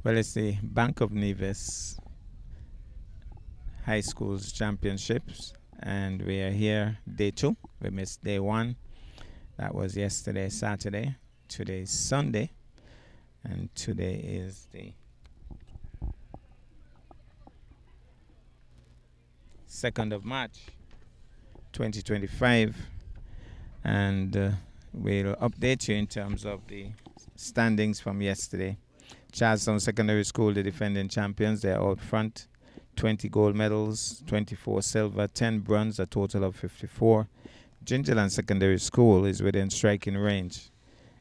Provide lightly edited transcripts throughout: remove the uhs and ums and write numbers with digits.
Well, it's the Bank of Nevis High Schools Championships, and we are here day 2. We missed day 1. That was yesterday, Saturday. Today is Sunday, and today is the 2nd of March, 2025, and we'll update you in terms of the standings from yesterday. Charlestown Secondary School, the defending champions, they're out front. 20 gold medals, 24 silver, 10 bronze, a total of 54. Gingerland Secondary School is within striking range.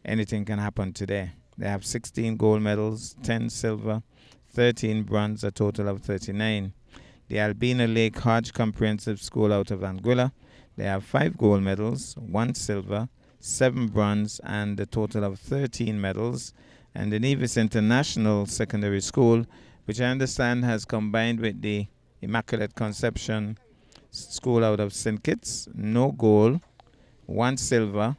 Anything can happen today. They have 16 gold medals, 10 silver, 13 bronze, a total of 39. The Albina Lake Hodge Comprehensive School out of Anguilla, they have 5 gold medals, 1 silver, 7 bronze, and a total of 13 medals. And the Nevis International Secondary School, which I understand has combined with the Immaculate Conception School out of St. Kitts, no gold, 1 silver,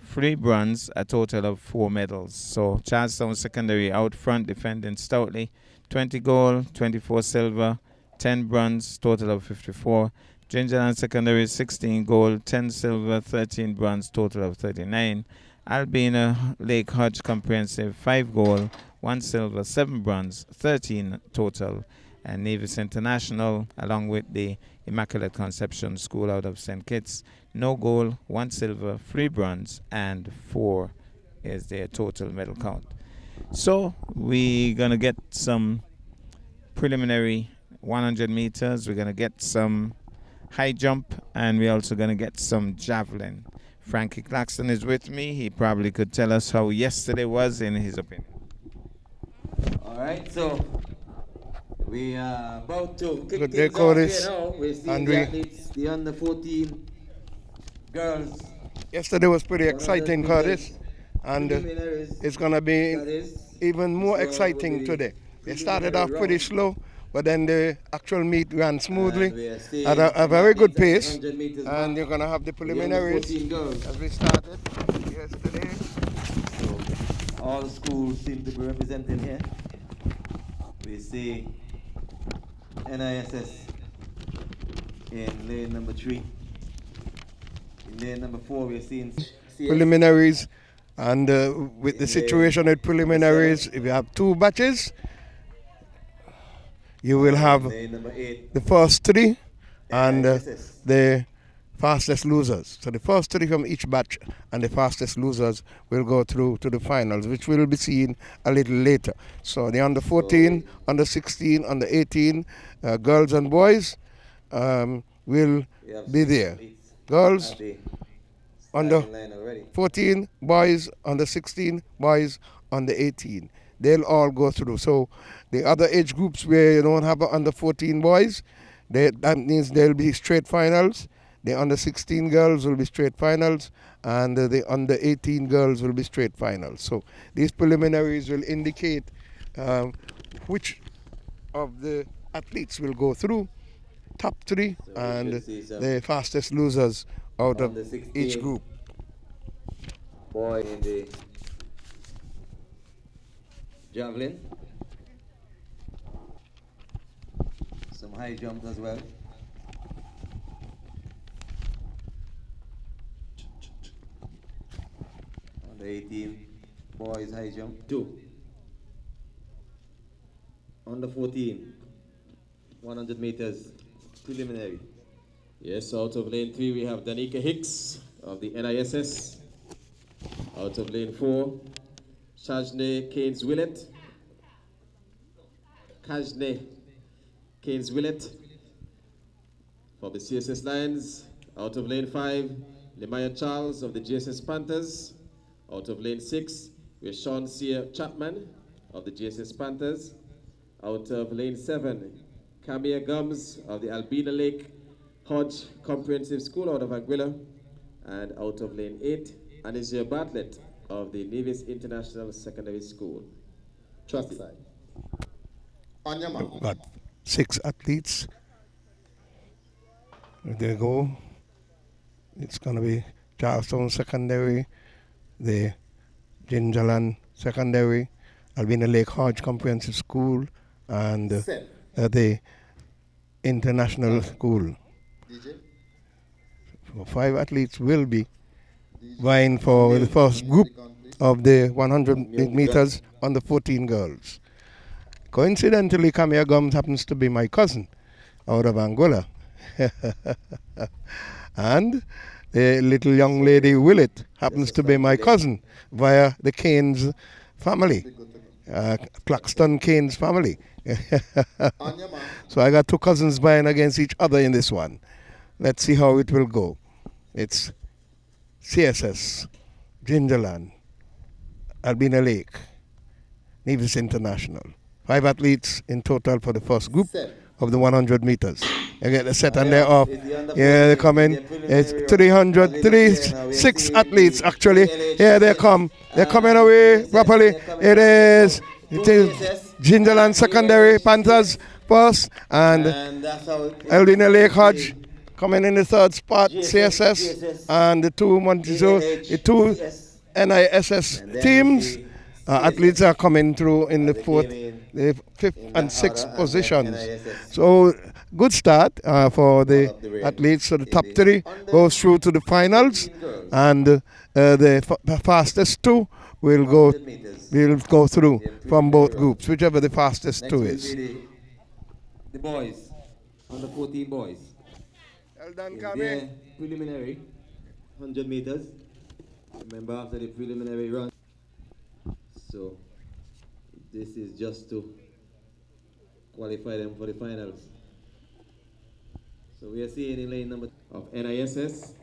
3 bronze, a total of 4 medals. So Charlestown Secondary out front defending stoutly, 20 gold, 24 silver, 10 bronze, total of 54. Gingerland Secondary 16 gold, 10 silver, 13 bronze, total of 39. Albina Lake Hodge Comprehensive 5 gold, 1 silver, 7 bronze, 13 total. And Nevis International, along with the Immaculate Conception School out of St. Kitts, no gold, 1 silver, 3 bronze, and 4 is their total medal count. So we're going to get some preliminary 100 meters. We're going to get some high jump, and we're also going to get some javelin. Frankie Claxton is with me. He probably could tell us how yesterday was in his opinion. All right, so we are about to kick Good things day, off Curtis. here now. We're seeing And the athletes, the under 14 girls. yesterday was pretty 100 exciting, meters Curtis, and preliminaries, it's going to be that is. even more So exciting with the today. They started off preliminary pretty round. slow, but then the actual meet ran smoothly And we are seeing at a some very good athletes at the pace. 100 meters And mark. you're going to have the The under preliminaries 14 girls. as we started yesterday. So all schools seem to be represented here. We see NISS in lane number 3. In lane number 4, we're seeing CS. Preliminaries, and with the In situation at preliminaries, if you have 2 batches, you will have lane number 8. the first 3 and NISS. the fastest losers. So the first 3 from each batch and the fastest losers will go through to the finals, which we'll be seeing a little later. So the under 14, under 16, under 18, girls and boys will be there. Girls under 14, boys under 16, boys under 18. They'll all go through. So the other age groups where you don't have under 14 boys, that means there'll be straight finals. The under 16 girls will be straight finals, and the under 18 girls will be straight finals. So these preliminaries will indicate which of the athletes will go through, top 3, So and the fastest losers out of each group. Boy in the javelin. Some high jumps as well. On the 18, boys high jump 2. On the 14, 100 meters preliminary. Yes, out of lane 3 we have Danica Hicks of the NISS. Out of lane 4, Kajne Keynes-Willett for the CSS Lions. Out of lane 5, Lemaya Charles of the GSS Panthers. Out of lane 6, we have Sean Sear Chapman of the GSS Panthers. Out of lane 7, Camilla Gums of the Albina Lake Hodge Comprehensive School out of Anguilla. And out of lane 8, Anisia Bartlett of the Nevis International Secondary School. Trackside. On your mark. Got 6 athletes. There they go. It's going to be Charlestown Secondary, the Gingerland Secondary, Albina Lake Hodge Comprehensive School and Set. the International School. DJ. So 5 athletes will be vying for the first group of the 100 meters on the 14 girls. Coincidentally, Camilla Gums happens to be my cousin out of Angola. And the little young lady Willett happens to be my cousin via the Keynes family, Claxton Keynes family. On your mark. So I got 2 cousins vying against each other in this one. Let's see how it will go. It's CSS, Gingerland, Albina Lake, Nevis International. 5 athletes in total for the first group of the 100 meters. You get the set and they're off. Yeah, they come in. It's 6 athletes actually. Here they come. They're coming away properly. It is Gingerland Secondary Panthers first and Albina Lake Hodge coming in the 3rd spot, CSS, and the 2 NISS teams. Athletes are coming through in the 5th and 6th positions. So good start for the athletes. So the top 3 goes through to the finals, and the fastest 2 will go through from both groups, whichever the fastest 2 is. The boys, under 14 boys. Well done, In their preliminary 100 meters. Remember after the preliminary run. So this is just to qualify them for the finals. So we are seeing in lane number Of NISS,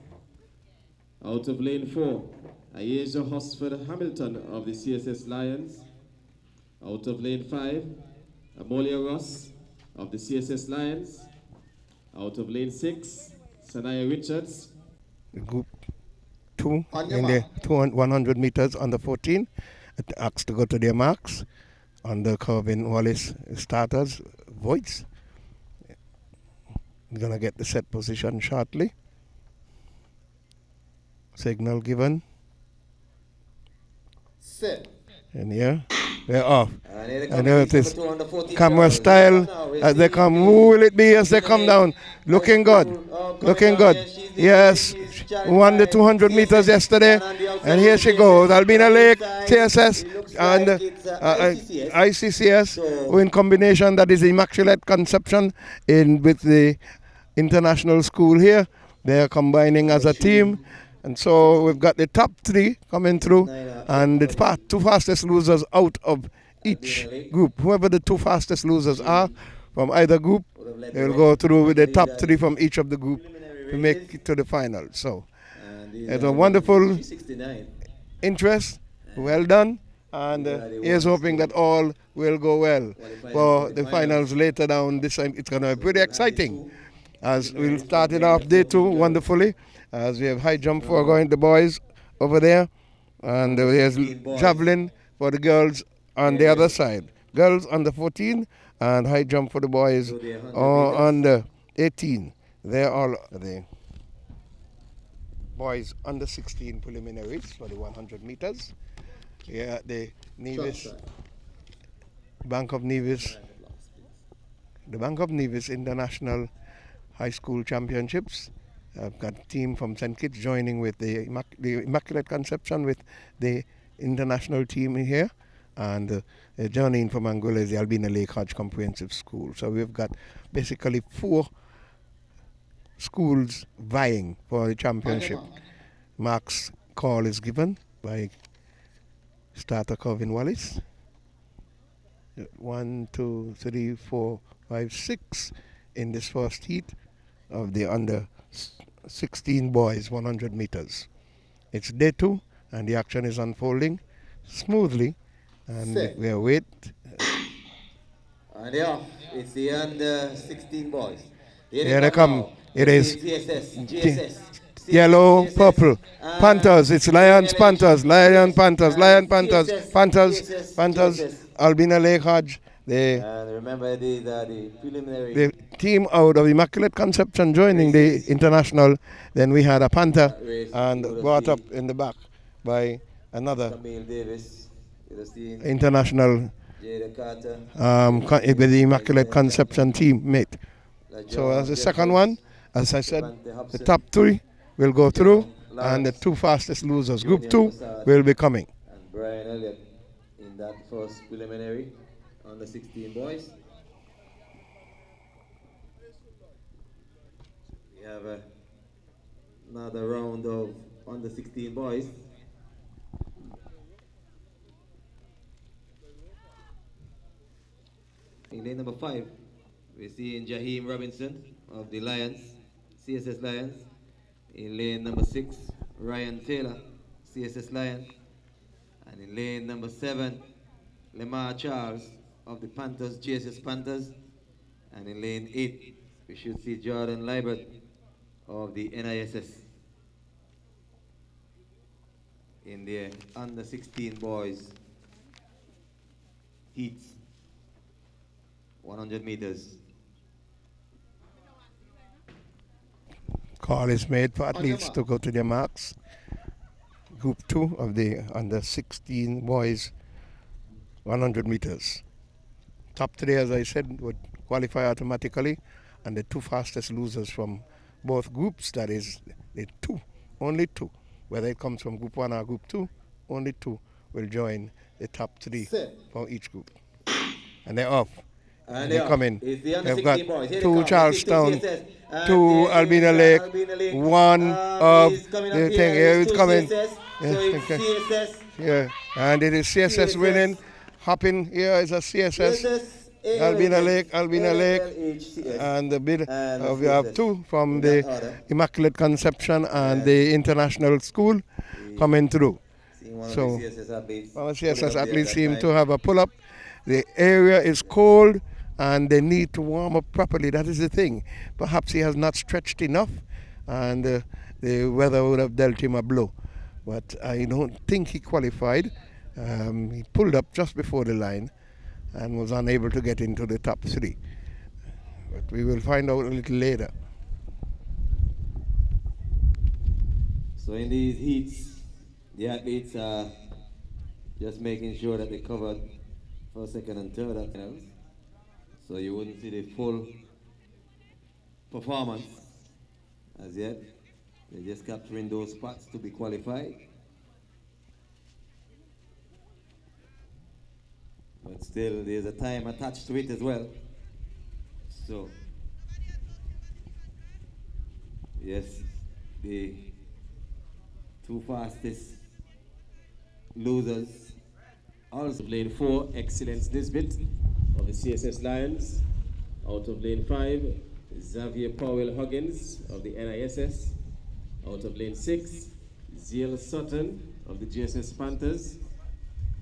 out of lane 4, Ayeja Hosford Hamilton of the CSS Lions. Out of lane 5, Amolia Ross of the CSS Lions. Out of lane 6, Sanaya Richards. Group 2 in the 100 meters under 14 asked to go to their marks under Calvin Wallace starters voice. We're gonna get the set position shortly. Signal given. Set. And here we're off. and there it is. Camera style as they come. Who will it be as they come down? Looking good. Looking good. Yes. Won the 200 meters yesterday. And here she goes. Albina Lake, CSS, and ICCS. Who in combination, that is Immaculate Conception with the international school here. They are combining as a team. And so we've got the top 3 coming through, and the 2 fastest losers out of each group. Whoever the 2 fastest losers are from either group, they will go through with the top 3 from each of the group to make it to the final. So it's a wonderful interest. Well done. And here's hoping that all will go well for the finals later down this time. It's going to be pretty exciting, as we'll start it off day 2 wonderfully, as we have high jump for going the boys over there, and there's javelin for the girls on the other side. Girls under 14 and high jump for the boys under 18. They're all the boys under 16 preliminaries for the 100 meters. Yeah, the Nevis, Bank of Nevis, the Bank of Nevis International High School Championships. I've got a team from St. Kitts joining with the Immaculate Conception with the international team here, and journeying from Angola is the Albina Lake Hodge Comprehensive School. So we've got basically 4 schools vying for the championship. Mark's call is given by starter Calvin Wallace. 1, 2, 3, 4, 5, 6 in this first heat of the under 16 boys 100 meters. It's day 2 and the action is unfolding smoothly, and we await. And yeah, it's the under 16 boys. Here they come. It is GSS. yellow, purple. Panthers. It's Lions, Panthers. Lion, Panthers. Lion, Panthers. Panthers. Panthers. Albina Lake Hodge. And remember the preliminary. The team out of Immaculate Conception joining the international. Then we had a Panther and brought up in the back by another Camille Davis. international Jada Carter, with the Immaculate Vice Conception team mate. So as the second one, as I said, the top three will go through, and the two fastest losers, Group 2, will be coming. and Brian Elliott in that first preliminary on the 16 boys. We have another round of under 16 boys. In lane number 5, we're seeing Jaheim Robinson of the Lions, CSS Lions. In lane number 6, Ryan Taylor, CSS Lions. And in lane number 7, Lemar Charles of the Panthers, GSS Panthers. And in lane 8, we should see Jordan Libert of the NISS in the under 16 boys heats, 100 meters. Call is made for athletes to go to their marks. Group 2 of the under 16 boys 100 meters. Top 3, as I said, would qualify automatically, and the two fastest losers from both groups, that is the two, only two, whether it comes from Group 1 or Group 2, only two will join the top 3 for each group. And they're off. And they come in. It's the under They've got 16 boys. Here two they come. Charlestown, CSS. two Albina Lake, one of he's coming the up thing. Here it's two coming. CSS. So it's CSS. Yeah, and it is CSS winning. Hopping here is a CSS. Albina Lake, and the bid. We have two from the Immaculate Conception and the International School coming through. So, our CSS athletes seem to have a pull-up. The area is cold, and they need to warm up properly. That is the thing. Perhaps he has not stretched enough, and the weather would have dealt him a blow. But I don't think he qualified. He pulled up just before the line and was unable to get into the top 3. But we will find out a little later. So in these heats, the athletes are just making sure that they covered first, second, and third at finals. So you wouldn't see the full performance as yet. They're just capturing those spots to be qualified. But still, there's a time attached to it as well. So, yes, the two fastest losers. Also lane 4, Excellence Nisbet of the CSS Lions. Out of lane 5, Xavier Powell Huggins of the NISS. Out of lane 6, Zeal Sutton of the GSS Panthers.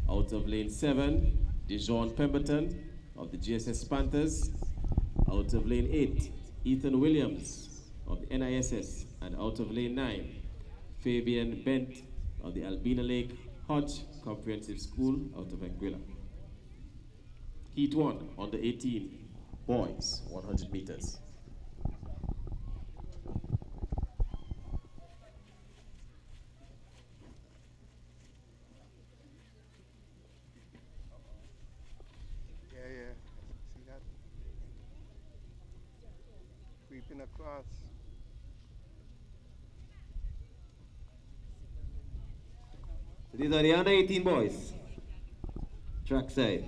Out of lane 7, Dijon Pemberton of the GSS Panthers. Out of lane 8, Ethan Williams of the NISS. And out of lane 9, Fabian Bent of the Albina Lake Hodge Comprehensive School out of Anguilla. Heat 1, under 18 boys, 100 meters. Yeah. See that? Creeping across. These are the under 18 boys. Trackside.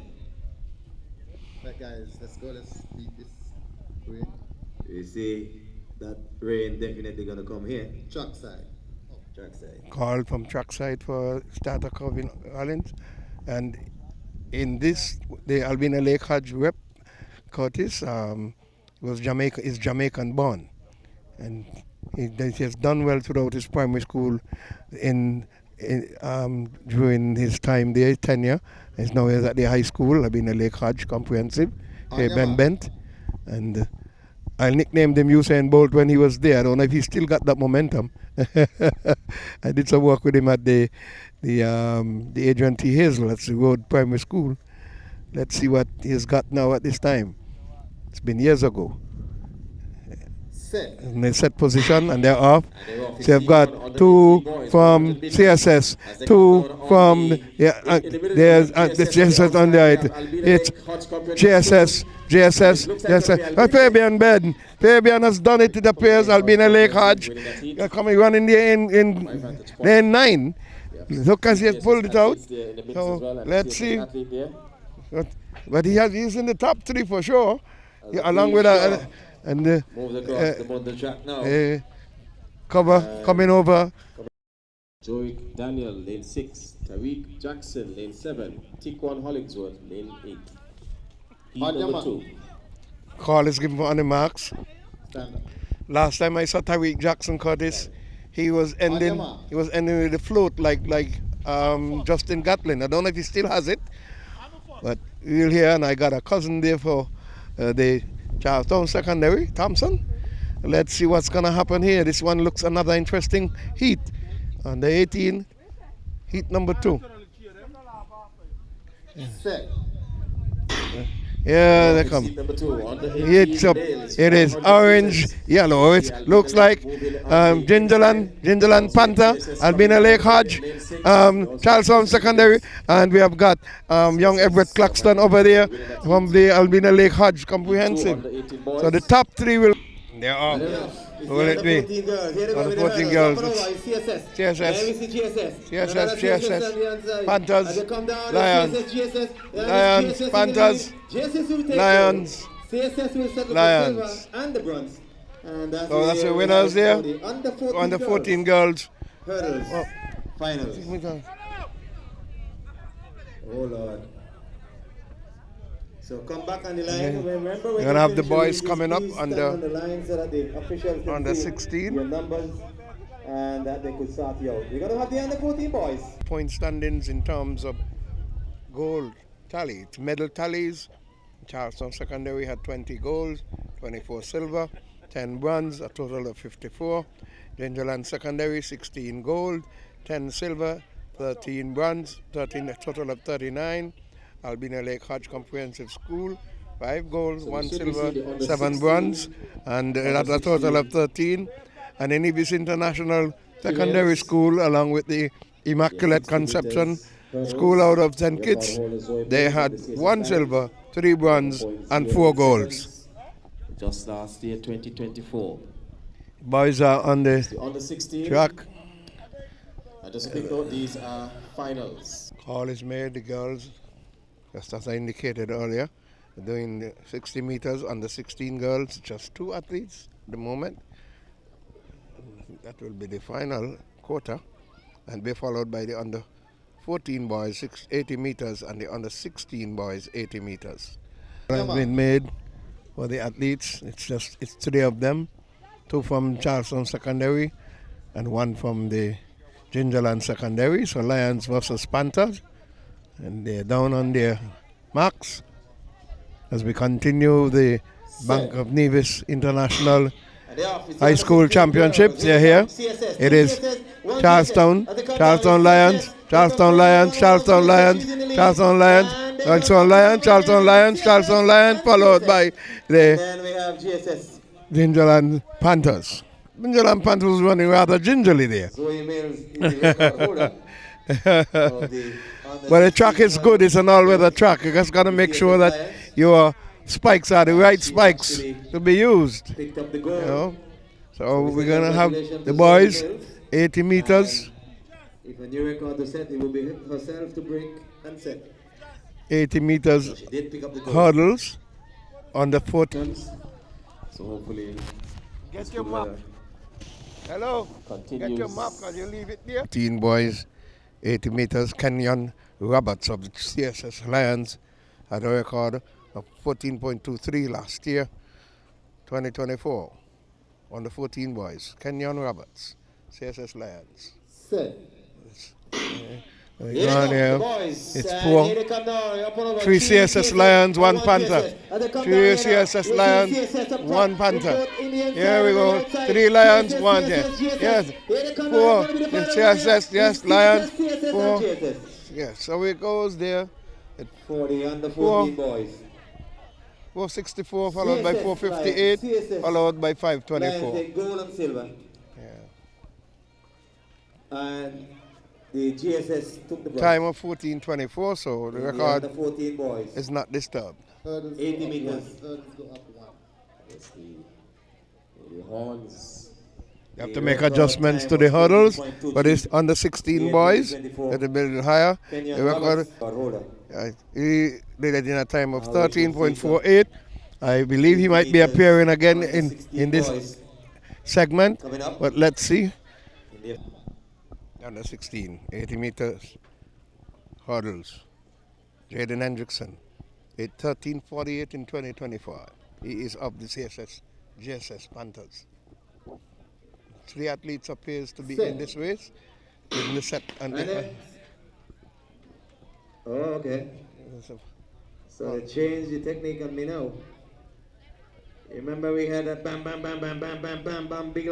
Right, guys, let's go. Let's beat this rain. You see that rain definitely gonna come here. Track side. Trackside. Call from trackside for starter Calvin Islands. And in this, the Albina Lake Hodge rep, Curtis, is Jamaican born. And he has done well throughout his primary school during his time there, tenure. He's now at the high school, Albina Lake Hodge Comprehensive, Ben Bent. And I nicknamed him Usain Bolt when he was there. I don't know if he still got that momentum. I did some work with him at the Adrian T. Hazel at the Road Primary School. Let's see what he's got now at this time. It's been years ago. Set. in the set position, and they're off. And they're off. So you've got under 18 two boys, from 100 meters. CSS, As they two come down on from the, in the middle, there's we have the GSS on the outside, right. we have Albina It's Lake, Hodge Comprehensive GSS, School. GSS, And it looks like it'll be GSS. Albina Fabian Ben. Fabian has done it. It appears. Albina Lake Hodge. winning that heat. They're coming running there in Vantage point. lane 9. We have Look as he has GSS pulled it out. athletes there in the midst So as well, and let's CSS see. athlete there. But he's in the top 3 for sure. As Yeah, the along Queen with Shaw and moves across the bundle track now. cover coming over. Joey Daniel, lane 6. Tariq Jackson, lane 7. Tikwan Hollingsworth, lane 8. Heat On your number mark. 2. Call is given on the marks. Stand up. Last time I saw Tariq Jackson Curtis, he was ending mark. with the float like Justin Gatlin. I don't know if he still has it, but we'll hear. And I got a cousin there for the Charlestown Secondary, Thompson. Let's see what's gonna happen here. This one looks another interesting heat. On the 18, heat number 2. Set. Yeah, they come. Seat number 2. On the 18, It's up. males, It is 400 orange, meters. yellow. It looks like Gingerland Panther, Albina Lake Hodge, Charlestown Secondary, and we have got young Everett Claxton over there from the Albina Lake Hodge Comprehensive. So the top 3 will. They're off. Will it be? Under 14 girls. CSS. CSS. CSS. CSS. Panthers. Lions. Panthers. Lions. CSS will settle Lions. for silver and the bronze. And that's So that's the winners there. Under 14 Under 14 girls. hurdles. Oh. Finals. Oh Lord. So come back on the line. Remember when We're gonna have the finish, boys you coming up please on stand the- line so that the officials can under see 16. your numbers and that they could start you out. We're gonna have the under 14 boys. Point standings in terms of gold tally. It's medal tallies. Charlestown Secondary had 20 golds, 24 silver, 10 bronze, a total of 54. Gingerland Secondary 16 gold, 10 silver, 13 bronze, 13 a total of 39. Albina Lake Hodge Comprehensive School 5 gold, So we 1 should be silver, seeing the under 7 16, bronze, and that's a total of 13. And the Nevis International Secondary Females. School, along with the Immaculate 60 Conception meters hurdles. School, out of 10 We have kids, our holders, Zoe they Mills had of the CSS 1 Lions, silver, 3 bronze, and 4 golds. Just last year, 2024. Boys are on the The under 16. track. And just a quick note, these are finals. Call is made, the girls, just as I indicated earlier, doing the 60 meters under 16 girls, just 2 athletes at the moment. That will be the final quarter, and be followed by the under 14 boys, 80 meters, and the under 16 boys, 80 meters. Has been made for the athletes. It's 3 of them, 2 from Charlestown Secondary, and 1 from the Gingerland Secondary. So Lions versus Panthers, and they're down on their marks as we continue the Bank of Nevis International High School Championships. They're here. It is Charlestown Lions, Charlestown Lions, Charlestown Lions, Charlestown Lions, followed by the Then we have GSS. Gingerland Panthers. Gingerland Panthers was running rather gingerly there. Zoe Mills is the record holder of the under But the track 16 is good. It's an all-weather track. You just got to make sure that your spikes are the right spikes to be used. picked up the You goal. know? So we're going to have the boys, 80 meters, If a new record to set, it will be herself to break and set. 80 meters She did pick up the goal. hurdles on the 14. So hopefully, Get your map. Hello. continues. Get your map because you leave it there. 15 boys, 80 meters. Kenyon Roberts of the CSS Lions had a record of 14.23 last year, 2024. On the 14 boys, Kenyon Roberts, CSS Lions. Set. Go Here on they come, here. the boys. It's And 4. here they come now. Up and over. 3 CSS Lions, 1 and Panther. GSS. And they come 3 down here now. CSS We'll see Lions, CSS up top. 1 Panther. We've got Indian Here side we on the go. outside. 3 Lions, CSS, 1 CSS. Yes. Here they come 4. now. It's gonna be the It's final CSS, here. yes, It's Lions. CSS 4. and GSS. Yes, so it goes there. For the under Four. 14 boys. 464 followed by CSS 458, Lions, CSS followed by Lions 524. take gold and silver. And the GSS took the bronze. Time of 14:24, so the In record the under 14 boys. is not disturbed. Hurdles 80 go up meters. one. Hurdles go up one. Yes, the horns. You have The to make record adjustments time to the was hurdles, 20.23. but it's under 16 Yeah, boys 2024. at a bit higher. Kenyon The record, Roberts, holder. he did it in a time of We can see 13.48. I believe he might be 80 appearing again meters, under 16 in this boys segment, coming up. but let's see. In the Under 16, 80 meters hurdles. Jaden Hendrickson, 13:48 in 2025. He is of the GSS Panthers. 3 athletes appears to be in this race. In the set and Oh, okay. So they changed the technique on me now. Remember we had a bam, bam, bam, bam, bam, bam, bam, bam, big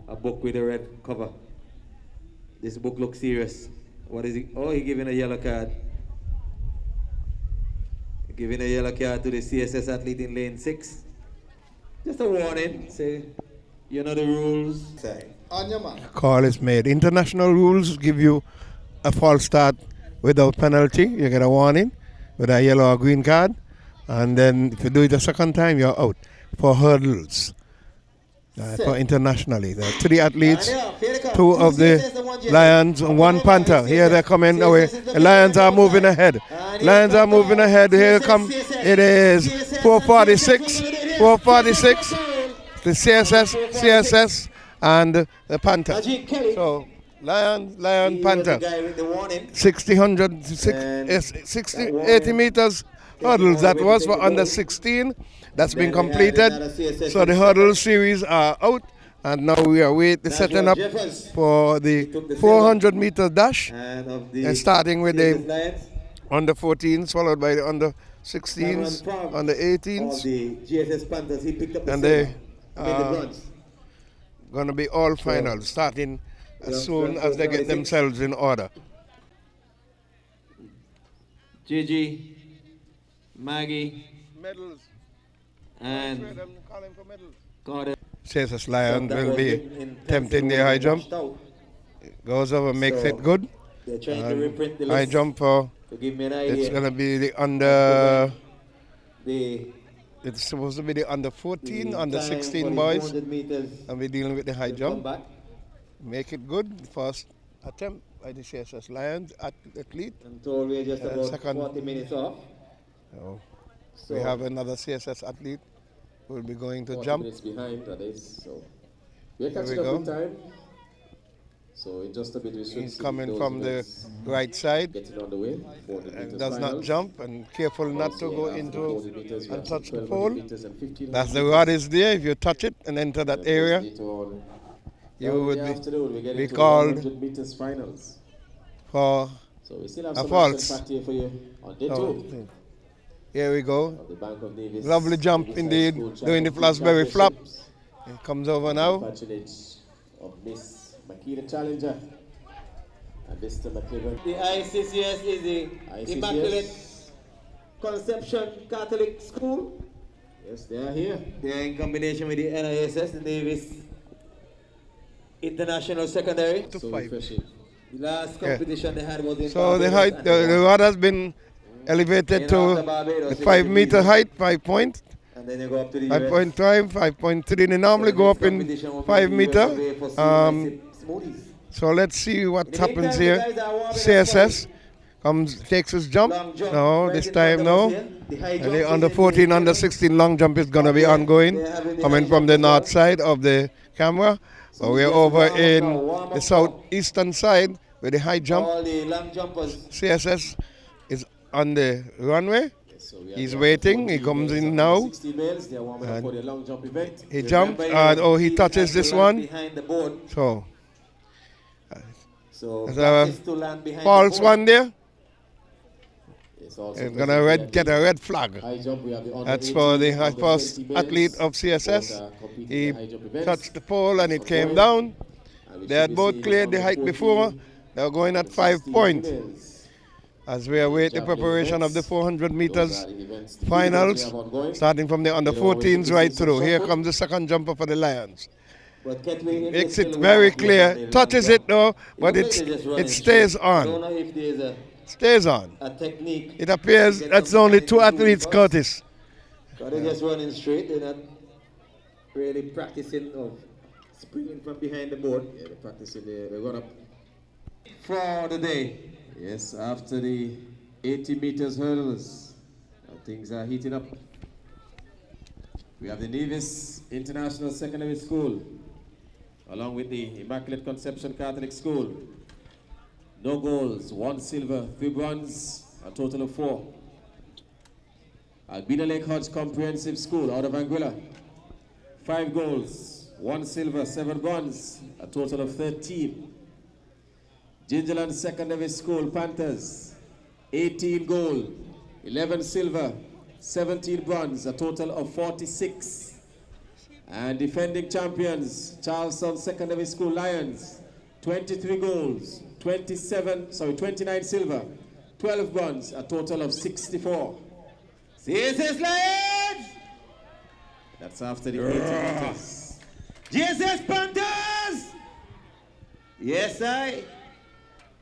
a book with a red cover. This book looks serious. What is it? Oh, he giving a yellow card. Giving a yellow card to the CSS athlete in lane 6. Just a warning. Say, you know the rules. On your mark. call is made. International rules give you a false start without penalty. You get a warning with a yellow or green card. And then if you do it a second time, you're out. For hurdles, for internationally. There are 3 athletes, 2 of the Lions and 1 Panther. Here they're coming away. The Lions are moving ahead. Lions are moving ahead. Here come, it is 446, 446. The CSS and the Panther. So Lion, Panther. 60, 100, 60, 80 meters hurdles. That was for under 16. That's been completed. So the hurdle series are out. And now we are setting up for the 400 meter dash. And starting with the under 14s, followed by the under 16s, under 18s. The GSS Panthers, he picked up the And silver. they going to be all finals, starting as soon as they get themselves in order. Gigi, Maggie, Medals. and Carter. CSS Lion will be attempting the high jump. Goes over, makes it good. They're trying to reprint the High list jump for, to give me an idea. it's going to be the under, The it's supposed to be the under 14, the under time 16 for the boys. 400 meters And we're dealing with the high to jump. come back. Make it good. First attempt by the CSS Lions athlete. I'm told we're just about second. 40 minutes off. We have another CSS athlete who will be going to 40 jump. minutes behind, that is. So we're Here we catching up go. with time. So in just a bit, we should He's see coming those from the events right side. getting on the way. 400 And meters does not finals. jump and careful not to Also, go after into 40 meters, we and have touch the 1200 pole. meters and 1500 That's the meters. rod is there. If you touch it and enter that area, you would be called 100 meters finals. for So we still have a some false. action packed here for you on day Oh, 2 here we go. of the Bank of Nevis. Lovely jump Nevis indeed, High School doing the Track and Field Flasberry flap. Championships. It comes over now. Patronage of Miss Makita Challenger and Mr. McLeod. The ICCS is the ICCS. Immaculate Conception Catholic School. Yes, they are here. They are in combination with the NISS, the Davis International Secondary. To So 5. refreshing. The last competition they had was in So the Barbados height, and the rod has been elevated to the 5 meter height, 5 point. And then you go up to the US. 5.5, 5.3. They normally go up in 5 meter. So let's see what happens here. CSS takes his jump. No, this time no. And the under 14, under 16 long jump is going to be ongoing, coming from the north side of the camera. So we're over in the southeastern side with the high jump. All the long jumpers. CSS is on the runway. So we are He's here waiting. for He 40 comes males in and now. 60 males. They are warming up for the long jump event. He jumps and he touches this one. Behind the board. So So there's practice a to land behind false the board. one there. It's also He's present gonna here. get a red flag. High jump, we have the under That's for 18, the under first 20 males. athlete of CSS. Both are competing He in the high jump events. touched the pole and it So came going, down. and we They should had be both seeing cleared the under height 14, before. They were going at 5 16 points. males. as we await the javelin preparation of the events. 400 Those meters are the events, the few events we finals, have ongoing. starting from the under You know, we should 14s be right seeing some through. Here shot comes the second jumper for the Lions. But Ketway, if Makes they it still very warm up clear. on the long Touches jump, it though, it but look like they're just it running stays straight. I don't on. know if there's Stays on. a technique. It appears to get that's some only technique two to do athletes, because Curtis. they're just running straight. They're not really practicing of springing from behind the board. Yeah, they're practicing the run up for the day. Yes, after the 80 meters hurdles, things are heating up. We have the Nevis International Secondary School, along with the Immaculate Conception Catholic School. No goals, 1 silver, 3 bronze, a total of 4. Albina Lake Hodge Comprehensive School out of Anguilla, 5 goals, 1 silver, 7 bronze, a total of 13. Gingerland Secondary School Panthers, 18 gold, 11 silver, 17 bronze, a total of 46. And defending champions, Charleston Secondary School Lions, 23 golds, 29 silver, 12 bronze, a total of 64. CSS Lions! That's after the 80 meters. GSS Panthers! Yes, I.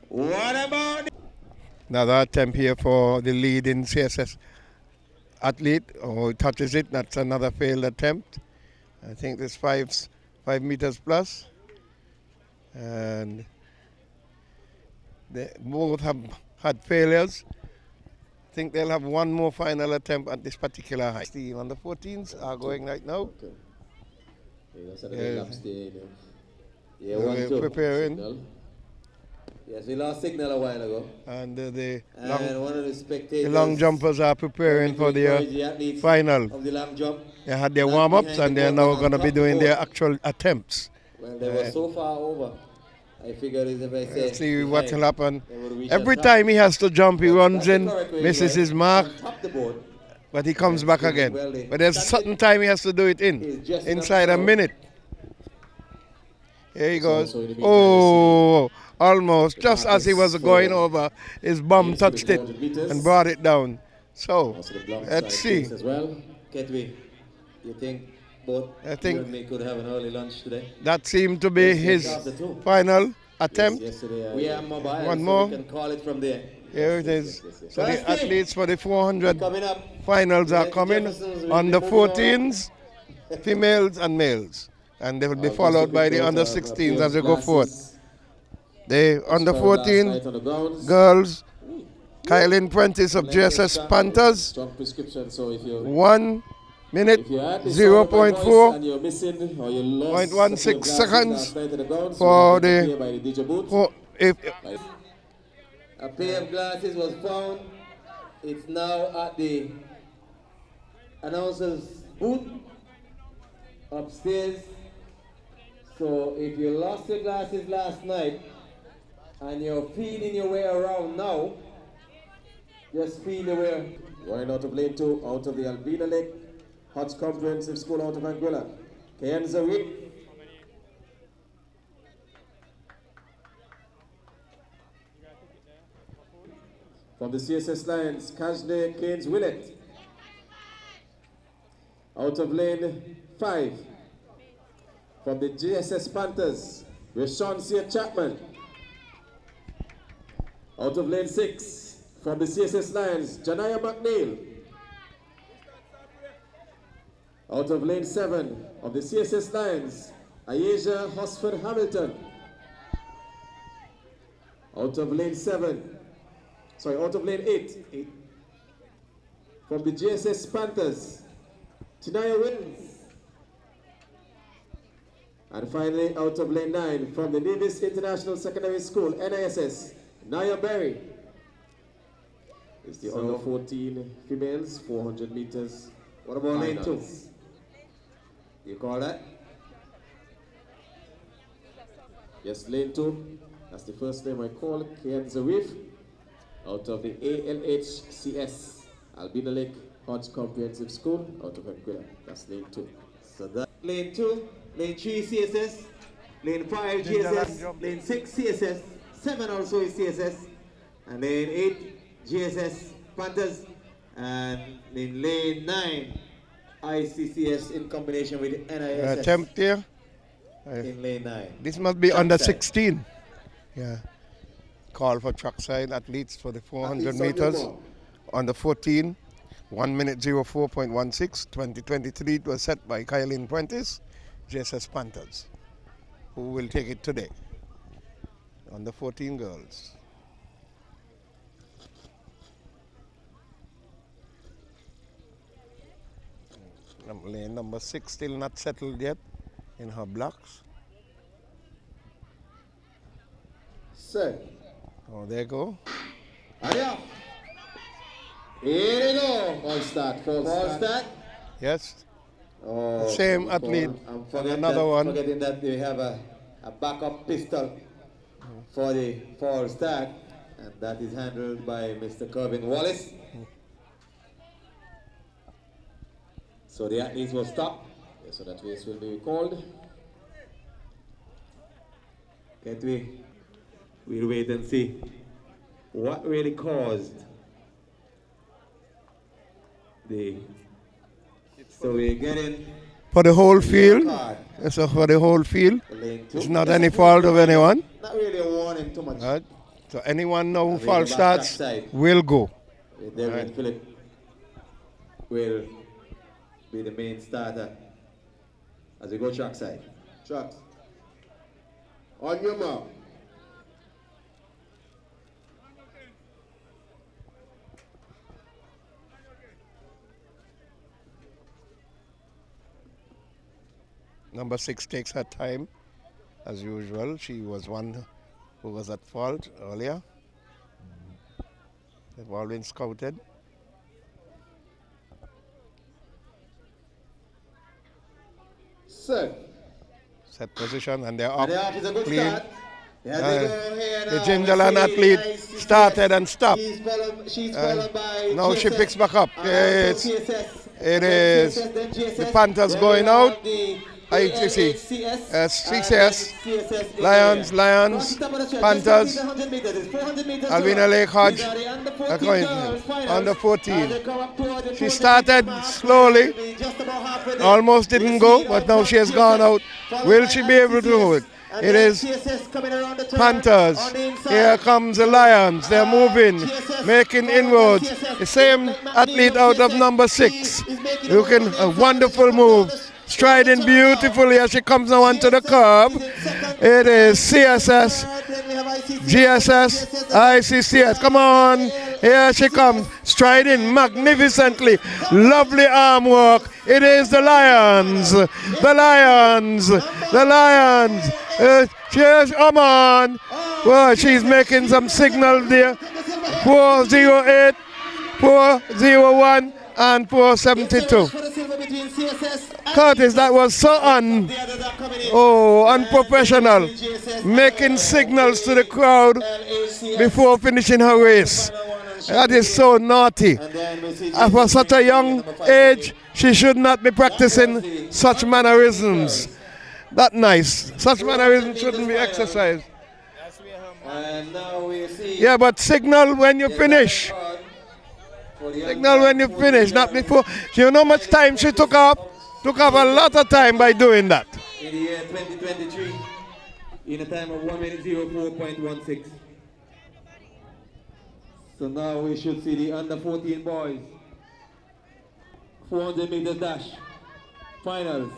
What about Another attempt here for the leading CSS athlete. Oh, he touches it. That's another failed attempt. I think this 5 meters plus. And they both have had failures. I think they'll have one more final attempt at this particular height. The under 14s are going right now. Okay. Yeah, They're 1-2. preparing. Signal. Yes, we lost signal a while ago. And And one of the spectators. the long jumpers are preparing for their the final. of the long jump. They had their Not warm-ups behind and the they're board, now but on going to be top the doing their board. actual attempts. Well, they were so far over. I figured if I say. Let's see what will happen. they would reach Every on top. time he has to jump, he But runs that's the in, correct way, misses right? his mark, On top the board but he comes back again. well, they But there's a stand certain it. time he has to do it in, It's just inside a enough minute. Here he goes. So in the meantime, Oh, almost. the Just as he was Panthers going for over, his bum games for the touched it 400 meters. and brought it down. So, Also the block let's side see. things as well. Ketway, you think both I think- you and me could have an early lunch today? That seemed to be Yes, his after 2. final attempt. Yesterday, We are mobile, One so more. we can call it from there. Here it is. So the First thing. athletes for the 400 Coming up. finals are Ladies and coming Jeffersons will on be the moving on. 14s, females and males. And they will be just followed looking by the for, under a 16s few as they go glasses. forth. The under Last 14 night on the grounds. girls, Kylie Prentice of Let me GSS strong- Panthers, Strong prescription, so if you 1 minute, if you had the sound of my voice 0.4 and you're missing or you lost 0.16 a couple of glasses seconds last night at the grounds, for you can the- hear by the DJ booth. for if A pair of glasses was found. It's now at the announcer's booth upstairs. So if you lost your glasses last night and you're feeling your way around now, just feel your way. Going out of lane 2, out of the Albina Lake Hodge Comprehensive School out of Anguilla. Kenza Wick. From the CSS Lions, Kajne Keynes Willett. Out of lane 5. From the GSS Panthers, Rashawn Sear Chapman. Out of lane 6. From the CSS Lions, Janaya McNeil. Out of lane 7 of the CSS Lions, Ayeja Hosford Hamilton. Out of lane 8. From the GSS Panthers, Tinaya Wills. And finally, out of lane 9, from the Nevis International Secondary School, NISS, Naya Berry. It's the under 14 females, 400 meters. What about lane 2? finals. You call that? Yes, lane 2. That's the first name I call. Kenza Reef. Out of the ALHCS, Albina Lake Hodge Comprehensive School, out of Anguilla. That's lane 2. So that lane 2, lane 3 CSS, lane 5 GSS, lane 6 CSS, 7 also is CSS, and lane 8 GSS Panthers. And in lane 9, ICCS in combination with NISS Attempt here. in lane 9. This must be Track under side. 16. Yeah. Call for trackside athletes for the 400 meters. Under 14, 1 minute 04.16. 2023 it was set by Kylene Prentice, GSS Panthers, who will take it today. Under 14 girls. Lane number 6 still not settled yet in her blocks. Set. Oh, there you go. Aya. Here we go. False start. False start. Yes. Oh, Same athlete. And another one. Forgetting that they have a backup pistol for the false start, and that is handled by Mr. Corbin Wallace. So the athletes will stop. So that race will be called. Can't we? We'll wait and see what really caused the. So we're getting For the whole field. card. So for the whole field. Lane 2. It's not any fault of anyone. Not really a warning too much. Right? So anyone now who And we false go back starts trackside. will go. Devin Right. Phillip will be the main starter as we go trackside. Tracks. On your mark. Number 6 takes her time, as usual. She was one who was at fault earlier. They've all been scouted. Set. Set position, and they're And up. the off is a good Clean. start. As they go here The now, Gingerland we see athlete ICCS. started and stopped. She's followed by Now she GSS, picks back up. and It's- also CSS, it and then is CSS, then GSS, the Panthers then going we have out. the ICC, AHCS, CSS, and then CSS in Lions, there. Lions, Across the top of the stretch, Panthers, just 100 meters. It's 400 meters Alvina long. Lake Hodge, These are the under 14 going- girls finals. under 14. As they come up toward the She 200 started meter mark, slowly, they'll be just about halfway there. almost We didn't see go, it but out now front, she has GSS, gone out. followed Will by she be able to ICCS, hold it? and It then is CSS coming around the turn Panthers. on the inside. Here comes the Lions. They're moving, GSS, making followed by inroads. CSS. The same Like McNeil athlete of out of GSS. number She 6. is making Looking a move on the a inside. wonderful She move. comes down Striding the turn now. beautifully as she comes now onto the curb. It is CSS, GSS, ICCS. Come on. Here she comes, striding magnificently. Lovely arm work. It is the Lions. The Lions. The Lions. Cheers, come on. Well, she's making some signal there. 408, 401, and 472. Curtis, that was so unprofessional. Making signals to the crowd before finishing her race. That is so naughty. And for such a young age, she should not be practicing such mannerisms. That nice. Such mannerisms shouldn't be exercised. And now we see Yeah, but signal when you finish. Signal when you finish, not before. You know how much time she took off? Took off a lot of time by doing that. in the year 2023 in a time of 1 minute 04.16. So now we should see the under 14 boys 400 meters dash finals.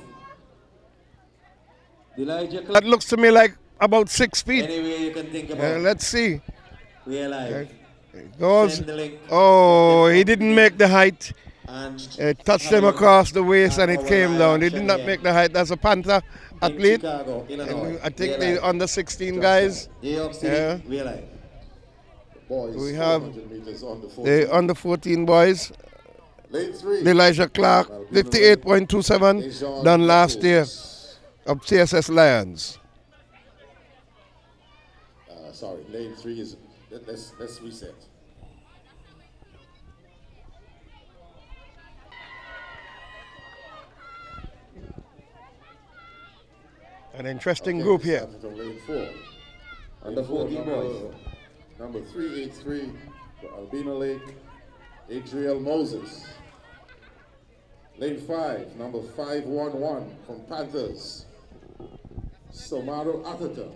Elijah That looks to me like about 6 feet. Anyway, you can think about. Let's see. We are live. Goes. Send the link. Oh, he didn't make the height. And It touched him across the waist and it came down. He did not make the height. That's a Panther in athlete. Chicago, Illinois. I think We are the live. under 16 guys. New York City. Yeah. We are live. Boys, We have 400 meters on the 14. The under 14 boys. Lane 3. Elijah Clark, 58.27, done last year of CSS Lions. Sorry, lane 3 is. Let's reset. An interesting group here. Starting from lane 4. Under 14 boys. Number 383 Albino Lake, Adriel Moses. Lane 5, number 511 from Panthers, Somaro Atherton.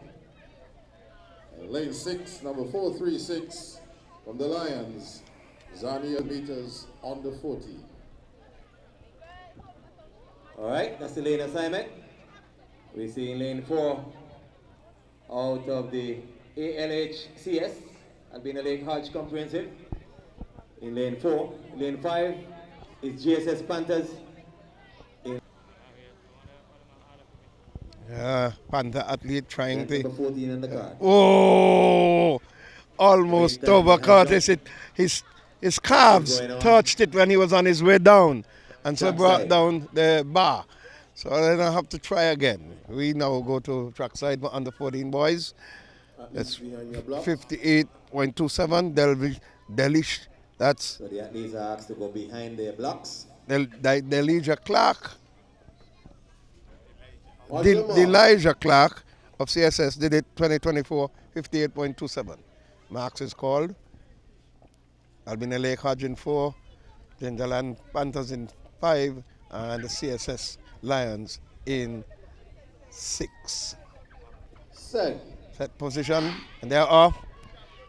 Lane 6, number 436 from the Lions, Zania meters under 40. All right, that's the lane assignment. We see in lane 4 out of the ALHCS, Albina Lake Hodge Comprehensive. In lane 4, lane 5 is GSS Panthers. Panther athlete trying to. Number 14 in the card. Oh, almost overcut. His calves touched it when he was on his way down, and so brought down the bar. So then I have to try again. We now go to trackside for under 14 boys. That's 58.27. Delish. That's. So the athletes are asked to go behind their blocks. Elijah Clark. Elijah Clark of CSS did it 2024, 58.27. Marks is called. Albina Lake Hodge in 4, Gingerland Panthers in 5, and the CSS Lions in 6. Set position, and they're off.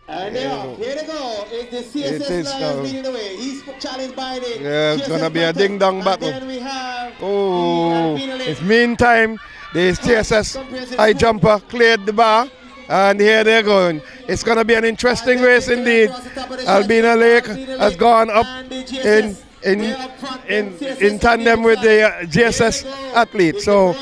And they're off. Here they go. It's the CSS Lions leading the way. He's challenged by the it's going to be a ding-dong battle. And then we have it's meantime, the CSS high jumper cleared the bar, and here they're going. It's going to be an interesting race indeed. Albina Lake has gone up in tandem with the GSS athlete. So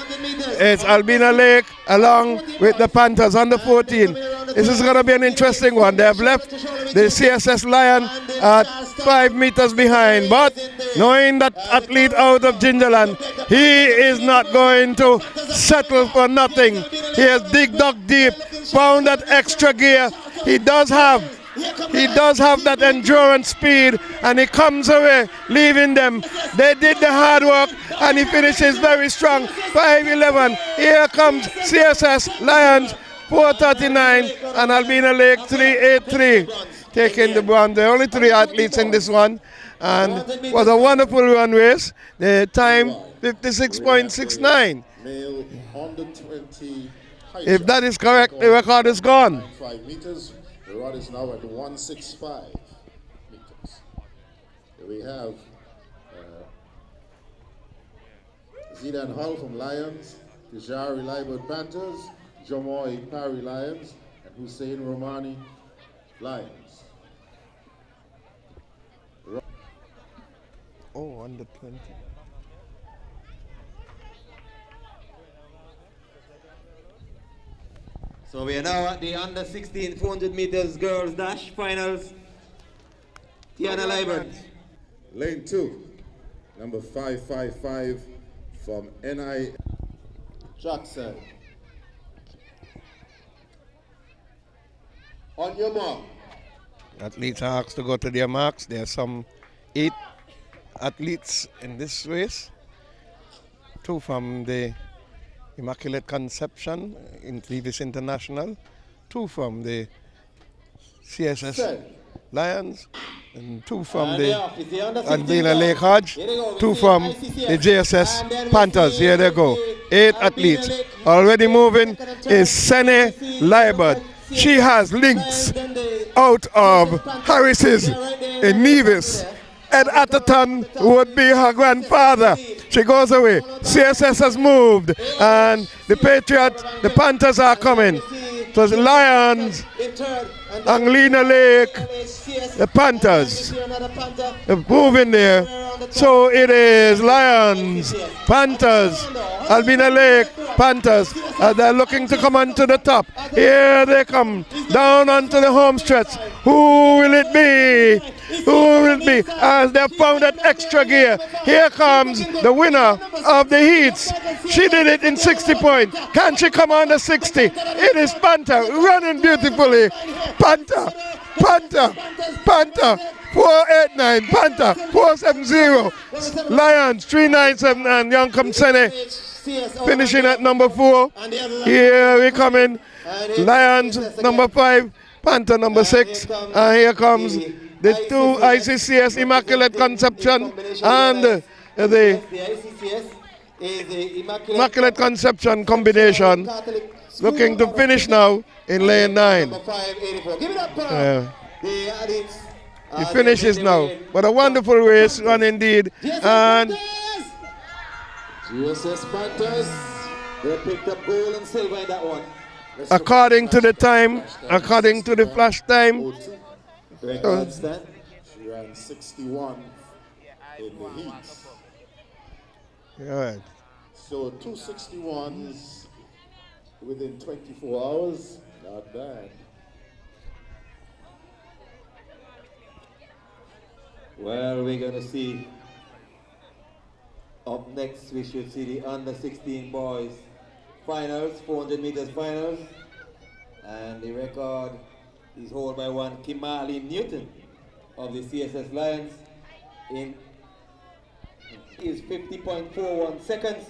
it's Albina Lake along with the Panthers under 14. This is going to be an interesting one. They have left the CSS Lion at 5 meters behind, but knowing that athlete out of Gingerland, he is not going to settle for nothing. He has dug deep, found that extra gear. He does have that endurance speed, and he comes away leaving them. They did the hard work, and he finishes very strong. 5:11. Here comes CSS Lions 4:39 and Albina Lake 3:83 taking the bronze. There are only 3 athletes in this one, and it was a wonderful run race. The time 56.69. Male under 20. If that is correct, the record is gone. 5 meters. The rod is now at 165 meters. Here we have Zidan Hull from Lions, Tijari Liebert Panthers, Jomoy Parry Lions, and Hussein Romani Lions. Oh, under 20. So we are now at the under 16 400 meters girls dash finals. Tiana Liebert. Lane 2, number 555 from NI Jackson. On your mark. Athletes are asked to go to their marks. There are some 8 athletes in this race. 2 from the Immaculate Conception in Nevis International, 2 from the CSS Lions, and 2 from the Albina Lake Hodge, 2 from the JSS Panthers. Here they go. 8 athletes. Already moving is Sene Liebert. She has links out of Harris's in Nevis. Ed Atherton would be her grandfather. She goes away. CSS has moved, and the Panthers are coming. So the Lions, Anglina Lake, the Panthers, moving there. So it is Lions, Panthers, Albina Lake, Panthers. They're looking to come onto the top. Here they come, down onto the home stretch. Who will it be? Who will it be? As they found that extra gear. Here comes the winner of the heats. She did it in 60 points. Can she come on the 60? It is Panther running beautifully. Panther, 489, Panther 470, Lions 397, and young Kamsene finishing at number 4. Here we come in. Lions number 5, Panther number 6, and here comes The two ICCS Immaculate Conception and the ICCS is the Immaculate Conception combination looking to finish now in lane 9. Number 584. Give it up, the athletes. He finishes now. But a wonderful race run indeed. And GSS Panthers, they picked up gold and silver in that one. according to the time, according to the flash time, Record stand. She ran 61 in the heats. right. So 261s within 24 hours, not bad. Well, we're going to see. Up next, we should see the under 16 boys finals, 400 meters finals. And the record is held by one Kimali Newton of the CSS Lions in is 50.41 seconds.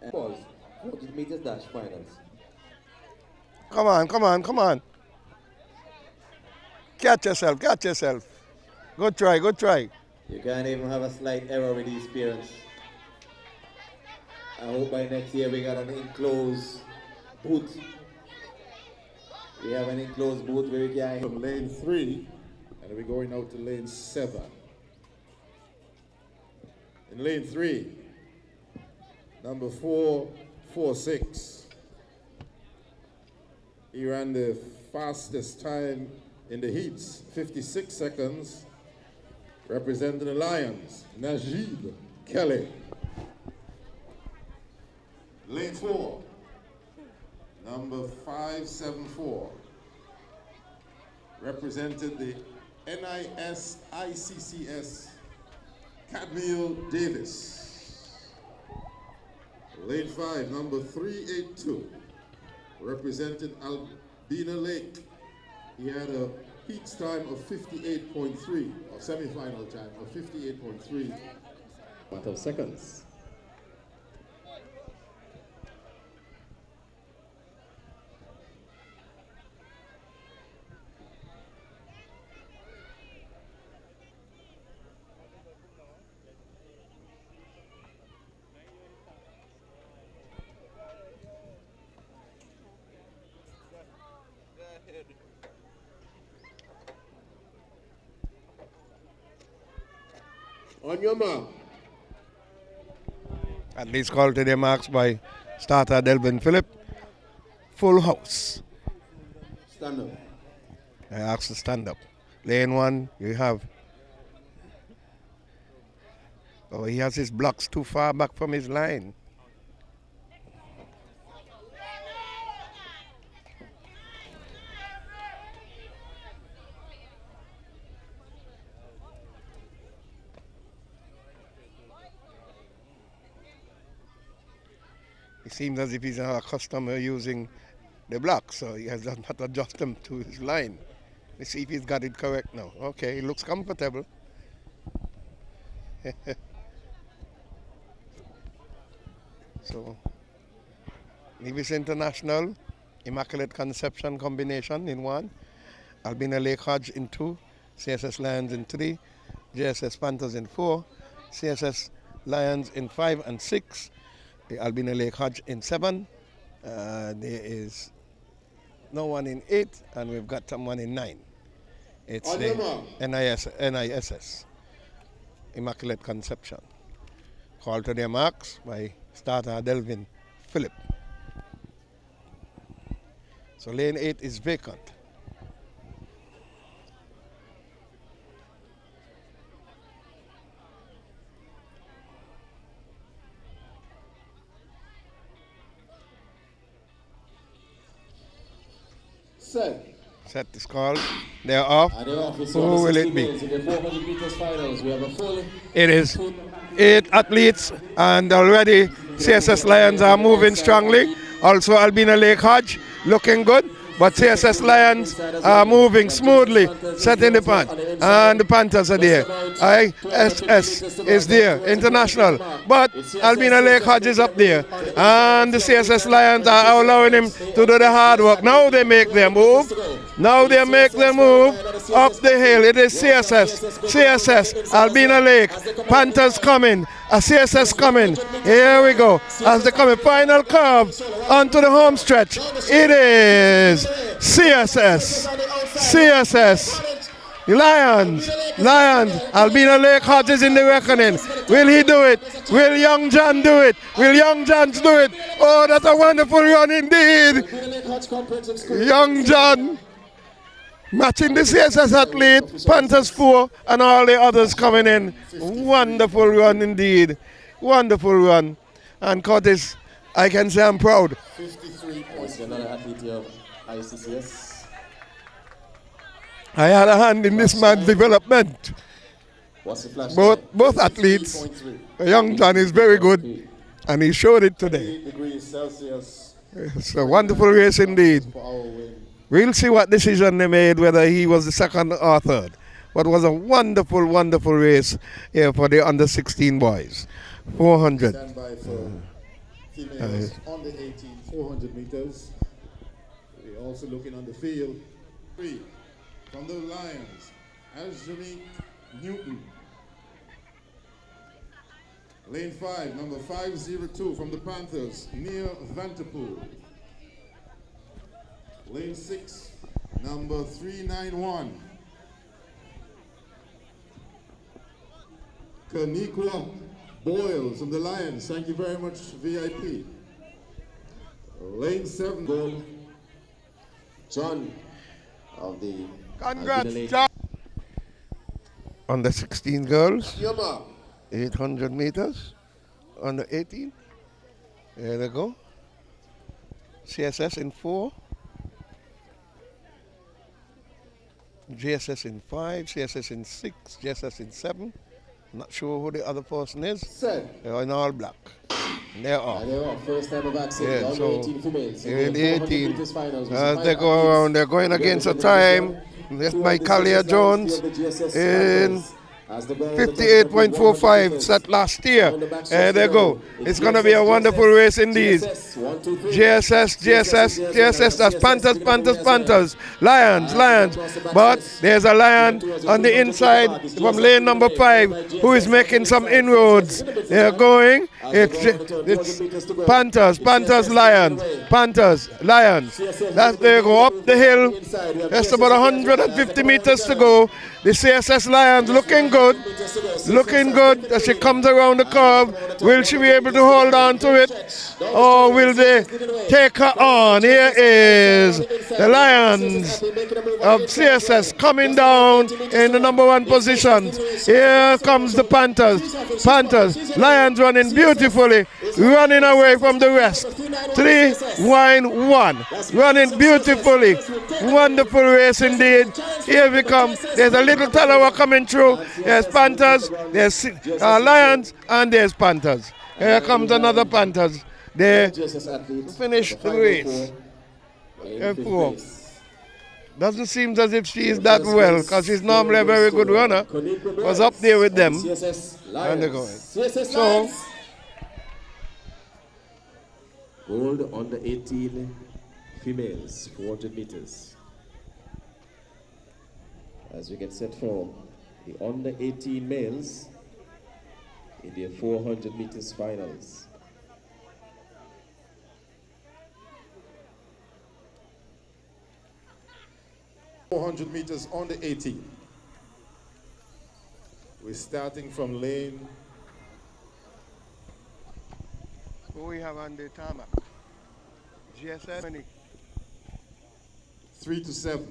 And boys, 400 meters dash finals. Come on, come on, come on. Catch yourself, catch yourself. Good try, good try. You can't even have a slight error with these parents. I hope by next year we got an enclosed booth. We have an enclosed booth where we can. From lane 3, and we're going out to lane 7. In lane 3, number 446. He ran the fastest time in the heats, 56 seconds, representing the Lions, Najib Kelly. Lane 4, number 574, represented the NIS ICCS, Cadmiel Davis. Lane 5, number 382, represented Albina Lake. He had a heats time of 58.3, or semi-final time of 58.3. What of seconds? On your mark. At least called to their marks by starter Delvin Phillip. Full house. Stand up. I asked to stand up. Lane 1, you have. Oh, he has his blocks too far back from his line. It seems as if he's a customer using the block, so he has not adjusted them to his line. Let's see if he's got it correct now. Okay, he looks comfortable. So, Nevis International, Immaculate Conception combination in 1, Albina Lake Hodge in 2, CSS Lions in 3, JSS Panthers in 4, CSS Lions in 5 and 6, the Albina Lake Hodge in 7, there is no one in 8, and we've got someone in 9. It's the NISS, Immaculate Conception. Called to their marks by starter Delvin Phillip. So lane 8 is vacant. Set is called. They're off. Who will it be? It is 8 athletes, and already CSS Lions are moving strongly. Also Albina Lake Hodge looking good, but CSS Lions are moving smoothly, setting the punt. And the Panthers are there. ISS is there, international. But Albina Lake Hodge is up there. And the CSS Lions are allowing him to do the hard work. Now they make their move. Now they make the move up the hill. It is CSS. CSS. Albina Lake. Panthers coming. A CSS coming. Here we go. As they come in. Final curve onto the home stretch. It is CSS. CSS. Lions. Albina Lake Hot is in the reckoning. Will he do it? Will Young John do it? Will Young John do it? Oh, that's a wonderful run indeed. Young John matching the CSS athlete, Panthers 4, and all the others coming in. Wonderful run indeed. Wonderful run. And Curtis, I can say I'm proud. 53 points. Another athlete here of ICCS. I had a hand in this man's development. What's the flash? Both athletes. Young John is very good, and he showed it today. 8 degrees Celsius. It's a wonderful race indeed. We'll see what decision they made, whether he was the second or third. But it was a wonderful, wonderful race here for the under 16 boys. 400. Stand by for females on the 18, 400 meters. We're also looking on the field. 3 from the Lions, Azumi Newton. Lane 5, number 502 from the Panthers, Neil Vanterpool. Lane 6, number 391. Kanikula Boyles from the Lions. Thank you very much, VIP. Lane 7. Goal. John of the Congrats, John. Under 16 girls, Yama. 800 meters. Under 18. There they go. CSS in 4. GSS in 5, CSS in 6, GSS in 7. Not sure who the other person is. Set. They're in all black. They're off. And they're off. First time of action. Yeah, Under so 18 females. in the 18, Finals, as they go around, they're going against a time. That's my Kalia Jones in 58.45 set last year. There they go. It's going to be a wonderful race indeed. GSS, that's Panthers. Lions. But there's a lion on the inside from lane number 5 who is making some inroads. They're going. It's Panthers, Lions. That's they go up the hill. That's about 150 meters to go. The CSS Lions looking good as she comes around the curve. Will she be able to hold on to it, or will they take her on? Here is the Lions of CSS coming down in the number 1 position. Here comes the Panthers. Lions running beautifully, running away from the rest. 3, 1, running beautifully. Wonderful race indeed. Here we come. There's a little Talawa coming through. There's Panthers, there's Lions, and there's Panthers. Here comes another Panthers. They finish the race. F4. Doesn't seem as if she is that well, because she's normally a very good runner. Was up there with them. And they're going. So, gold under 18 females, 400 meters. As we get set for the under 18 males in their 400 meters finals. .400 meters on the 18. We're starting from lane. who we have on the tarmac? GSS. 3 to 7.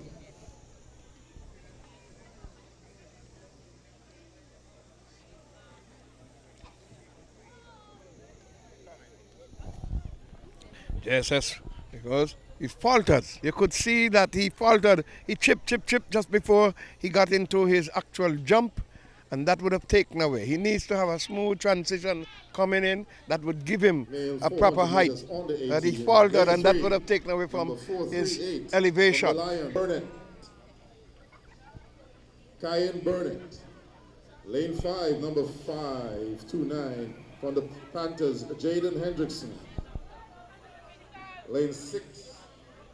JSS, because he faltered. You could see that he faltered. He chipped just before he got into his actual jump, and that would have taken away. He needs to have a smooth transition coming in that would give him a proper height. That he faltered, and that would have taken away from his elevation. Cayenne Burnett. Lane 5, number 529 from the Panthers, Jaden Hendrickson. Lane 6,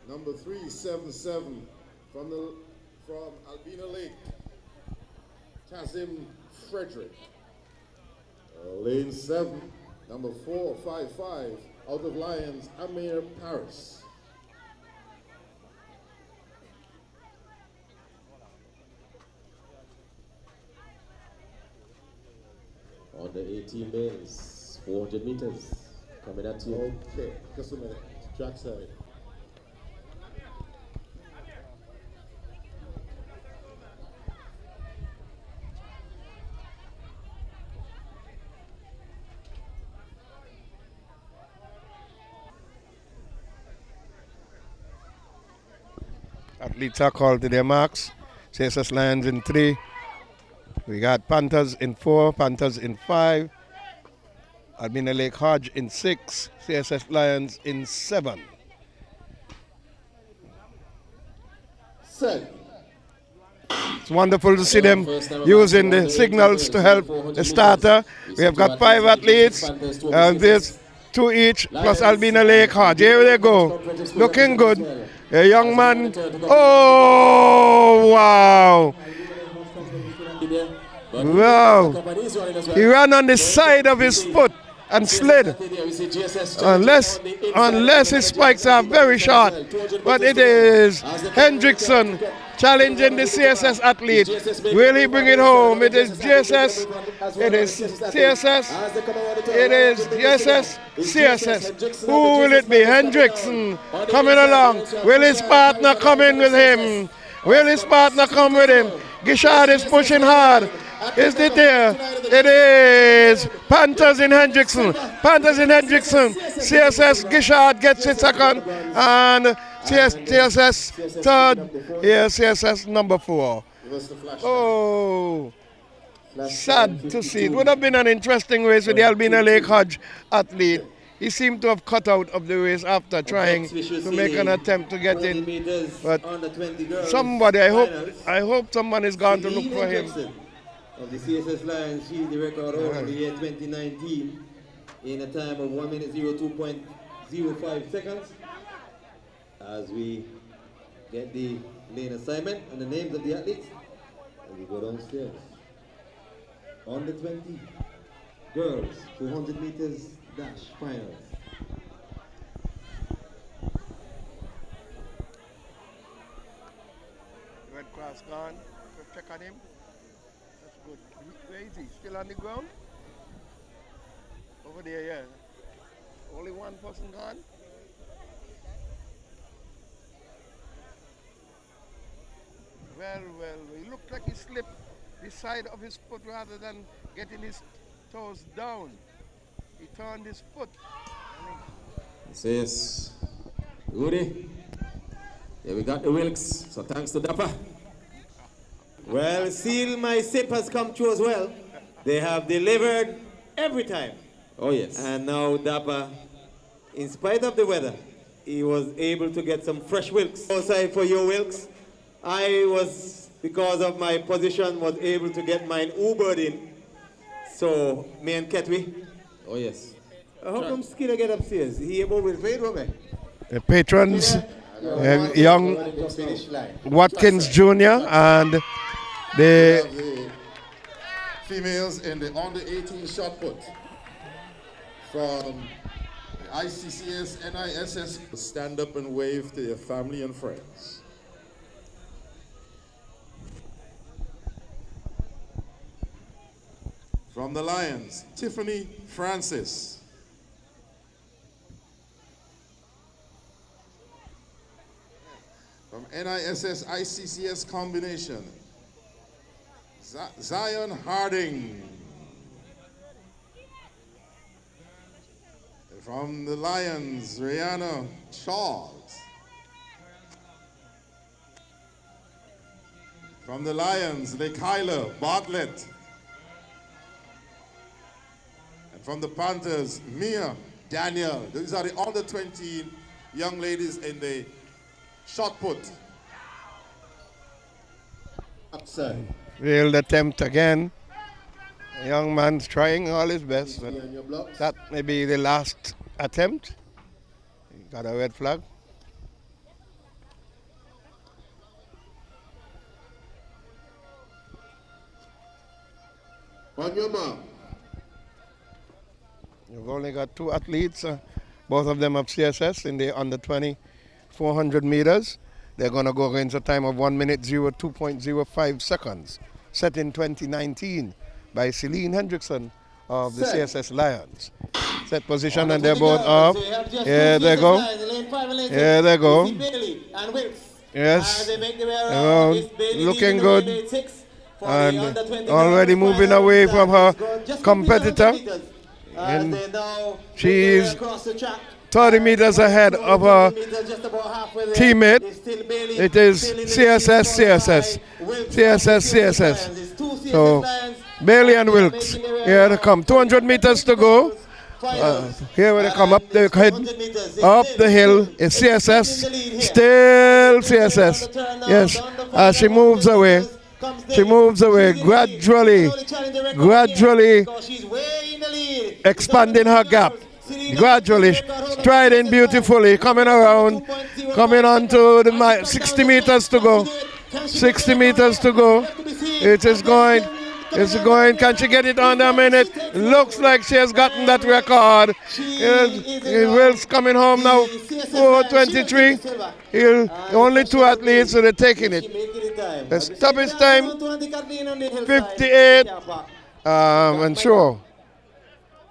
number 377 From Albina Lake, Kazim Frederick. Lane 7, number 455, out of Lions, Amir Paris. On the 18 lanes, 400 meters, coming at you. Okay, just a minute, track side. Athletes are called to their marks. CSS Lions in 3. We got Panthers in 4, Panthers in 5. Albina Lake Hodge in 6, CSS Lions in 7. Set. It's wonderful to see them using the signals to help the starter. We have got 5 athletes, and there's 2 each, plus Albina Lake Hodge. Here they go, looking good. A young man, oh wow! Wow! He ran on the side of his foot and slid. Unless his spikes are very short. But it is Hendrickson challenging the CSS athlete. Will he bring it home? It is GSS. It is CSS. It is GSS. CSS. Who will it be? Hendrickson coming along. Will his partner come in with him? Will his partner come with him? Gishard is pushing hard. Is it there? It is Panthers in Hendrickson. Panthers in Hendrickson. CSS Gishard gets it second. And CSS third. Here, CSS number 4. Oh, sad to see. It would have been an interesting race with the Albina Lake Hodge athlete. He seemed to have cut out of the race after trying to make an attempt to get in. But somebody, I hope someone is going to look for him. Of the CSS Lions, she's the record holder of the year 2019 in a time of 1 minute 02.05 seconds. As we get the lane assignment and the names of the athletes, and we go downstairs. On the 20, girls, 400 meters dash finals. Red cross gone. Check on him. Good. Where is he? Still on the ground? Over there, yeah. Only one person gone? Well, he looked like he slipped the side of his foot rather than getting his toes down. He turned his foot. Says Rudy. Yeah, we got the Wilkes, so thanks to Dapper. Well, Seal My Sip has come through as well. They have delivered every time. Oh, yes. And now Dapper, in spite of the weather, he was able to get some fresh Wilkes. Outside for your Wilkes. I was, because of my position, was able to get mine Ubered in. So, me and Ketwi. Oh, yes. How come Skinner get upstairs? He able with Fade, Robert? The patrons, young Watkins Jr. and The females in the under 18 shot put from the ICCS NISS. Stand up and wave to your family and friends. From the Lions, Tiffany Francis. From NISS ICCS combination, Zion Harding. From the Lions, Rihanna Charles. From the Lions, Lekyla Bartlett. And from the Panthers, Mia Daniel. These are the under 20 young ladies in the shot put. Upside. failed attempt again. The young man's trying all his best, but that may be the last attempt. He got a red flag. On your mark. You've only got two athletes, both of them of CSS in the under 20 400 meters. They're going to go against a time of 1 minute 02.05 seconds, set in 2019 by Celine Hendrickson of the CSS Lions. Set position and they're both off. Here they go. Here they go. Yes. Looking good. And already moving away from her competitor. And she's 30 meters ahead of her teammate. It is CSS. So Bailey and Wilkes, here they come. 200 meters to go. Here they come up the head, up the hill. It's CSS, still CSS. Yes, as she moves away. She moves away gradually expanding her gap. Gradually, striding beautifully, coming around, coming on to the 60 meters to go. 60 meters to go. It is going. It's going. Can she get it under a minute? Looks like she has gotten that record. Will's coming home now. 4:23. Only two athletes, so they're taking it. The stoppage time 58. And sure.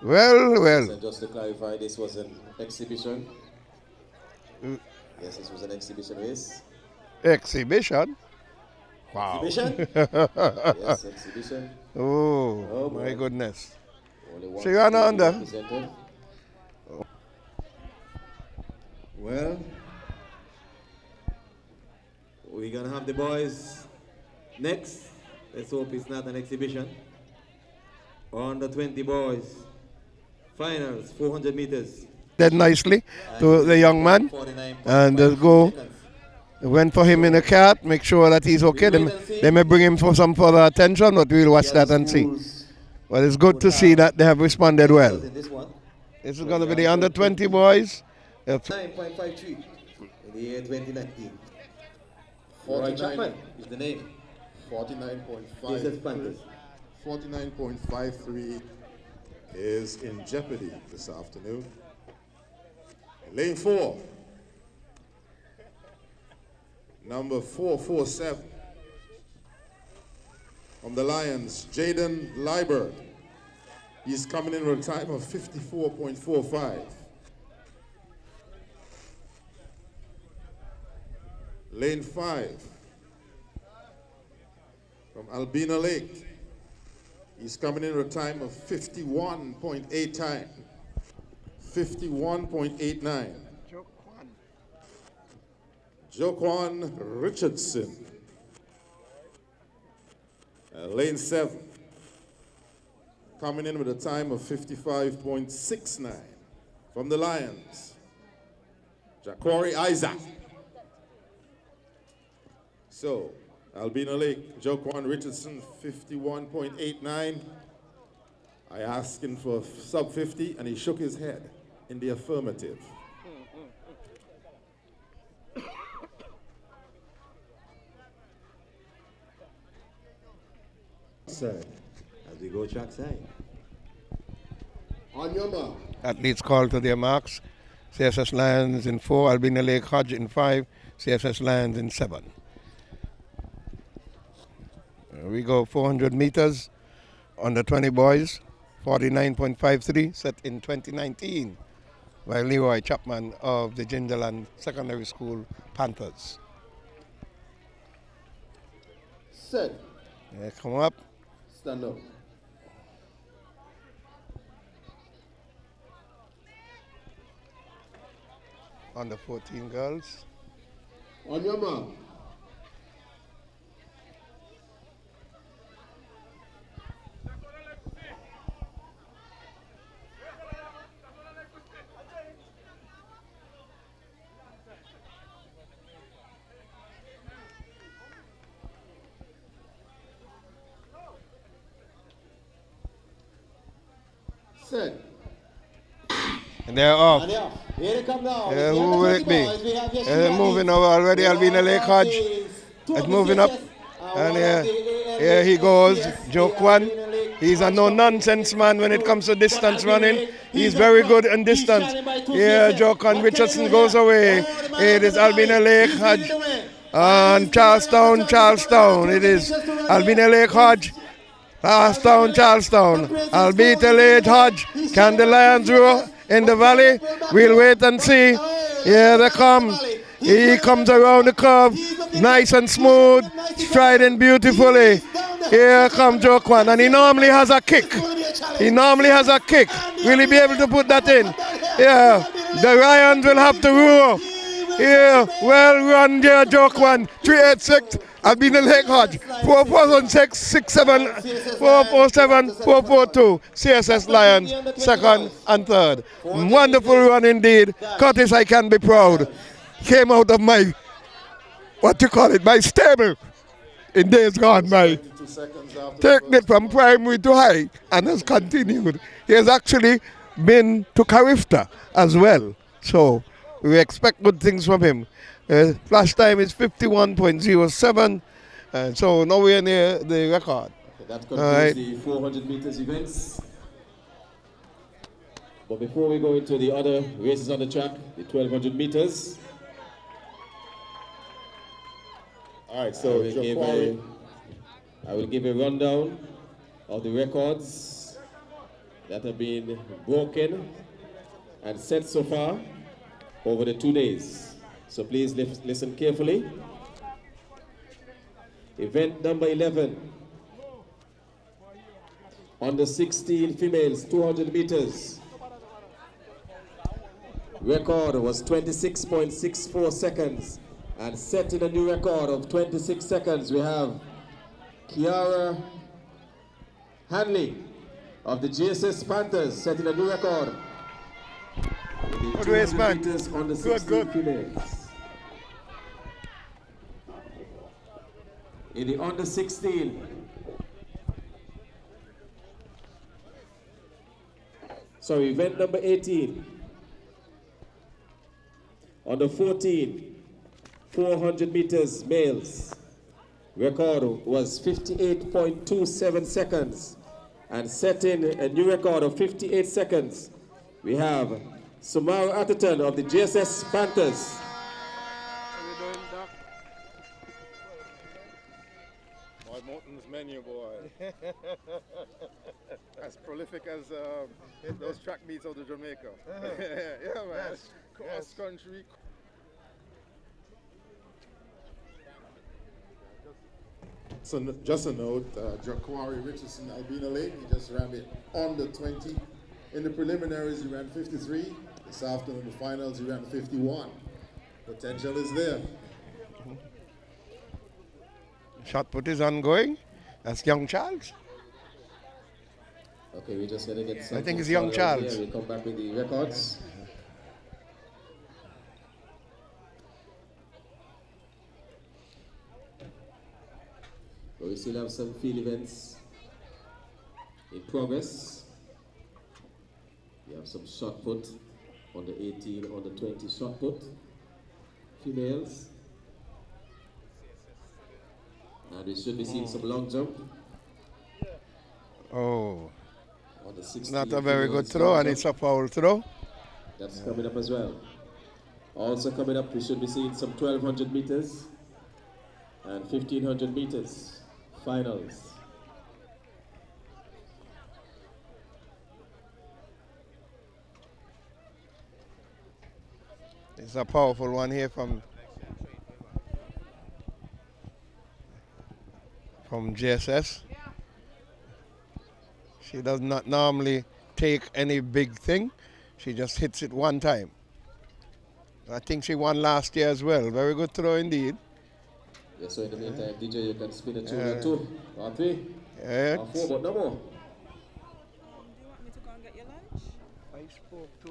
Well. So just to clarify, this was an exhibition. Yes, this was an exhibition race. Exhibition? Wow. Exhibition? Yes, exhibition. Oh my goodness. So you're under. Well, we're going to have the boys next. Let's hope it's not an exhibition. Under 20 boys. Finals, 400 meters. Dead nicely to the young man. And go. Went for him in a cart. Make sure that he's okay. They may bring him for some further attention, but we'll watch that and see. Well, it's good to see that they have responded well. This is going to be the under 20 boys. 9.53 in the year 2019. Roy Chapman is the name. 49.53 is in jeopardy this afternoon. Lane 4, number 447 from the Lions, Jaden Liebert. He's coming in with a time of 54.45. Lane 5 from Albina Lake. He's coming in with a time of 51.8 time. 51.89. Joquan Richardson. Lane 7. Coming in with a time of 55.69. From the Lions, Ja'Cory Isaac. So, Albina Lake, Joquan Richardson, 51.89. I asked him for sub 50, and he shook his head in the affirmative. Sir, as we go trackside. On your mark. Athletes called to their marks. CSS Lions in 4, Albina Lake Hodge in 5, CSS Lions in 7. We go 400 meters, under 20 boys, 49.53, set in 2019 by Leroy Chapman of the Gingerland Secondary School Panthers. Set. Come up. Stand up. Under 14 girls. On your mark. Set. And they're off. Here they come now. Who will it be? They're moving over already. Albina Lake Hodge. It's moving up. And here he goes. Joquan. He's a no-nonsense man when it comes to distance running. He's very good in distance. Here, Jocon Richardson goes away. It is Albina Lake Hodge. And Charlestown. It is Albina Lake Hodge. Charlestown. Albita Lake Hodge. Can the Lions roar in the valley? We'll wait and see. Here they come. He comes around the curve. Nice and smooth. Striding beautifully. Here comes Jokwan. And he normally has a kick. Will he be able to put that in? Yeah. The Lions will have to roar. Yeah, well run there, Jokwan. 386. Albina Lake Hodge. 446, 67, 447, 442. CSS Lions, second and third. Wonderful run indeed. Curtis, I can be proud. Came out of my, my stable in days gone by. Taking it from primary to high and has continued. He has actually been to Carifta as well. So we expect good things from him. Flash time is 51.07. And so nowhere near the record. Okay, that concludes the 400 meters events. But before we go into the other races on the track, the 1200 meters. All right, so I will give a rundown of the records that have been broken and set so far over the 2 days. So please listen carefully. Event number 11. Under 16 females, 200 meters. Record was 26.64 seconds. And setting a new record of 26 seconds, we have Kiara Hanley of the GSS Panthers setting a new record. Good race, man. Under 16 females. In the under 16, sorry, event number 18. Under 14, 400 meters males. Record was 58.27 seconds. And setting a new record of 58 seconds, we have Sumaro Atherton of the GSS Panthers. Boy, Mountain's menu, boy. As prolific as those track meets out of Jamaica. Yeah, man. Cross country. So just a note, Jaquari Richardson, Albina Lake, he just ran it under 20. In the preliminaries, he ran 53. This afternoon, the finals, he ran 51. Potential is there. Shot put is ongoing. That's young Charles. Okay, we're just gonna get some. I think it's young Charles. We'll come back with the records. But we still have some field events in progress. We have some shot put on the 18, on the 20 shot put, females. And we should be seeing some long jump. Oh, On the 16 not a very good females throw, long and jump. it's a foul throw. That's coming up as well. Also coming up, we should be seeing some 1200 meters and 1500 meters finals. It's a powerful one here from GSS. She does not normally take any big thing. She just hits it one time. I think she won last year as well. Very good throw indeed. Yeah, so in the meantime, DJ, you can spin it to 2 or 3 or 4, but no more. Do you want me to go and get your lunch? I spoke to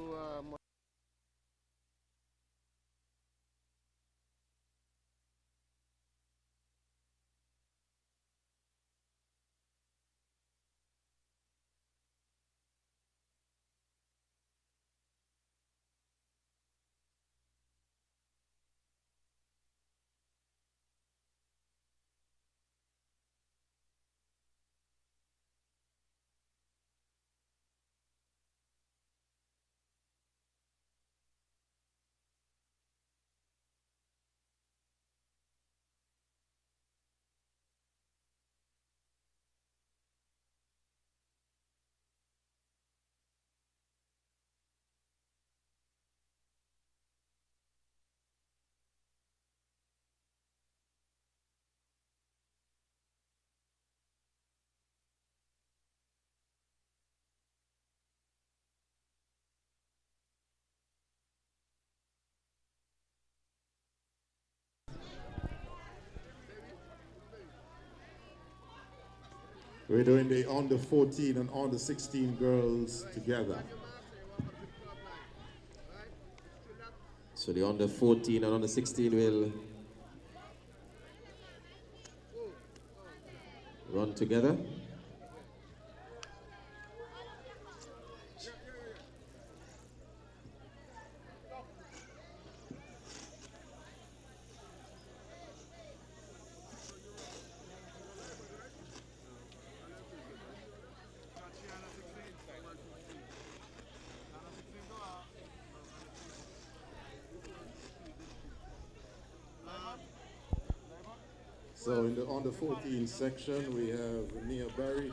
We're doing the under 14 and under 16 girls together. So the under 14 and under 16 will run together. So in the under 14 section, we have Nia Barry,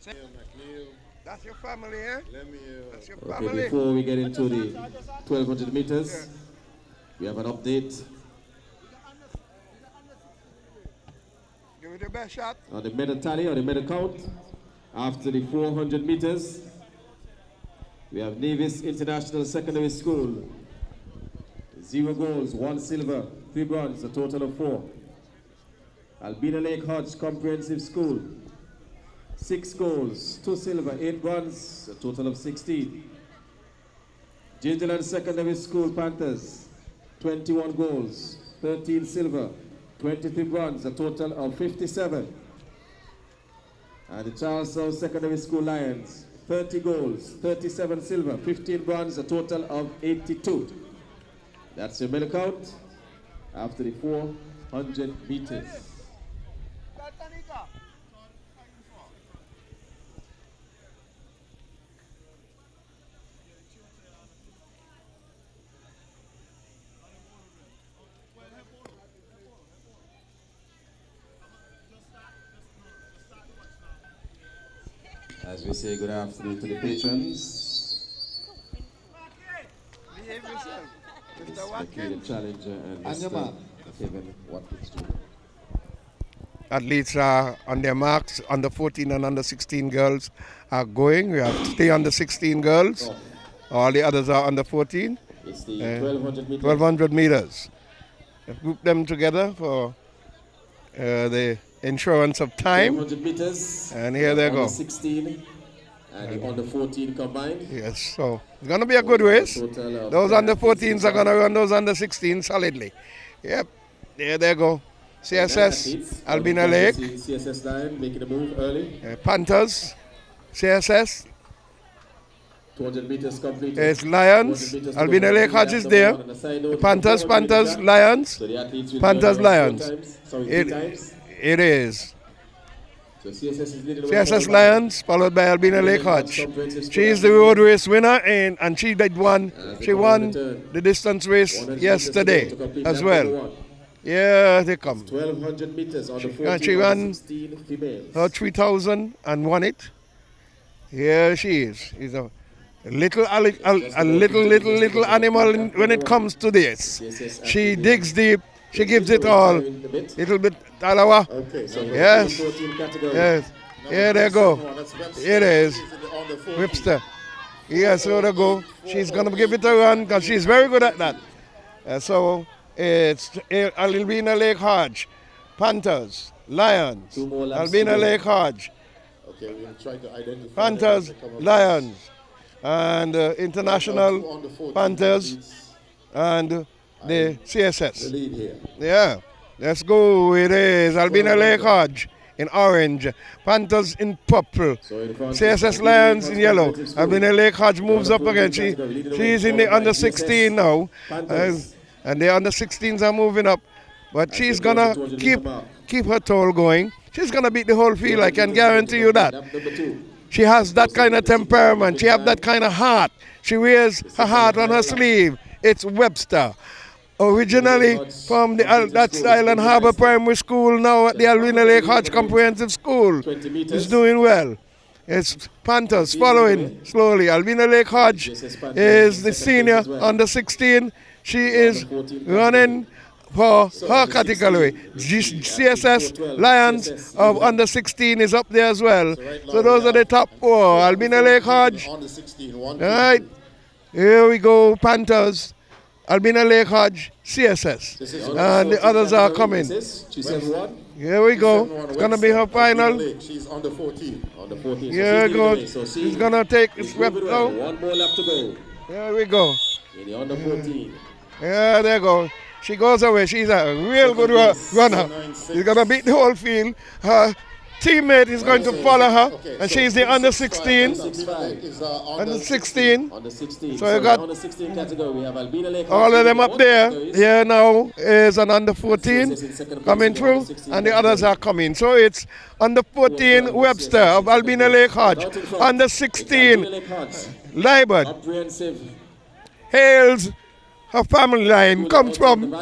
Nia McNeil, That's your family, eh? Lemire. That's your Okay, family. before we get into the 1200 meters, we have an update Give it your best shot. on the medal tally, or the medal count. After the 400 meters, we have Nevis International Secondary School. 0 golds, 1 silver, 3 bronze, a total of 4. Albina Lake Hodge Comprehensive School. 6 golds, 2 silver, 8 bronze, a total of 16. Gingerland Secondary School Panthers. 21 golds, 13 silver, 23 bronze, a total of 57. And the Charlestown Secondary School Lions, 30 golds, 37 silver, 15 bronze, a total of 82. That's your medal count after the 400 meters. As we say good afternoon to the patrons, Behave yourself. Miss Mr. McKee, Watkins. the challenger, and And your Mr. man. Kevin Watkins Jr. Athletes are on their marks. Under 14 and under 16 girls are going. We have stay under 16 girls. All the others are under 14. It's the 1200 meters. 1200 meters. I've grouped them together for the insurance of time. 1200 meters. And here they go. Under 16 and the under 14 combined. Yes, so it's going to be a good race. Those under 14s are going to run those under 16 solidly. Yep, there they go. CSS, Albina Lake, CSS Lions making a move early. Panthers, CSS, 200 meters completed. it's Lions, 200 meters Albina to Lake go. Hodge is there. On the side note, Panthers, 400 Panthers, meters. Lions, So the athletes will Panthers, join us Lions. 4 times. Sorry, 3 It, times. it is. So CSS is leading the way CSS forward. Lions, followed by Albina Lake Hodge. She is the road race winner, and she did one. She won the distance race 100 yesterday meters to complete as lap well. number 1. Yeah, they come. 1200 meters on the and 14 she and ran 16 females. Her 3,000 and won it. Here she is. She's a little animal when it comes to this. She digs deep. She gives it all. Little bit alawa. Okay, so Yes. 14 category. Yes. Here they go. It is. Whipster. Yes, here they go. She's going to give it a run because she's very good at that. So it's Albina Lake Hodge, Panthers, Lions, 2 more laps Albina to go. Lake Hodge, Okay, we'll try to identify Panthers, them as they come up. Lions, and Under International 14 Panthers athletes, and the the CSS. lead here. Yeah, let's go. It is Albina Lake Hodge in orange, Panthers in purple, So in front, CSS Lions in yellow. Albina Lake Hodge moves up again. She's in the under 16 now, and the under 16s are moving up. But she's gonna keep her toll going. She's gonna beat the whole field. I can guarantee you that. Lap number 2. She has that kind of temperament. She has that kind of heart. She wears her heart on her sleeve. It's Webster. Originally from that's Island Harbour Primary School, now at the Albina Lake Hodge Comprehensive School. 20 It's meters. doing well. It's Panthers following slowly. Albina Lake Hodge is the senior under 16. She is running for her category. CSS Lions of under 16 is up there as well. So those are the top 4. Albina Lake Hodge. Under 16, All right. Here we go, Panthers. Albina Lake Hodge CSS. This is And the others are coming. G71. Here we go. It's going to be her final. She's under 14. Under 14. Here it goes. So She's going to take its rep well. now. One more lap to go. Here we go. In the under 14. Yeah, there you go. She goes away. She's a real good runner. She's going to beat the whole field. Her teammate is going to follow her. And she's the under 16. Under 16. Under 16. So you got under 16 category. We have Albina Lake. all of them up there. Here now is an under 14 coming through. And the others are coming. So it's under 14 Webster of Albina Lake Hodge. Under 16 Libert. Comprehensive. Hales, her family line comes from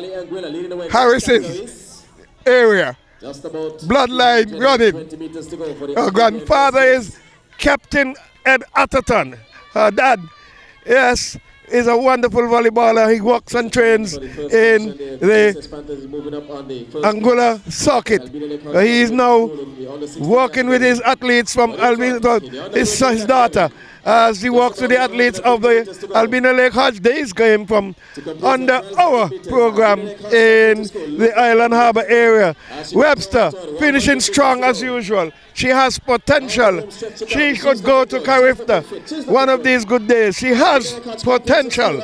Harris's area. Just about Bloodline running. 20 meters to go for the Her grandfather is Captain Ed Atherton. Her dad, yes, is a wonderful volleyballer. He works and trains in the Angular circuit. He is now working with his athletes from Albina, his daughter, as he works with the athletes of the Albina Lake Hodge Days game from under our program in the Island Harbour area. Webster finishing strong as usual. She has potential. She could go to Carifta one of these good days. She has potential.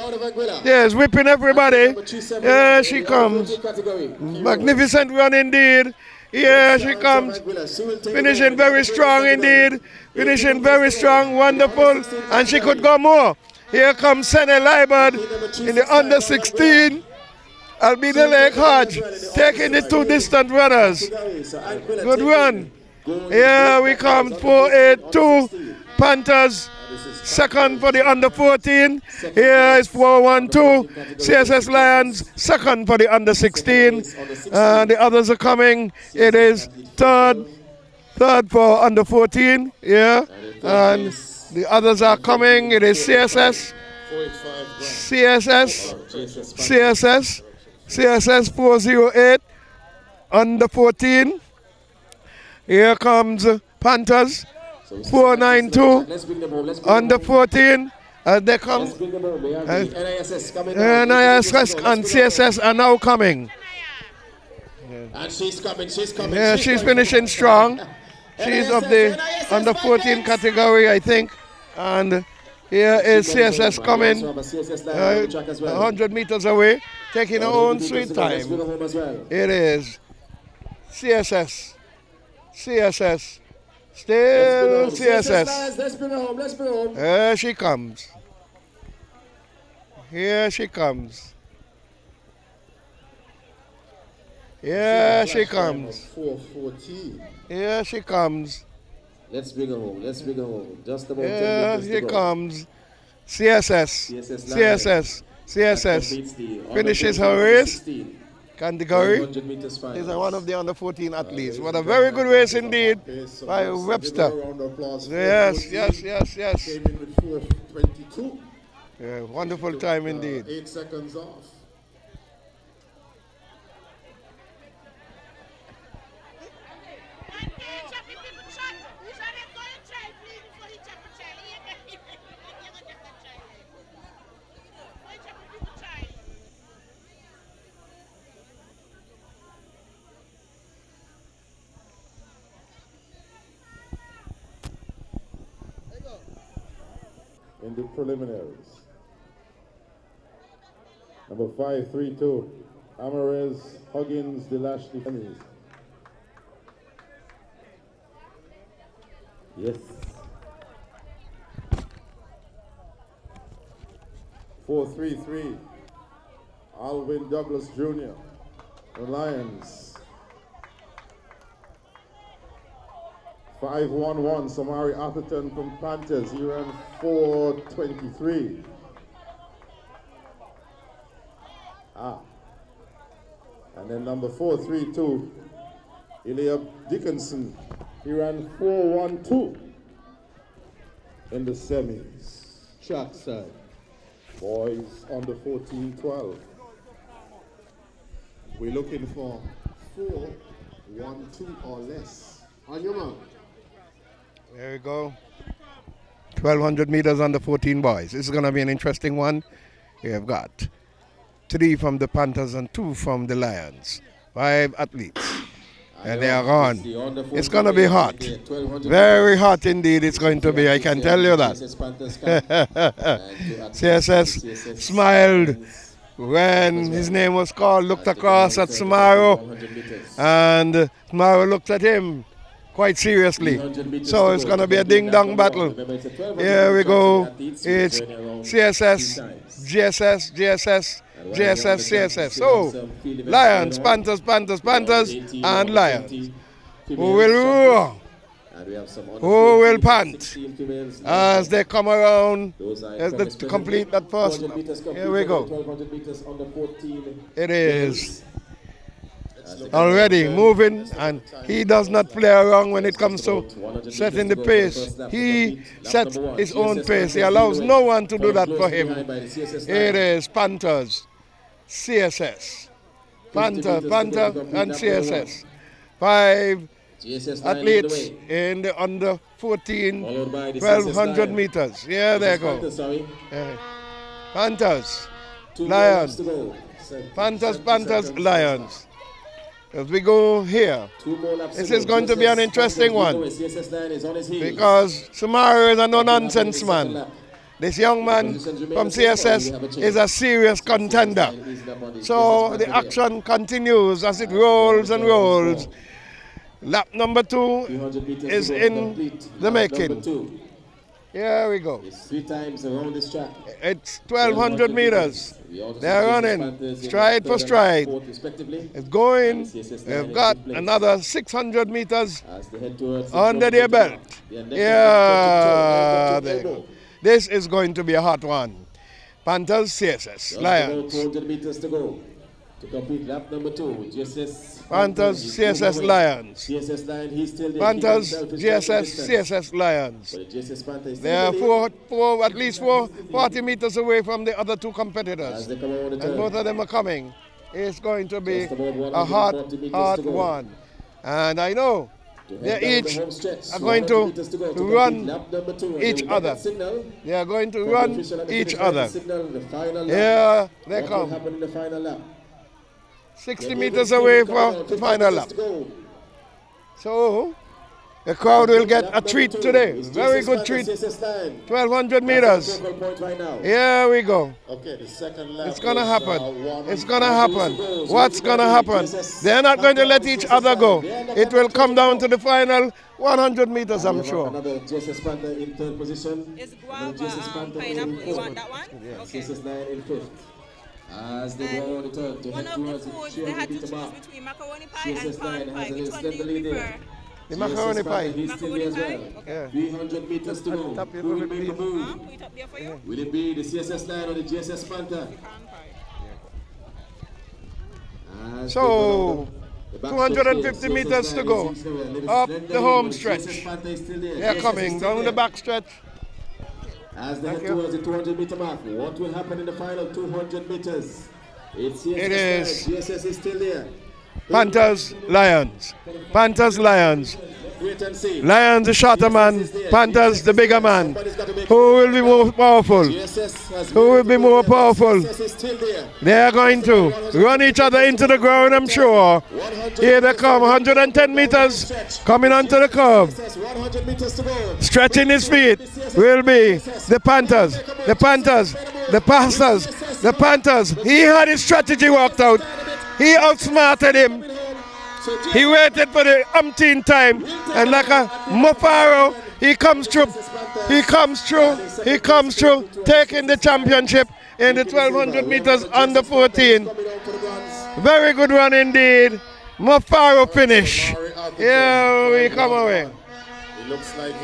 Yes, whipping everybody. Here she comes. Magnificent run indeed. Here she comes. Finishing very strong indeed. Finishing very strong, wonderful. And she could go more. Here comes Sene Libert in the under 16. Albina Lake Hodge taking the two distant runners. Good run. Here we come, 482 Panthers, second for the under 14. Here is 412 CSS Lions, second for the under 16. The others are coming. It is third for under 14. Yeah, and the others are coming. It is CSS 408 under 14. Here comes Panthers, 492, under 14. They come. NISS and CSS are now coming. And she's coming, she's coming. Yeah, she's finishing strong. She's of the under 14 category, I think. And here is CSS coming 100 meters away, taking her own sweet time. It is CSS. CSS. Still CSS. Let's bring her home, let's bring her home. Here she comes. Here she comes. Here she comes. 414. Here she comes. Let's bring her home, let's bring her home. Just about 10 Here meters she to go. comes. CSS. CSS. CSS. Finishes her race. Category. 100 meters final. He's one of the under 14 athletes. What a very good race indeed by Webster. Yes. Came in with 422. Yeah, wonderful time indeed. 8 seconds off. In the preliminaries. Number 532, Amarez Huggins Delashley. Yes. 433, Alvin Douglas Jr., the Lions. 511, Samari Atherton from Panthers. He ran 423. And then number 432, Eliab Dickinson. He ran 412 in the semis. Track side. Boys under 14-12. We're looking for 4-1-2 or less. On your mark. There we go. 1,200 meters under 14 boys. This is going to be an interesting one. We have got 3 from the Panthers and 2 from the Lions. 5 athletes. And they are gone. It's going to be hot. Very hot indeed it's going to be, I can tell you that. CSS smiled when his name was called, looked across at Samaro, and Samaro looked at him quite seriously. So it's going to be a ding-dong battle. Here we go. It's CSS, GSS, GSS, GSS, CSS. So, Lions, Panthers, Panthers, Panthers, and Lions. Who will roar? Who will pant as they come around to complete that first lap? Here we go. It is already moving, and he does not play around when it comes to setting the pace. He sets his own pace. He allows no one to do that for him. It is Panthers, CSS. Panther, and CSS. 5 athletes in the under 14, 1200 meters. Here they go. Panthers, Lions. Panthers, Lions. As we go here, this is going to be an interesting one because Samaro is a no-nonsense man. This young man from CSS is a serious contender. So the action continues as it rolls and rolls. Lap number 2 is in the making. Here we go. It's 3 times around this track. It's 1200 meters. They're running stride for stride. It's going. They've got another 600 meters under their belt. Yeah, there you go. This is going to be a hot one. Panthers, CSS, Lions. 400 meters to go to complete lap number 2. GSS Panthers, CSS, Lions. CSS Lions, he's still there. Panthers, GSS, CSS, Lions. They are at least 40 meters away from the other 2 competitors. And both of them are coming. It's going to be a hot one. And I know they each are going to run each other. They are going to run each other. Here they come. 60 meters away from the final lap. So, the crowd will get a treat today. Very good treat. 1200 meters. Here we go. It's going to happen. It's going to happen. What's going to happen? They're not going to let each other go. It will come down to the final 100 meters, I'm sure. Another GSS Panther in 3rd position. Is guava pineapple? You want that one? Okay. GSS Lion in 5th. As they go on the turn to One head of the towards the foods they had to choose between macaroni pie and pan pie. Which one do you prefer? The macaroni pie. He's still there as well. Yeah. 300 meters to go. Who will make the move? Put it up there for you? Will it be the CSS Lion or the GSS Panther? As So, they go 250 meters to go. Up the home stretch. They're coming down the back stretch. As they head towards the 200 meter mark, what will happen in the final 200 meters? It's CSS It is GSS is still there. Panthers, Lions. Panthers, Lions. Wait and see. Lions, the shorter man. Panthers, the bigger man. Who will be more powerful? Who will be more powerful? They are going to run each other into the ground, I'm sure. Here they come, 110 meters coming onto the curve. Stretching his feet will be the Panthers. The Panthers. The Panthers. The Panthers. He had his strategy worked out. He outsmarted him. He waited for the umpteen time, and like a Mofaro, he comes through. He comes through. He comes through, taking the championship in the 1200 meters under 14. Very good run indeed. Mofaro finish. Here we come away.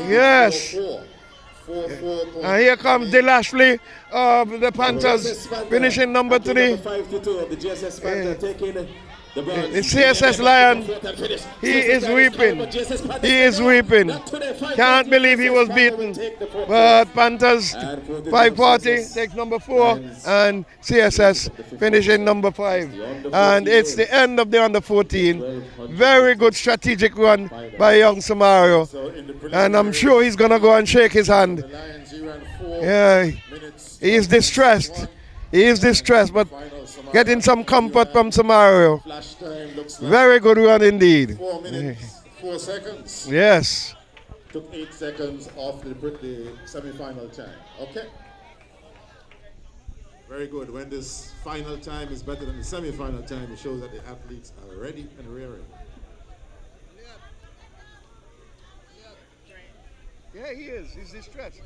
Yes. And here comes Delashley of the Panthers, finishing number 3. The CSS Lion, he is weeping. He is weeping. Can't believe he was beaten. But Panthers 540 takes number 4, and CSS finishing number 5. And it's the end of the under 14. Very good strategic run by young Samario. And I'm sure he's gonna go and shake his hand. Yeah, he is distressed. He is distressed, but Getting some comfort from Samario. Flash time looks like Very good run indeed. 4 minutes, 4 seconds. Yes. Took 8 seconds off the semi-final time. Okay. Very good. When this final time is better than the semi-final time, it shows that the athletes are ready and raring. Yeah, he is. He's distressed.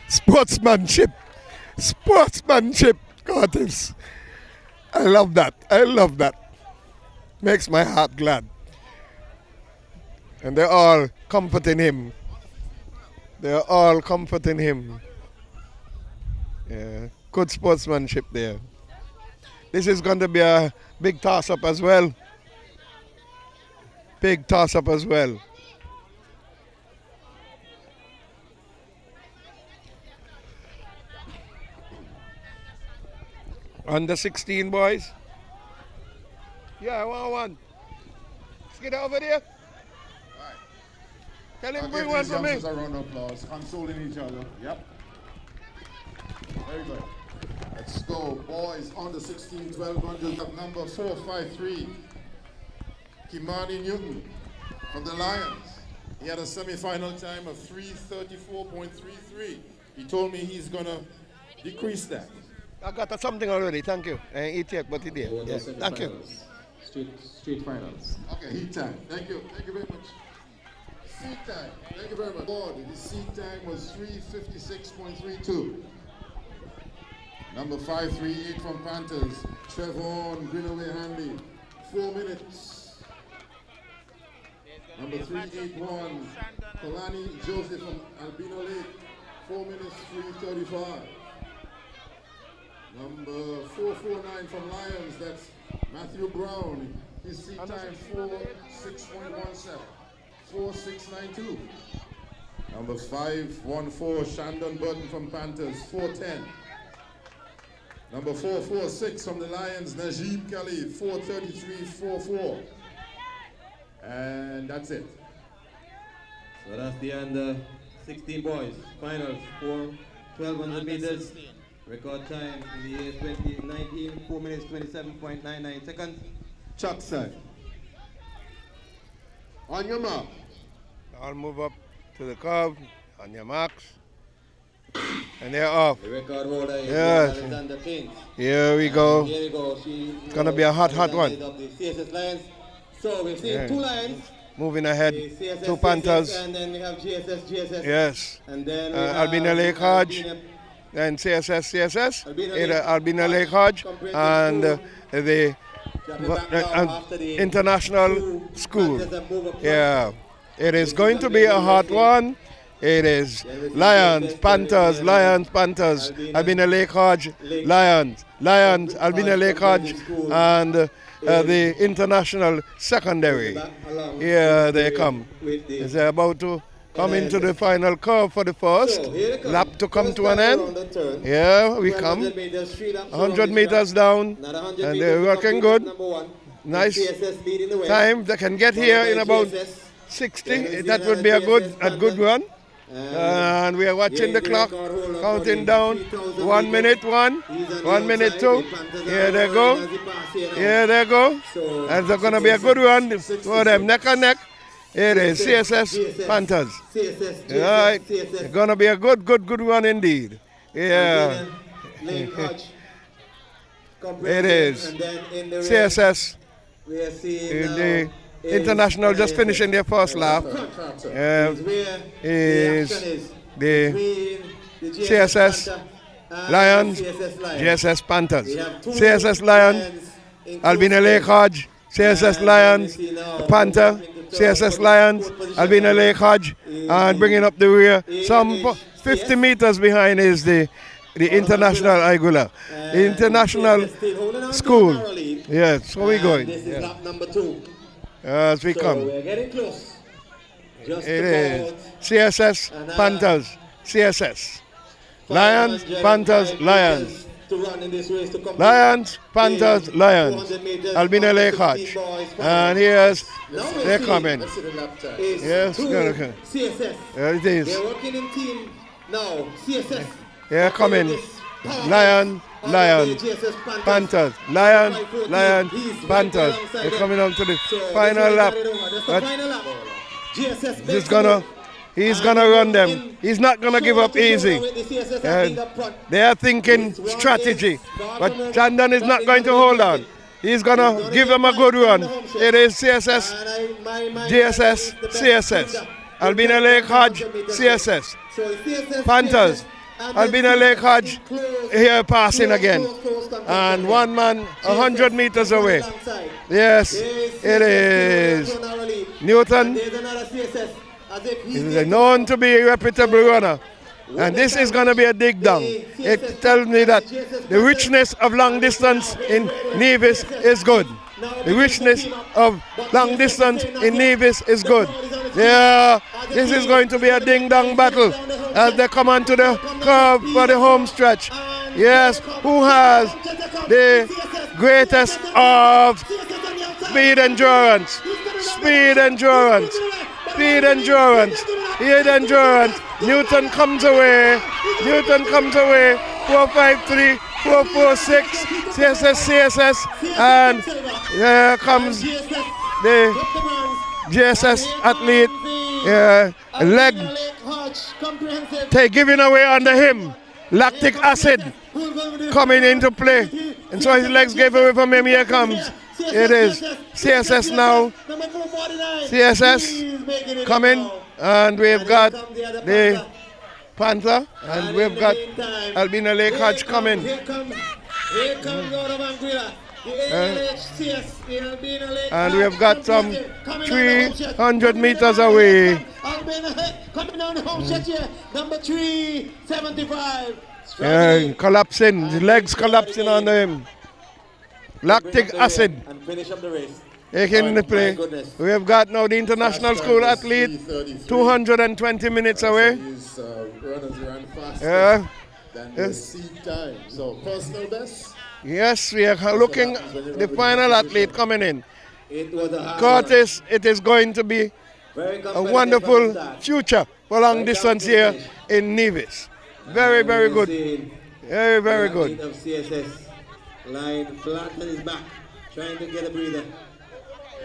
Sportsmanship. Sportsmanship, Curtis. I love that. I love that. Makes my heart glad. And they're all comforting him. They're all comforting him. Yeah, good sportsmanship there. This is going to be a big toss-up as well. Big toss-up as well. Under 16 boys. Yeah, I want one. Let's get over there. Right. Tell him I'll bring give one these for me. youngsters a round of applause, consoling each other. Yep. Very good. Let's go, boys. Under 16, 1200. Number 453, Kimani Newton from the Lions. He had a semi-final time of 3:34.33. He told me he's gonna decrease that. I got something already, thank you. He take, but he did. Yeah. Thank you. Street finals. Okay, heat time. Thank you. Thank you very much. Seat time. Thank you very much. Board. The seat time was 3:56.32. Number 538 from Panthers, Trevon Greenaway Hanley, 4 minutes. Number 381, Kalani Joseph from Albino Lake, 4 minutes, 3:35. Number 449 from Lions, that's Matthew Brown. His seat time 4:6.17, 4:692. Number 514, Shandon Burton from Panthers, 4:10. Number 446 from the Lions, Najib Khalid, 4:33.44. And that's it. So that's the under 16 boys. Finals for 1200 meters. Record time in the year 2019, 4 minutes 27.99 seconds. Chuck side. On your mark. I'll move up to the curve on your marks. And they're off. The record holder is Yes. Alexander King. Here we go. Here we go. It's gonna be a hot one. Of the CSS Lions. So we've seen two Lions. Moving ahead, The CSS, two Panthers. CSS, and then we have GSS. Yes. And then we Albina Lake Hodge. Albina- And CSS. Albina Albina Lake Hodge. And the International School. Yeah. It is going to be a hot one. It is Lions, Panthers, Albina Lake Hodge, Lions, Albina Lake Hodge, and the International Secondary. Here they come. They're about to come into the final curve for the first lap to come to an end. Here we come. 100 meters down, and they're working good. Nice time. They can get here in about 60. That would be a good run. And we are watching the clock, counting down. 1 minute, 1 minute, 2. Here they go. Here they go. And it's going to be a good run for them, neck and neck. It is CSS Panthers. All right. It's going to be a good run indeed. Yeah. It is. CSS. The International just finishing their first lap. Is the CSS Lions, GSS Panthers. CSS Lions, Albina Lake Hodge, CSS Lions, Panther, CSS Lions, Albina Lake Hodge, and bringing up the rear. Some 50 meters behind is the International Aigula. International School. Yes, so we're going. This is lap number 2. As we come. We're getting close. Just It is CSS Panthers, CSS Lions, Panthers, Lions. to run in this race to complete. Lions, Panthers, the Lions. 400 meters Albina on the Lake 16 Hodge. boys And final. here's, Now they're coming. Let's see the lap time. Is Yes, two okay. CSS. There it is. They're working in team now. CSS. They're coming. This powerhouse Lion, of the Lions, GSS Panthers, Lion, 5:14. Lion, He's right Panthers. alongside They're them. coming on to the So final this lap. one is over. That's the But final lap. GSS he's makes gonna, it. he's And gonna run in them. He's not gonna give up shoulder to easy. shoulder with the CSS Yeah, athlete up front. they are thinking This one strategy, is far but from over, Chandon is but not it's going to gonna be hold on. decent. He's gonna He's give get them a back good from run. the home stretch. It is CSS, My GSS, is the best CSS. sprinter. Albina He'll Lake take Hodge, 100 meters CSS. So it's CSS, Panthers, CSS, and Albina then Lake CSS Hodge in close, here passing close, again. close contact And again. one man 100 GSS meters is running away. alongside. Yes, There's it CSS is. still on our lead. Newton And there's another CSS, as if he's is there. known to be a reputable runner. And this is going to be a dig down. It tells me that the richness of long distance in Nevis is good. The richness of long distance in Nevis is good. Yeah, this is going to be a ding-dong battle as they come onto the curve for the home stretch. Yes, who has the greatest of speed endurance? Speed endurance. Speed endurance. Speed endurance. Newton comes away. Newton comes away. 453, 446. CSS. And there comes the GSS athlete. Leg giving away under him. Lactic acid coming into play. And so his legs gave away from him. Here comes. It is CSS now. CSS coming. And we've got the Panther. And we've got Albina Lake Hodge coming. Here comes out of Anguilla. And we've got some 300 meters away. Coming down the home stretch here, number 375. Collapsing, the legs collapsing under him. Lactic acid And finish up the race. taking the play. We have got now the international school athlete 220 minutes away. These runners ran faster Yeah. than their seed time. So personal best. Yes, we are looking the final athlete coming in. It was a hard Curtis, it is going to be Very a competitive wonderful from the start. future for long distance here in Nevis. Very, very good. Very, very The good. athlete of CSS lying flat on his back, trying to get a breather.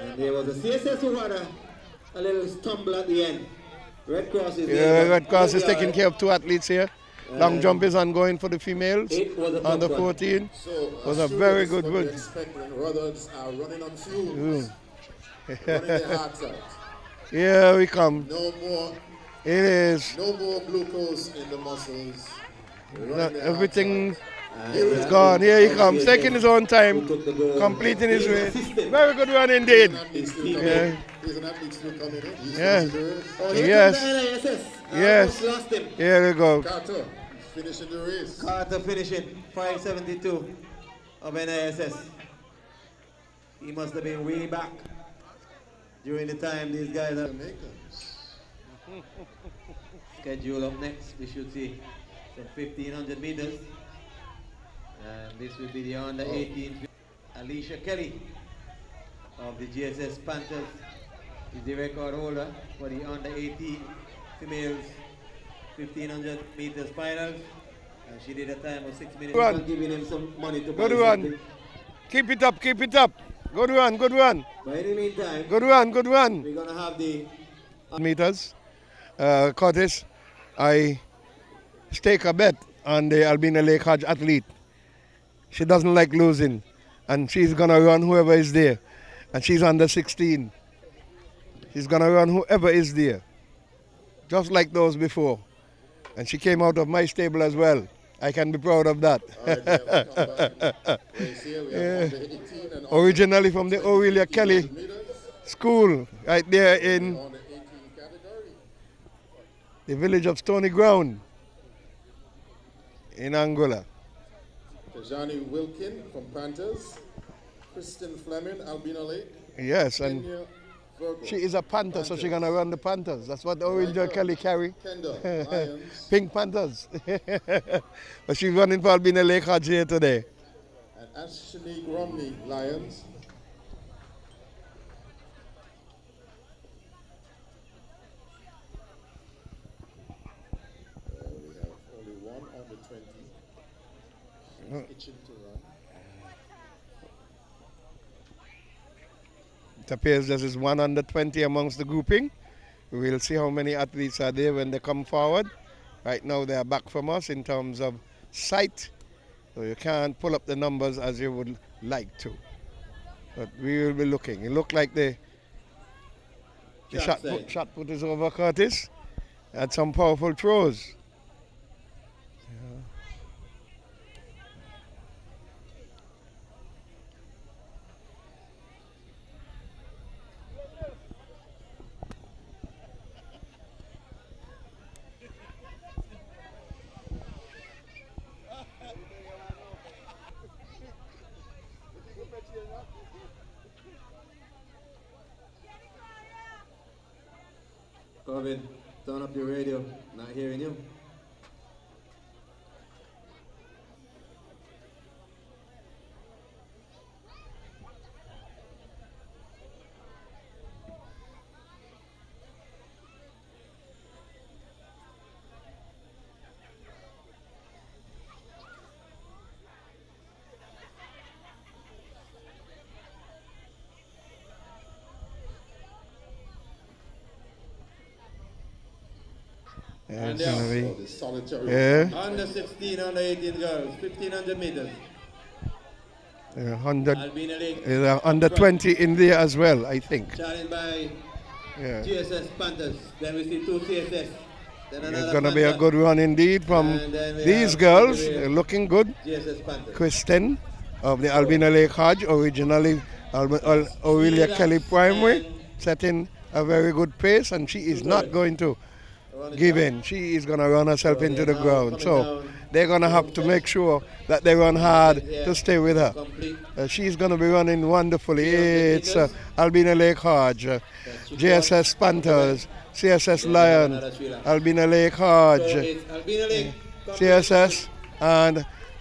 And there was a CSS who had a little stumble at the end. Red Cross is there. Yeah, Red Cross is taking care of two athletes here. Long jump is ongoing for the females. It was a On the tough one. 14 So was a very good one. one. Expect when runners are running on fumes, running their hearts out. Here we come. No more, It is. no more glucose in the muscles. Running their hearts Everything out. is gone. Here he comes, taking his own time, completing his race. Very good run indeed. He's Yeah. an athlete still coming in. He's Yes. finishing the race. Oh, here Yes. comes the NISS. I Yes. almost lost him. Here we go. Carter, he's finishing the race. Carter finishing 572 of NISS. He must have been way back during the time these guys are Jamaicans. scheduled up next. We should see some 1500 meters. And this will be the under 18. Alicia Kelly of the GSS Panthers is the record holder for the under 18 females 1500 meters finals. And she did a time of 6 minutes. Good one. Giving him some money to Good buy one. something. Keep it up, keep it up. Good one, good one. But in the meantime, Good one, good one. we're going to have the Meters. Curtis, I stake a bet on the Albina Lake Hodge athlete. She doesn't like losing, and she's gonna run whoever is there. And she's under 16. She's gonna run whoever is there, just like those before. And she came out of my stable as well. I can be proud of that. All right, we have to come back in race here. We have under 18 and Originally from the Aurelia Kelly meters. School, right there in On the 18 category. the village of Stony Ground in Angola. Tajani Wilkin from Panthers. Kristen Fleming, Albina Lake. Yes, and Kenya Virgo. She is a panther, so she's gonna run the Panthers. That's what the original Kelly carry. Kendall, Lions. Pink Panthers. But she's running for Albina Lake Hodge here today. And Ashley Romney, Lions. We have only one under 20. She's itching to run. It appears there is one under 20 amongst the grouping. We'll see how many athletes are there when they come forward. Right now they are back from us in terms of sight, so you can't pull up the numbers as you would like to. But we will be looking. It looked like the shot put is over Curtis. Had some powerful throws. Corbin, turn up your radio. Not hearing you. Yeah, And it's gonna be. The solitary. Yeah, Under 16, under 18 girls, 1500 meters. 100. Albina Lake. Under 20 in there as well, I think. Challenged by Yeah. GSS Panthers. Then we see two CSS. Then another It's going to be a Panther. good run indeed from And then we these have girls. the They're looking good. GSS Panthers. Kristen of the Albina Lake Hodge, originally Aurelia Kelly Primary, setting a very good pace, and she is not going to give in. She is going to run herself into the ground. So they're going to have to make sure that they run hard to stay with her. She's going to be running wonderfully. It's Albina Lake Hodge, JSS Panthers, CSS Lions, Albina Lake Hodge, CSS, and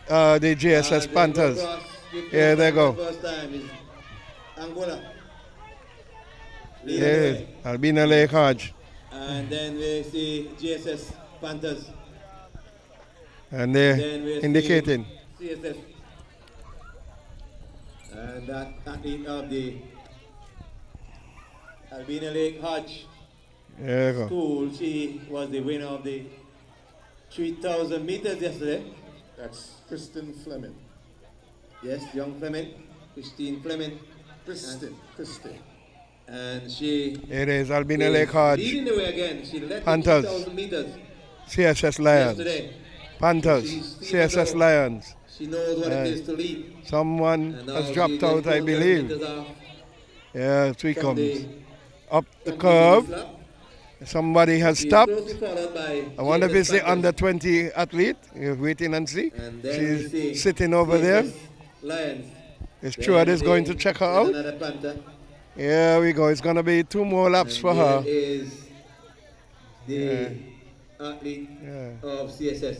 the GSS Panthers. Here they go. Yeah, Albina Lake Hodge. And then we see GSS Panthers. And they're Then we indicating. see CSS. And that athlete of the Albina Lake Hodge There you go. School, she was the winner of the 3,000 meters yesterday. That's Kristen Fleming. Yes, young Fleming, Christine Fleming. Kristen. And she It is Albina is Lake Hodge, leading the way again. She led the Panthers. 3,000 meters CSS Lions, yesterday. Panthers, She's feeling CSS well. Lions. She knows what it is to lead. Someone And now has she dropped then out, I goes 10 believe. meters off Yeah, three from comes. the Up the completing curve. lap. Somebody has She's stopped. closely followed by I wonder if GSS it's the Panthers. under 20 athlete. You're waiting and see. And then we She's see sitting over there. GSS Lions. Is Then Stuart is we going see to check her there's out. Another Panther. Here we go. It's going to be 2 more laps And for there her. is the athlete Yeah. of CSS.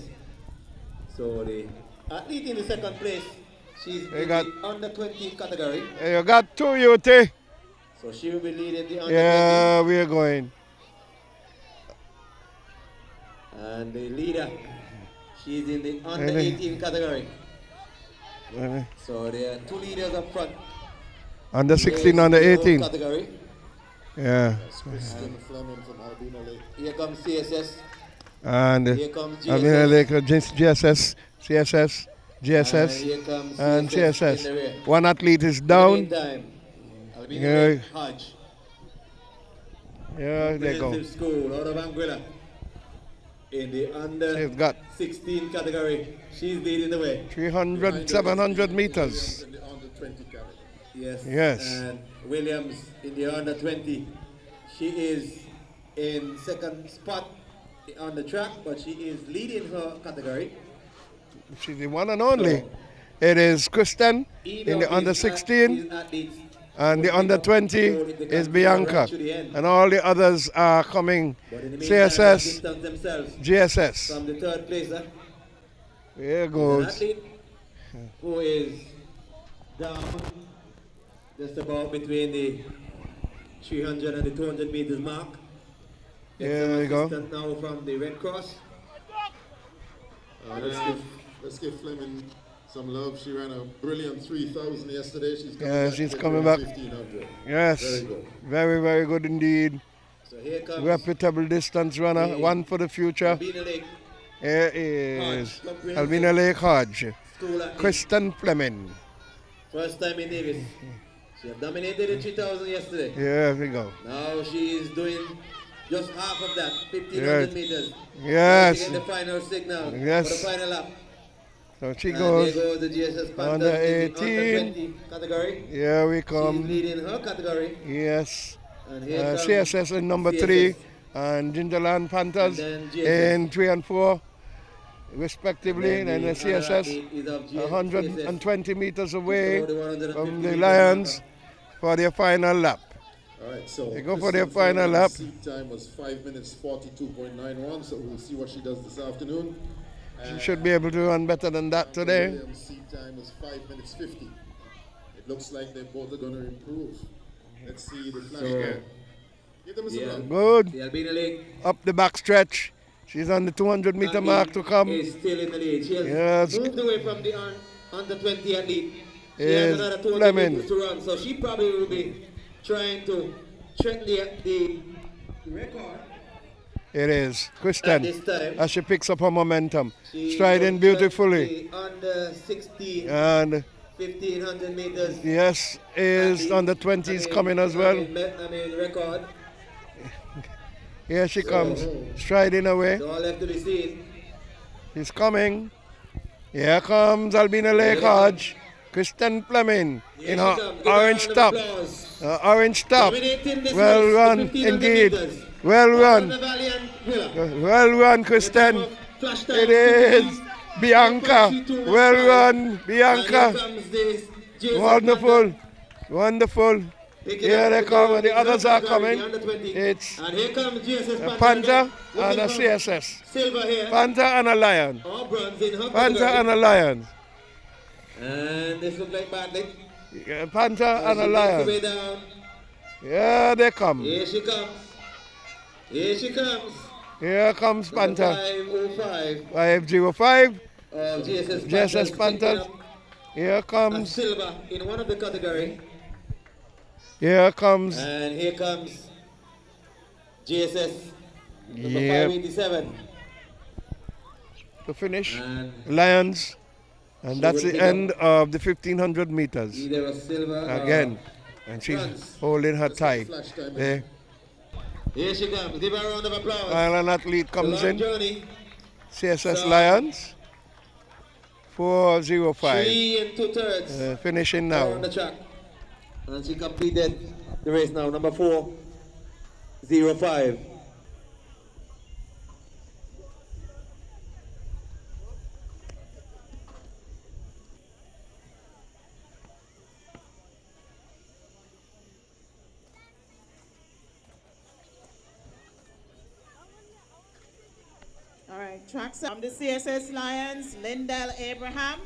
So the athlete in the second place, she's They in got- the under 20 category. Hey, you got 2, UT. So she will be leading the under Yeah, we're going. 20. And the leader, she's in the under Really? 18 category. Uh, So there are 2 leaders up front. Under 16, There's under the 18. category. Yeah. That's Kristen Fleming from Albina Lake. Here comes CSS. And Here comes Albina GSS. Lake, GSS, CSS, And GSS, here comes and CSS CSS. in the rear. One athlete is In down. the meantime, Albina Yeah. Lake Hodge. Yeah, they go. Comprehensive School out of Anguilla in the under She's got 16 category. She's leading the way. 300, 700 meters. In the under 20 category. Yes. Yes. And Williams in the under 20. She is in second spot on the track, but she is leading her category. She's the one and only. It is Kristen Either in the of under these 16. These athletes And the under 20 is Bianca. And all the others are coming. CSS, GSS. From the third place, There is an goes. athlete who is down just about between the 300 and the 200 meters mark. Here we go. Now from the Red Cross. Let's give Fleming some love. She ran a brilliant 3,000 yesterday. She's coming back. 1,500. Yes. Very good. Very, very good indeed. So here comes Reputable distance runner. One for the future. Here is Albina Lake Hodge. Kristen Fleming. First time in Nevis. She had dominated the 3,000 yesterday. Here we go. Now she is doing just half of that, 1,500 meters. Yes. To get the final signal for Yes. the final lap. So she And goes. there goes the GSS Panthers Under in the 18. under 20 category. Here we She's come. leading her category. Yes. And here comes CSS in number CSS. 3 and Gingerland Panthers And then GSS. in 3 and 4 respectively. And And then the the other CSS athlete is of GSS. 120 meters away Just about the 150 from the meters Lions marker. for their final lap. All right, so They go for their Kristen final lap. Fleming's seat time was 5 minutes 42.91, so we'll see what she does this afternoon. She should be able to run better than that today. Williams' seat time was 5 minutes 50. It looks like they both are going to improve. Let's see the flash. So, Give them some yeah. love. Good. The Albina Lake Up the back stretch. She's on the 200-meter mark to come. is still in the lead. She has Yes. moved away from the under 20 athlete. She Is has another 200 Fleming. meters to run, so she probably will be trying to threaten the record. It is. At Kristen, this time, as she picks up her momentum, she striding looks beautifully. like the under 16, And 1,500 meters. yes, is athlete. under 20s coming as well. Record. Here she comes, striding away. So all left to be seen. She's coming. Here comes Albina Lake Hodge. Kristen Fleming Here in she her comes. Give her a orange round of top. applause. Orange top. Dominating this Well race, run, 1,500 indeed. meters. Well On run. the valiant winner. Well run, Kristen. Flash time. It is Bianca. Well run, Bianca. Wonderful. Wonderful. Here they come, and the others are coming. It's And here comes GSS a Panther and a CSS. Silver here. Panther and a Lion. All bronze in her Panther category. and a Lion. And this looks like badly. Panther and a She makes her way Lion. down. Here they come. Here she comes. Here she comes. Here comes Panther. 505 505. of GSS GSS Panthers. picking up Here a comes. silver in one of the category. Here comes. And here comes GSS number Yep. 587. To finish. And Lions. And She that's will the pick end of the 1500 meters. either a silver Again. or And she's bronze. holding her Let's get the tie. flash time. There. Here she comes. Give her a round of applause. Island athlete The comes long in. journey. CSS So- Lions. 405. 3 and 2/3 Finishing on now. the track. And she completed the race now. Number 405. All right, tracks from the CSS Lions, Lindell Abraham.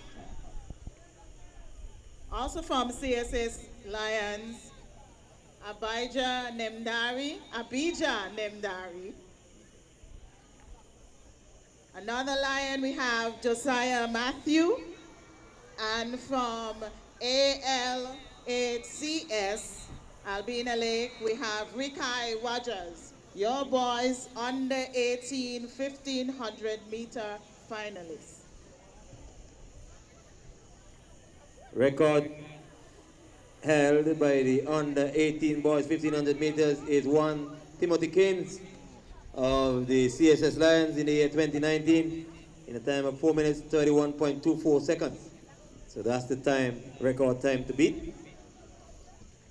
Also from CSS Lions, Abijah Nemdari. Another Lion, we have Josiah Matthew. And from AL8CS, Albina Lake, we have Rikai Rogers. Your boys under 18 1500 meter finalists. Record held by the under 18 boys 1500 meters is one Timothy Keynes of the CSS Lions in the year 2019 in a time of 4 minutes 31.24 seconds. So that's the time, record time to beat.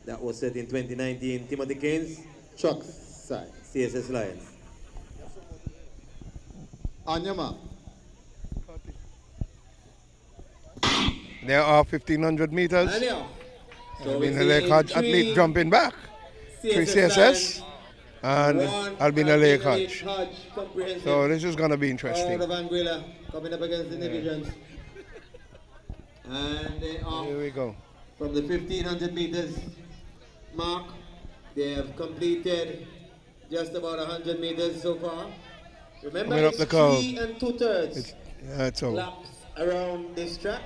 That was set in 2019. Timothy Keynes, Chuck side. CSS Lions. On your mark. There are 1500 meters. And yeah, So Albina Lake Hodge athlete jumping back. 3 CSS and Albina Lake Hodge. So this is going to be interesting. Out of Anguilla, coming up against the divisions. And they are Here we go. from the 1500 meters mark. They have completed just about 100 meters so far. Remember, Coming up it's the curve. 3 2/3 It's over. laps around this track.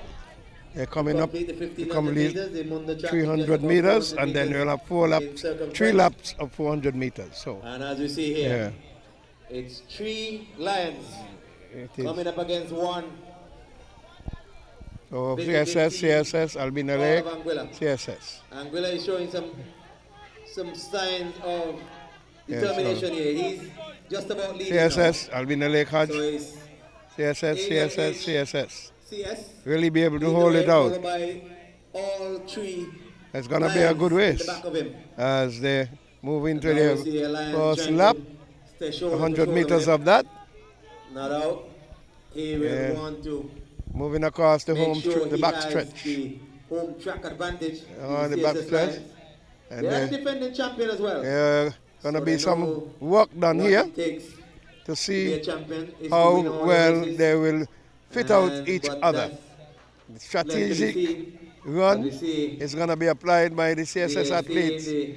They're coming up Complete the to 1500 complete meters. They run the track 300 in meters, just about and then 400 we'll have meters in 3 circumference. laps of 400 meters. So And as you see here, it's 3 lions it is. coming up against 1. So Big CSS, team CSS, Albina out Lake, of Anguilla. CSS. Anguilla is showing some signs of Yes, determination here. He's just about leading CSS, Albina Lake now. Hodge, So it's CSS, CSS, CSS. CS. Will he be able to leading hold the it way, out? followed by all 3 It's going to be a lions good in race the back of him. as they move into Now their we see a lion first trying lap. to stay shoulder to 100 shoulder meters with of him. that. Not out. He will Yeah. want to Moving across the make home sure the he back has stretch. the home track advantage. On the in back CSS stretch. Lions. And They are then defending champion as well. going to So be they some know work done what here it takes to to be a see champion is to how win all the well races. they will fit out And- each but other. that's The left to be strategic seen. As run we see, is going to be applied by the we CSS are seeing athletes, the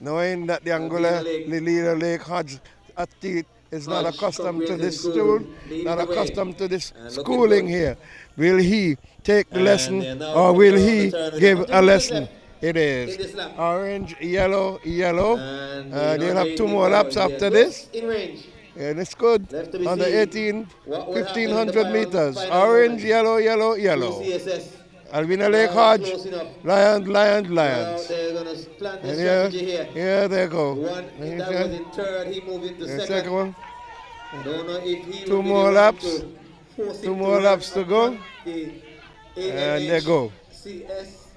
knowing that the Albina Angola Lake Lilira Lake Hodge athlete is not Hodge accustomed to this comprehensive school, school leading not the way. accustomed to this And looking schooling good. here. Will he take the And lesson they're now or coming will around he the turn with give 100 a meters lesson? left It in is this lap. orange, yellow, yellow. And They'll have 2 180 more laps powers. after They're this. just in range. And it's good. Left to be Under seen. 18, What will happen in the 1500 final meters. moment? Orange, yellow, yellow, Two yellow. CSS. Albina Lake Now Hodge, close enough. Lions, Lions, Now Lions. they're going to plant the And strategy here. here they The go. one And that was in third, he moved into the second. second one. Don't know if he 2 will be more the one laps. to force 2 him more run laps to up go. front. The And they go. CS.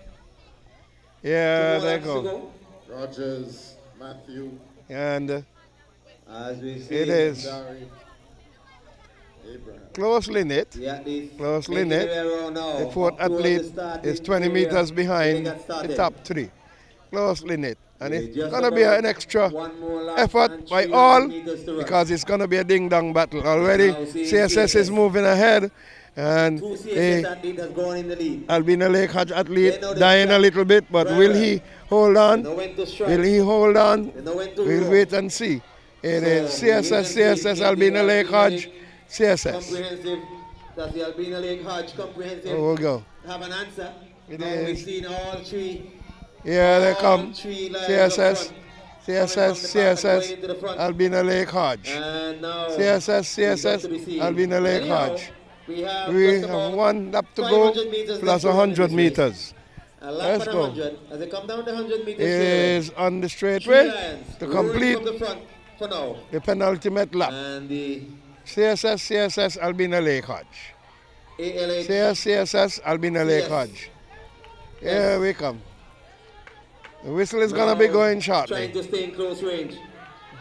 Yeah, 2 more they laps to go. go. Rogers, Matthew, And As we see, it is Dari, Abraham. closely knit. the athletes Closely making knit. their way around now. The fourth Up towards athlete the starting is 20 area meters behind where they got the started. top 3. Closely knit. And They it's just going to be about an extra 1 more lap effort and by 300 all meters to run. because it's going to be a ding-dong battle. Already Now see CSS is CSS. moving ahead and 2 CSS the athletes has gone in the lead. Albina Lake Hodge athlete They know the dying a track little bit, but very will well. he hold They on? know when to strike. Will he hold on? They know when to We'll roll. wait and see. It is So, CSS, wait and see. CSS, Maybe Albina Lake Hodge, Lake CSS. Comprehensive. That's the Albina Lake Hodge comprehensive. Oh, we'll go. Have an answer. It Now is. we've seen all 3. Here they all come. 3 lions up CSS, front. CSS, Coming from the back and going CSS, into the front. Albina Lake Hodge. And now CSS, we've got to be CSS, seen. Albina Lake Anyhow, Hodge. We have, We just have about 1 lap to go 500 meters plus left to run in 100 this race. meters. A lap Let's and go. 100. As they come down the 100 meters Is on the straight 3 way lions to roaring complete from the front for now. the penultimate lap. And the CSS, CSS, Albina Lake Hodge. ALH CSS, Albina Lake CS. Hodge. Here Yes. we come. The whistle is going to be now going trying shortly. to stay in close range.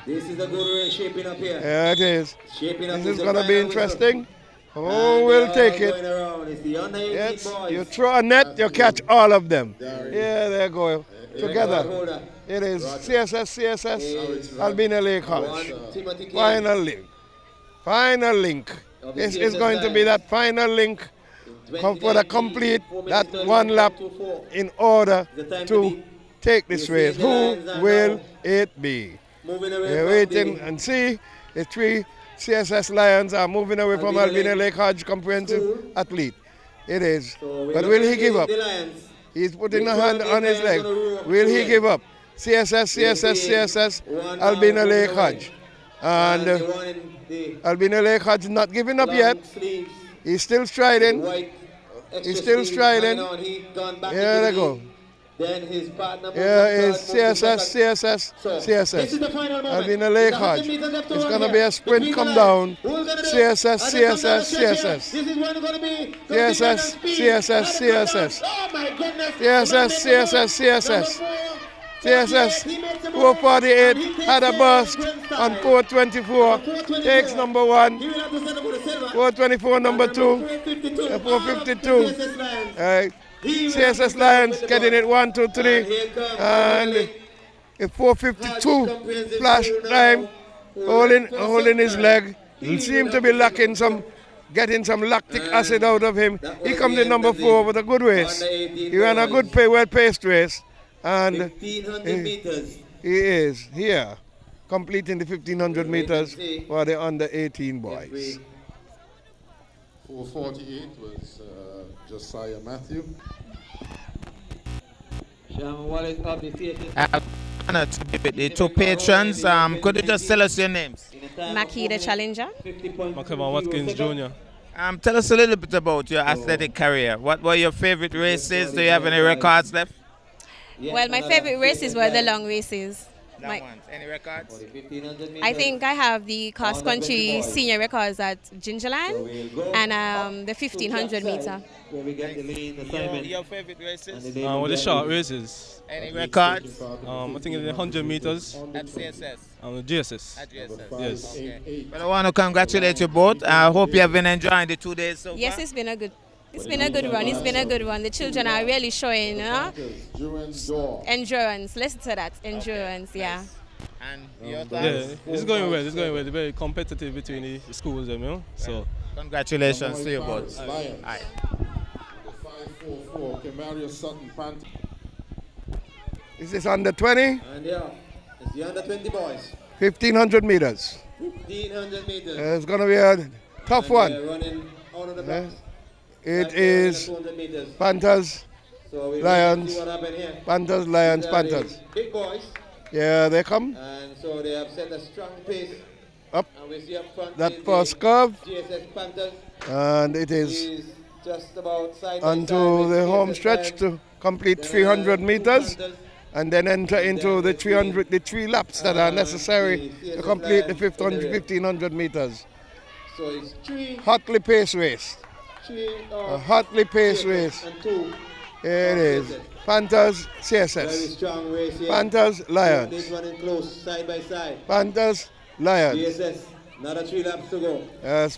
This is a good race shaping up here. Here it is. Shaping up This is the going to be final whistle. interesting. And Oh, they we'll are take going it. around. It's the under 18 Yes, boys. you throw a net, you catch all of them. Dari, Yeah, they go Record together. holder. It is CSS, CSS, Roger. Albina Lake One, Hodge. Timothy King. Final link. Final link. Of the This is CSS going to be Lions. that final link In for the 2019, complete 4 minutes that 31, 1 lap 2:04. in order The time to to beat. take this You see race. the Who Lions are will now it be? Moving away We're from waiting the and see. The 3 CSS Lions are moving away from Albina Albina Lake Lake Hodge comprehensive School. athlete. It is. So we're But looking will he at give up? the Lions. He's putting Which a one hand of on these his guys leg. gonna roll Will he through give it? up? CSS, CSS, see CSS, one Albina arm Lake moving away. Hodge. And And the one in the Albina Lake Hodge not giving up long yet. sleeves, He's still striding. white extra He's still sleeves striding. hanging on. He gone back Here into they the go. lead. Then his partner moved Here from is third, moved to CSS, second. CSS, So, this CSS. is the final moment. Albina Lake It's 100 Hodge. meters left to It's run going to here. be a sprint Between come the down. lines. Who's gonna do it? CSS, As they come down the CSS, stretch here, CSS. This is one going to be CSS, CSS, CSS. Oh my goodness. CSS, CSS, CSS. CSS 448 had a burst on 424. Takes number 1. 424 number 2. 452. CSS Lions getting it 1, 2, 3. And a 4:52 flash time, holding his leg. He seemed to be lacking getting some lactic acid out of him. He comes in number 4 with a good race. He ran a good, well-paced race. And he is here, completing the 1500 meters for the under 18 boys. 4:48 was Josiah Matthew. Honored to be with the two patrons. Could you just tell us your names? Maki the challenger. Makema Watkins Jr. Tell us a little bit about your athletic career. What were your favorite races? Do you have any records left? Well, my favorite races were the long races. Long ones. Any records? I think I have the cross country senior records at Gingerland and the 1500 meter. Your favorite races? Well, the short races. Any records? I think it's the 100 meters. At CSS? The GSS. At GSS. Yes. Okay. Well, I want to congratulate you both. I hope you have been enjoying the 2 days so far. Yes, it's been a good run. It's been a good one. The children are really showing endurance. Listen to that. Endurance, yeah. And your thoughts? Yeah, it's going well. It's going well. It's very competitive between the schools, So congratulations to you both. Aye. The 544, Kemarius Sutton Panther. Is this under 20? And yeah, it's the under 20 boys. 1500 meters. 1500 meters. It's going to be a tough one. They're running out of the box. It is Panthers, So we Lions, see what happened here. Panthers, Lions, These are the Panthers. big boys. Yeah, they come. And so they have set a strong pace. Up. And we see up front That is first the curve. GSS Panthers. And it is He's just about side by onto side with the home GSS stretch Lions. to complete Then 300 two meters. Panthers. And then enter into the 3 laps that are necessary to complete the 1500 meters. So it's Hotly paced race. A hotly paced race. And 2. It is. Panthers, Very CSS. strong race here. Panthers, This Lions. running close, side by side. Panthers, Lions. GSS, another 3 laps to go. Yes.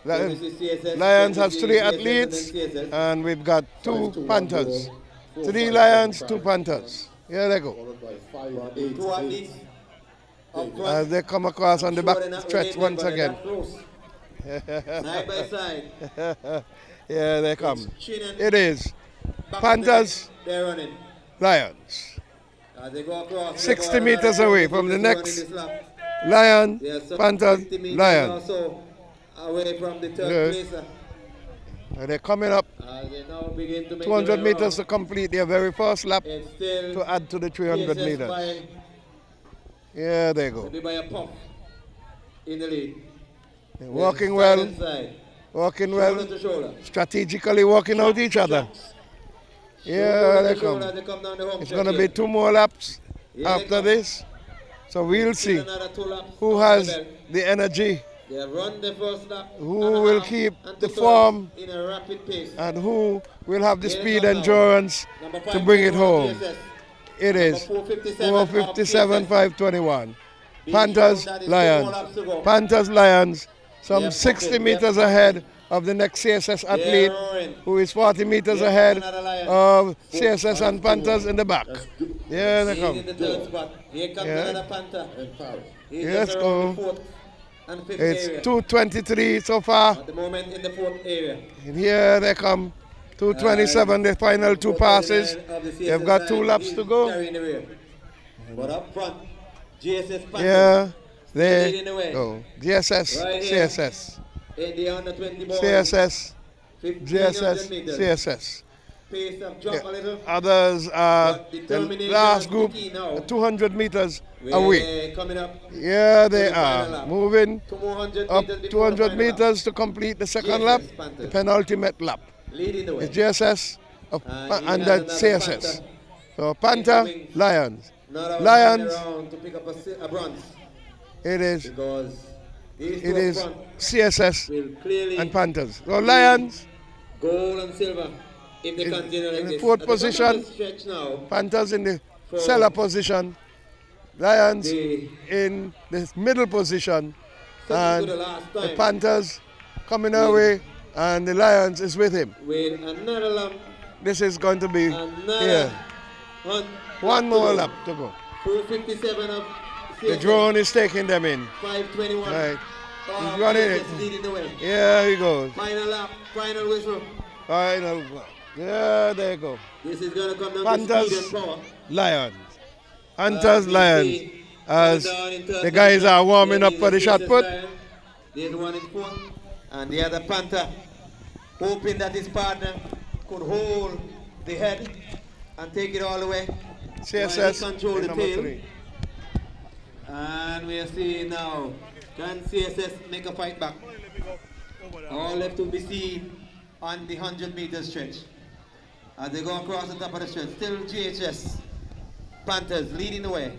So this is CSS, Lions has this is 3 CSS, athletes, and then CSS. and we've got 2 Panthers. 3 Lions, 2 Panthers. Here they go. Followed by 588. 2 athletes up front. As they come across on the Sure back they're not stretch related, once but they're again. that close. Side by side. Here they come. Chin and It is back Panthers, of the neck, they're running. Lions. As they go across, 60 they're meters about away 40 from the meters next running this lap. Lion, They are some Panthers, 50 meters Lion. also away from the third Yes. placer. They're coming up As they now begin to make 200 their way meters to around. complete their very first lap It's still to add to the 300 CSS meters. Lion, Here they go. maybe by a puff in the lead. They're walking Side well, and side, walking shoulder well, to shoulder. strategically walking out each other. Here Shoulder they to shoulder as come. they come down the home It's stretch going to be here. 2 more laps Here they after come. this. So we'll Still see another 2 laps who under has the belt. the energy They have run the first lap. Who and a will half keep and the 2/3 form in a rapid pace. and who will have the Here they speed come now. endurance Number to 5, bring it 21, home. GSS. It is 457, 521. Panthers, Lions. Panthers, Lions. Some 60 meters ahead of the next CSS athlete, who is 40 meters ahead of CSS and Panthers in the back. Here they He's in come. the third spot. Here comes Yeah. another Panther. He's Let's just around go. the 4th and 5th It's area. 2:23 so far. At the moment in the 4th area. And here they come. 2:27, the final 2 passes. They've got 2 laps to go. Carrying the rear. But up front, GSS Panther. Yeah, they leading the way. go. GSS, Right here. CSS. In the under 20 ball. CSS, 1500 GSS, meters. CSS. Pace have dropped a little. Others are But the determination last is group, key now. 200 meters We're away. coming up. Yeah, they the final are lap. moving 200 up meters before the 200 final lap. meters to complete the second GSS lap, the Panthers. penultimate lap. Leading the way. It's GSS And he and has the another CSS. Panther. So Panther, Incoming. Lions. Not out Lions. around to pick up a bronze It is because these it two is up front CSS will clearly and Panthers. So Lions, gold and silver if they In- continue like in the this. fourth At the position. bottom of the stretch now, Panthers in the For- cellar position, Lions they in the middle position, second and to the last the time Panthers coming our way, and the Lions is with him. with another lap this is going to be Another one more lap to go. 457 of The drone is taking them in. 521. Right. He's running it. Leading the way. Yeah, he goes. Final lap, final whistle. Final. Yeah, there you go. This is going to come down to speed and power. Lions. Hunters, Lions. As the guys are warming up for the shot put. There's one in fourth. And the other Panther, hoping that his partner could hold the head and take it all the way. CSS control the number tail. 3. And we are seeing now, can CSS make a fight back? All left to be seen on the 100-meter stretch. As they go across the top of the stretch, still GHS Panthers leading the way.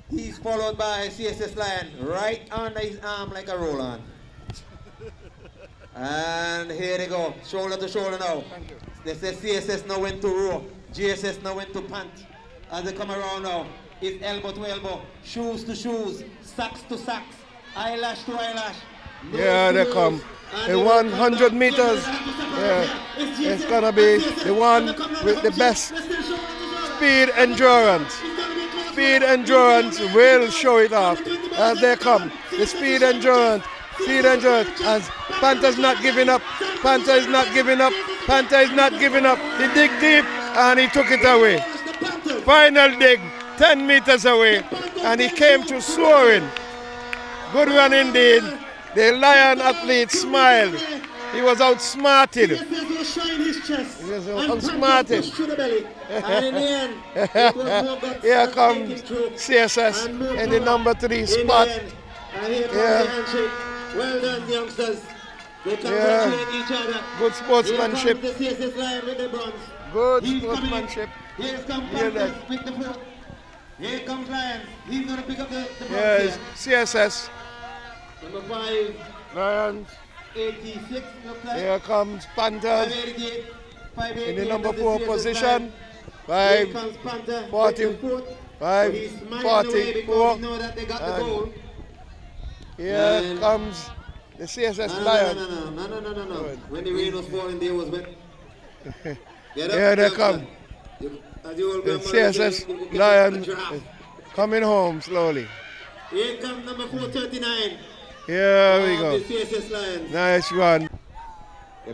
He's followed by CSS Lion right under his arm like a roll-on. And here they go, shoulder to shoulder now. They say CSS know when to row, GSS know when to pant. As they come around now, it's elbow to elbow, shoes to shoes, socks to socks, eyelash to eyelash. Yeah, they come. The 100 meters, it's going to be the one with the best speed endurance. Speed endurance will show it off as they come. The speed endurance, as Panther's not giving up. Panther is not giving up. Panther is not giving up. He dig deep and he took it away. Final dig, 10 meters away, and he came to soaring. Good run indeed. The Lion athlete smiled. He was outsmarted. He was outsmarted. Here comes CSS in the number 3 spot. Yeah. Well done, youngsters. They congratulate each other. Good sportsmanship. Here comes the CSS Lion with the bronze. Good sportsmanship. Here comes Panthers with the fourth. Here comes Lions. He's going to pick up the bronze. Yes, CSS. Number 5. Lions. 86 looks like. Here comes Panthers 588. in the number 4 position. 5, 40, 5, 44. Know that they got the goal. Here comes the CSS Lions. No. When the rain was falling, there was wet. Here they come. The CSS Lions coming home slowly. Here comes number 439. Here we go. The CSS Lions. Nice run.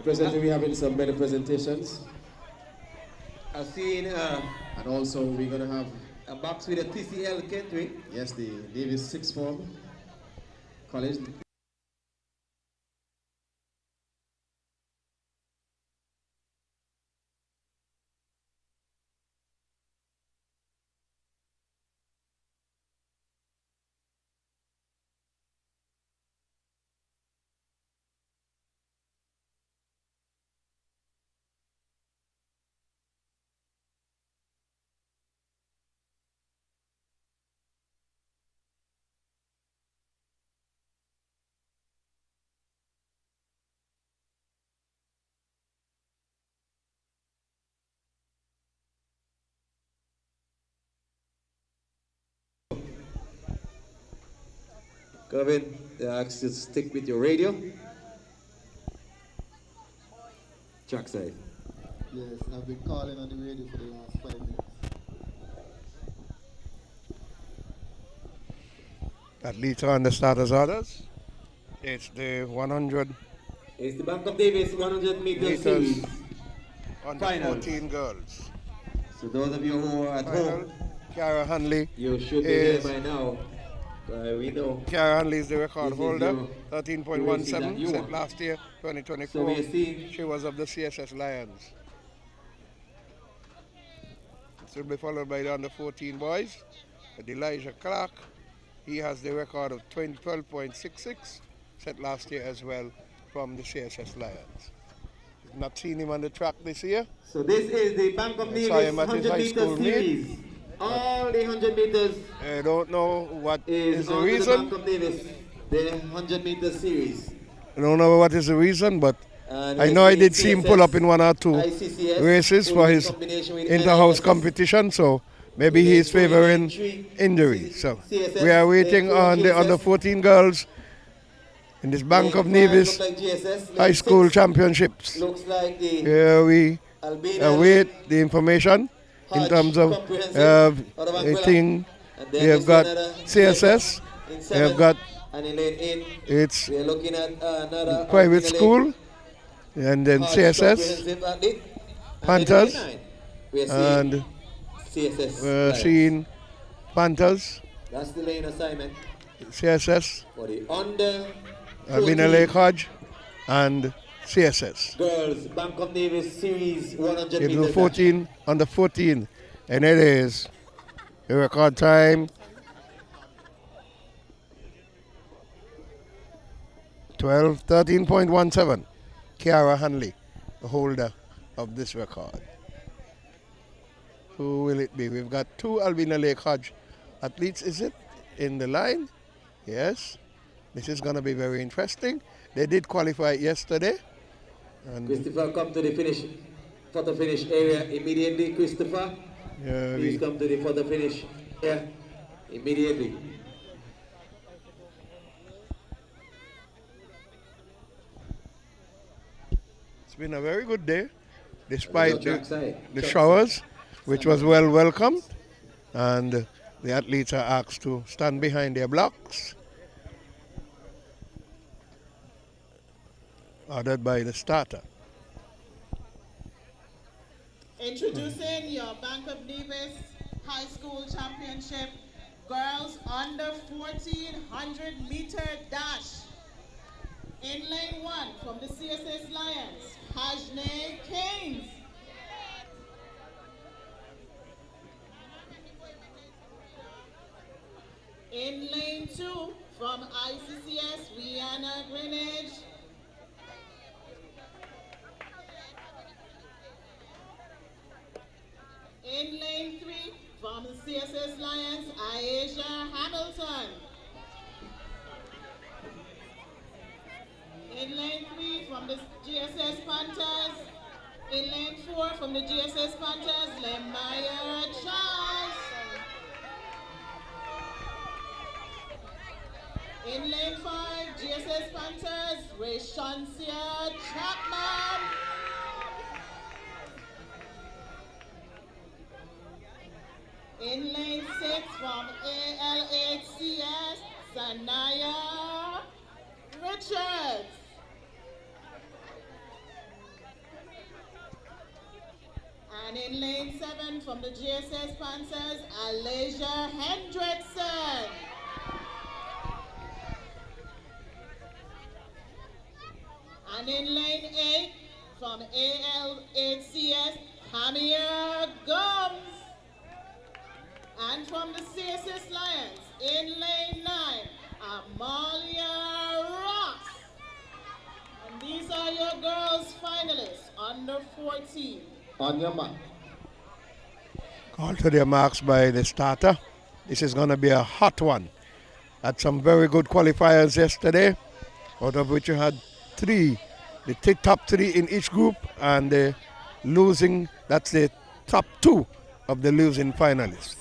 Presently, we're having some better presentations. I've seen, and also, we're going to have a box with a TCL Kentry. Yes, the Davis Sixth Form College. Kevin, they ask you to stick with your radio. Trackside. Yes, I've been calling on the radio for the last 5 minutes. Athletes are on the starters orders. It's the 100 It's the Bank of Nevis 100 meters series. Under Finals. 14 girls. So those of you who are at home, Cara Hanley you should be here by now. We know. Cara Hanley is the record This is holder, your 13.17 set want. last year, 2024. So we are seeing She was of the CSS Lions. This will be followed by the under 14 boys. With Elijah Clark, he has the record of 12.66 set last year as well from the CSS Lions. You've not seen him on the track this year. So this is the Bank of Nevis saw him at his 100 high meter school meet. series. All the 100 meters I don't know what is the on the reason. Bank of Nevis, the 100 meter series. I don't know what is the reason, but And I know I did see him pull up in one or two ICCS, races for his inter-house competition, so maybe he's favoring injury. So we are waiting on the under 14 girls in this Bank of Nevis Looks like GSS, High School Championships. Looks like the Here we await the information in terms of a thing. And We then we have see got another CSS, in we have 7th, got and in lane 8, its we are looking at another private Alpina Lake school, and then Hodge CSS, Comprehensive Athlete. And then in lane Panthers, 9, we are seeing and CSS Lions. seeing Panthers, That's the lane assignment CSS, for the under Albina Lake 14 Hodge, and CSS. girls Bank of Nevis Series 100 It's meters. 14 under 14, and it is the record time 13.17. Kiara Hanley, the holder of this record. Who will it be? We've got two Albina Lake Hodge athletes, is it, in the line? Yes. This is going to be very interesting. They did qualify yesterday. And Christopher, come to the photo finish area immediately. Christopher, please come to the photo finish area immediately. It's been a very good day, despite the showers, which was well welcomed. And the athletes are asked to stand behind their blocks, ordered by the starter. Introducing your Bank of Nevis High School Championship Girls Under 1400 meter dash. In lane 1 from the CSS Lions, Hajne Keynes. In lane 2 from ICCS, Rihanna Greenwich. In lane 3 from the CSS Lions, Aisha Hamilton. In lane 3 from the GSS Panthers. In lane 4 from the GSS Panthers, Lemaya Charles. In lane 5, GSS Panthers, Rayshancia Chapman. In lane 6 from ALHCS, Sanaya Richards. And in lane 7 from the GSS Panthers, Alasia Hendrickson. And in lane 8 from ALHCS, Hamia Gums. And from the CSS Lions, in lane 9, Amalia Ross. And these are your girls finalists, under 14. On your mark. All to their marks by the starter. This is going to be a hot one. Had some very good qualifiers yesterday, out of which you had 3, the top 3 in each group, and the losing, that's the top 2 of the losing finalists.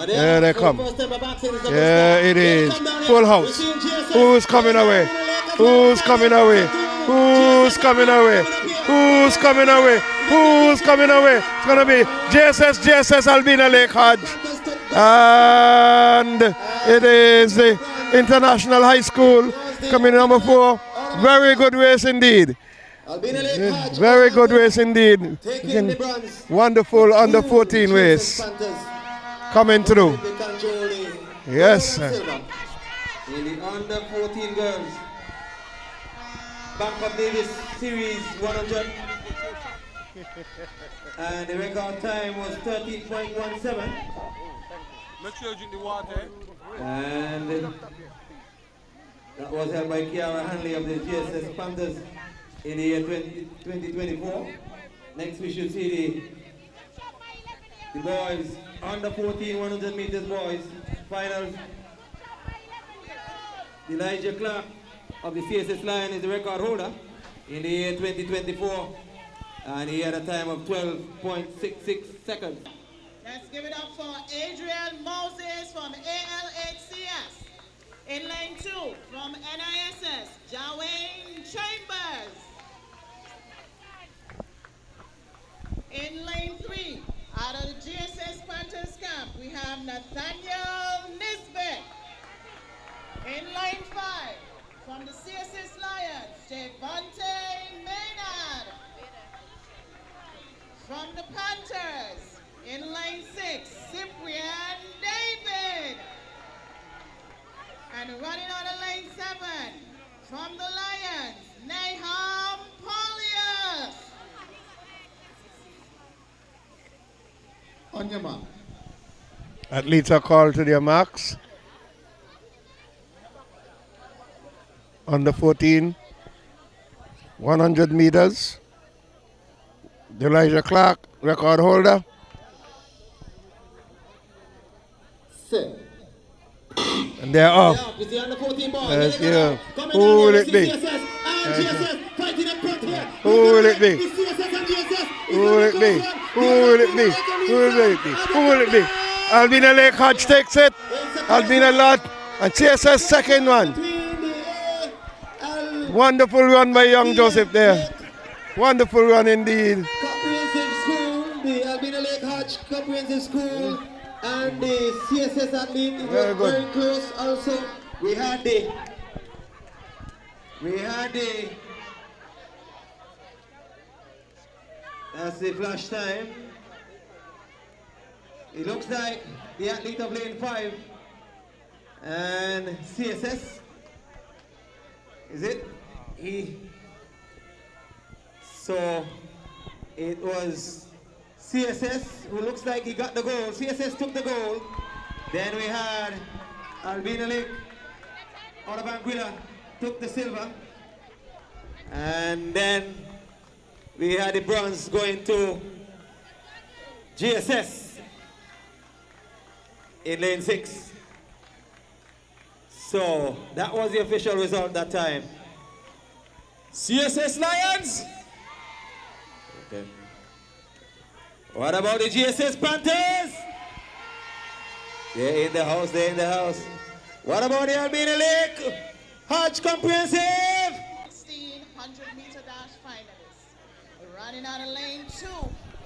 There they come. Yeah, it is. Full house. Who's coming away? Who's coming away? Who's coming away? Who's coming away? Who's coming away? It's going to be GSS Albina Lake Hodge. And it is the International High School coming in number 4. Very good race indeed. Very good race indeed. Wonderful under 14 race coming through. Yes. In the under 14 girls, Bank of Nevis Series 100. And the record time was 13.17. Make sure you drink the water. And that was held by Kiara Hanley of the GSS Panthers in the year 2024. Next we should see the boys under 14 100 meters boys finals. Elijah Clark of the CSS Lion is the record holder in the year 2024, and he had a time of 12.66 seconds. Let's give it up for Adrian Moses from ALHCS. In lane 2 from NISS, Jawain Chambers. In lane 3, out of the GSS Panthers camp, we have Nathaniel Nisbet. In lane 5, from the CSS Lions, Javante Maynard. From the Panthers, in lane 6, Cyprian David. And running on the lane 7, from the Lions, Nahum Polius. On your mark. Athletes are called to their marks. Under 14, 100 meters. Elijah Clark, record holder. Set. And they're off. Yeah, you see under 14 ball. Yes, Here they go yeah. now. Coming Who down will here, it we be? see CSS and GSS fighting up front here. Who will it be? We see CSS and GSS. Who will it be? Who will it be? Who will it be? Who will it be? Albina Lake Hodge takes it. Albina Lot and CSS second one. Wonderful run by young Joseph there. Wonderful run indeed. Comprehensive School, the Albina Lake Hodge Comprehensive School, and the CSS athlete. It Very was good. very close. Also, we had the. That's the flash time. It looks like the athlete of lane 5 and CSS. Is it? So it was CSS who looks like he got the goal. CSS took the goal. Then we had Albina Lake out of Anguilla took the silver. And then we had the bronze going to GSS in lane 6. So that was the official result that time. CSS Lions. Okay. What about the GSS Panthers? They're in the house, they're in the house. What about the Albina Lake Hodge Comprehensive? 1600-meter dash finalists. Running out of lane 2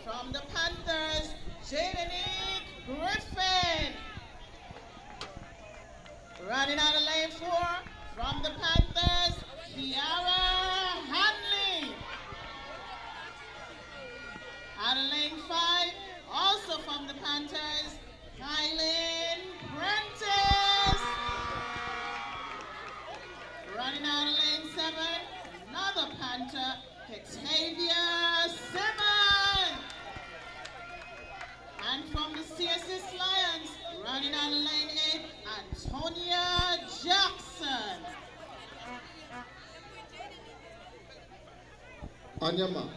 from the Panthers, Jadenique Griffin. Running out of lane 4 from the Panthers, Kiara Hanley. Out of lane 5, also from the Panthers, Kylie Prentice. Running out of lane 7, another Panther, Octavia Simmons. And from the CSS Lions, running out of lane 8, Antonia Jackson. On your mark.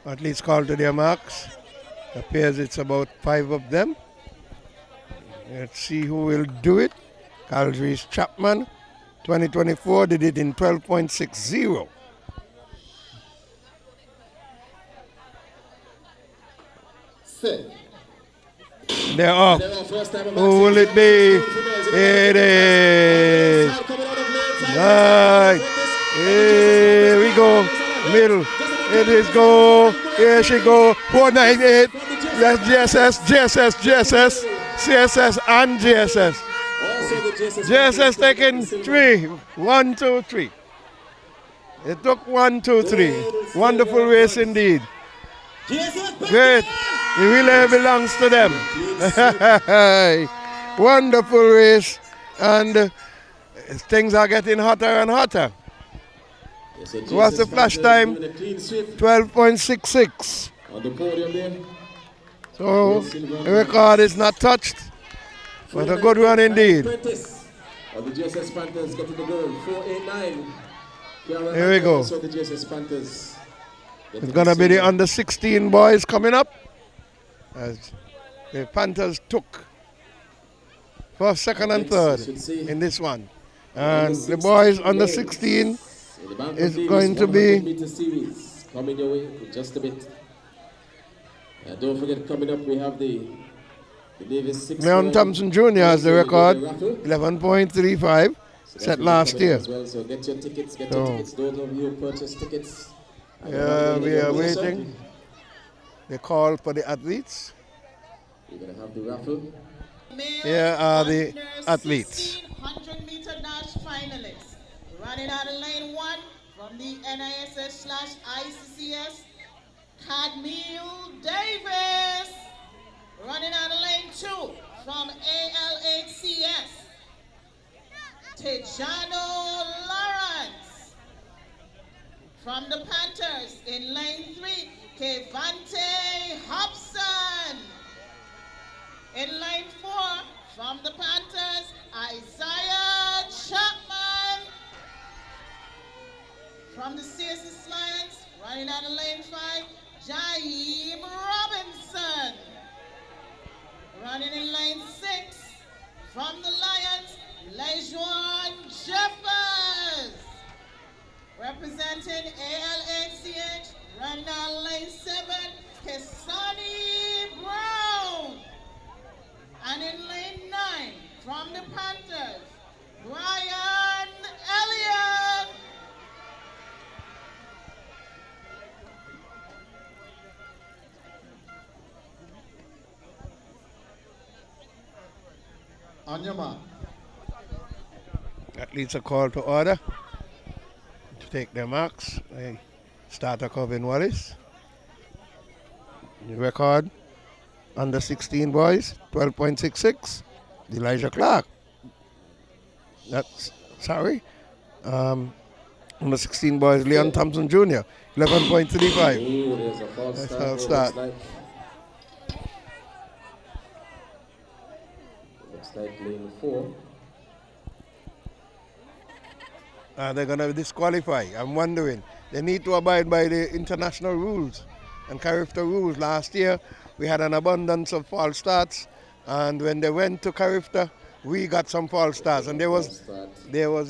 Athletes called to their marks. Appears it's about 5 of them. Let's see who will do it. Caldries Chapman, 2024, did it in 12.60. Set. They're off. Who will it be? It is. Right. Here we go. Middle. It is go. Here she go. 498. Yes, GSS. CSS and GSS. GSS taking 3. 1, 2, 3. It took 1, 2, 3. Wonderful race indeed. Great. The relay belongs to them. Wonderful race. And things are getting hotter and hotter. What's the flash time? 12.66. On the podium there. So the record is not touched. But a good run indeed. Prentice of the GSS Panthers getting the goal. 489. Here we go. So the GSS Panthers. It's going to be the under 16 boys coming up. As the Panthers took first, second, and third in this one. And the boys under 16 is going to be coming your way in just a bit. Don't forget, coming up we have the Davis 6. Leon Thompson Jr. has the record, 11.35, set last year. As well. So get your tickets, Those of you who purchase tickets. Yeah, we are waiting. the call for the athletes. We're going to have the raffle. Here are the athletes. 1600-meter dash finalists. Running out of lane 1 from the NISS/ICCS, Cadmiel Davis. Running out of lane 2 from ALHCS, Tejano Lawrence. From the Panthers in lane 3, Kevante Hobson. In lane 4, from the Panthers, Isaiah Chapman. From the CSS Lions, running out of lane 5, Jaheim Robinson. Running in lane 6, from the Lions, Lejuan Jeffers. Representing ALHCH, running out of lane 7, Kesani Brown. And in lane 9, from the Panthers, Brian Elliott. On your mark. Athletes are called to order to take their marks. Starter Coven Wallace. The record under 16 boys, 12.66. Elijah Clark. That's sorry. Under 16 boys, Leon Thompson Jr. 11.35. Ooh, there's a false That's start. how it start. Looks like lane 4. They're going to disqualify. I'm wondering. They need to abide by the international rules and Carifta rules. Last year, we had an abundance of false starts, and when they went to Carifta, we got some false starts, and there was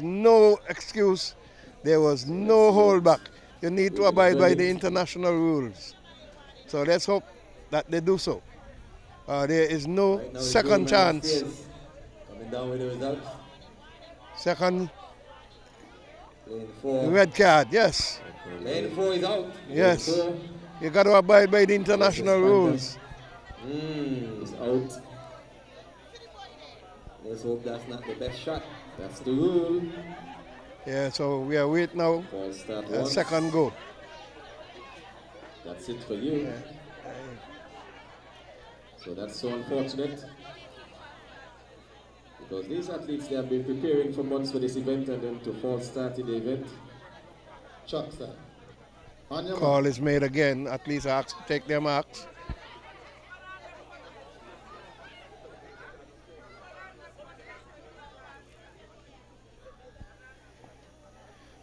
no excuse. There was no holdback. You need to abide by the international rules. So let's hope that they do so. There is no second chance. Coming down with the results. Second Lane 4. red card, yes. Lane 4 is out. Yes. Lane 4. You got to abide by the international rules. It's out. Let's hope that's not the best shot. That's the rule. Yeah, so we are waiting now. Second goal. That's it for you. Yeah. So that's so unfortunate. Because these athletes, they have been preparing for months for this event, and then to fall start in the event. Chuck, sir. On your Call is made again. Athletes are asked to take their marks.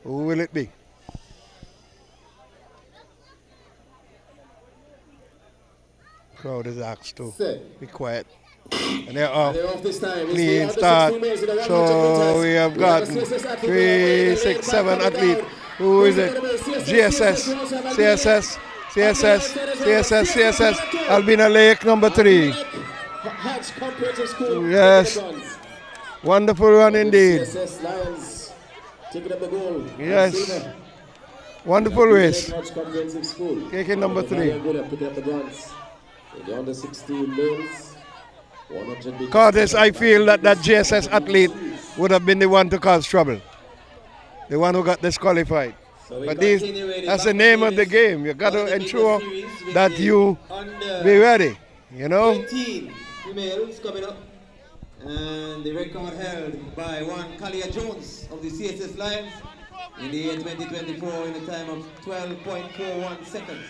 Who will it be? Crowd is asked to be quiet. And they're off. This time. Clean start. So we have gotten 3, 6, 7 athletes. Who is it? GSS, CSS, CSS, CSS, CSS. Albina Lake, number 3. Yes. Wonderful run indeed. CSS Lions taking up the goal. Yes. Wonderful race. Taking number 3. Picking up the bronze. The under 16 males. Curtis, I feel that GSS athlete would have been the one to cause trouble. The one who got disqualified. But that's the name of the game. You got to ensure that you be ready, you know? 18 females coming up. And the record held by one Kalia Jones of the CSS Lions in the year 2024 in a time of 12.41 seconds.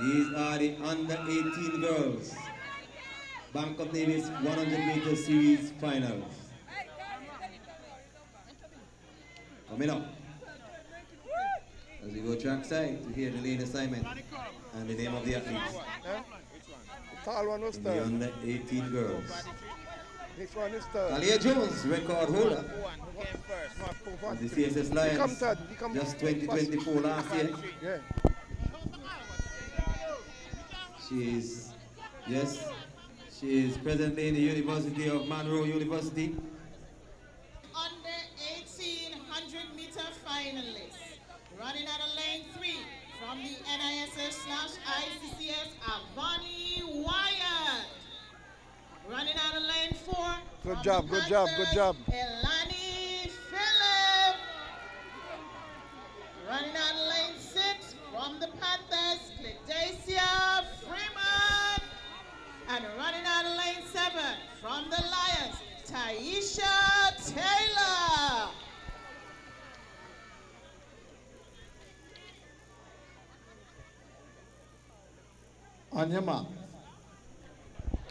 These are the under 18 girls. Bank of Nevis 100-meter series finals. Coming up. As we go trackside to hear the lane assignment and the name of the athletes. The tall one was In third. the under 18 girls. This one is third. Kalia Jones, record holder. Of the CSS Lions. Just 2024 last year. Yeah. She is presently in the University of Monroe University. Under 1800-meter finalists. Running out of lane 3 from the NISS/ICCS, Avani Wyatt. Running out of lane 4. Good job, good job, good job. Elani Phillip. Running out of lane 6 from the Panthers, Cledacia Freeman. And running out of lane 7 from the Lions, Taisha Taylor. On your mark.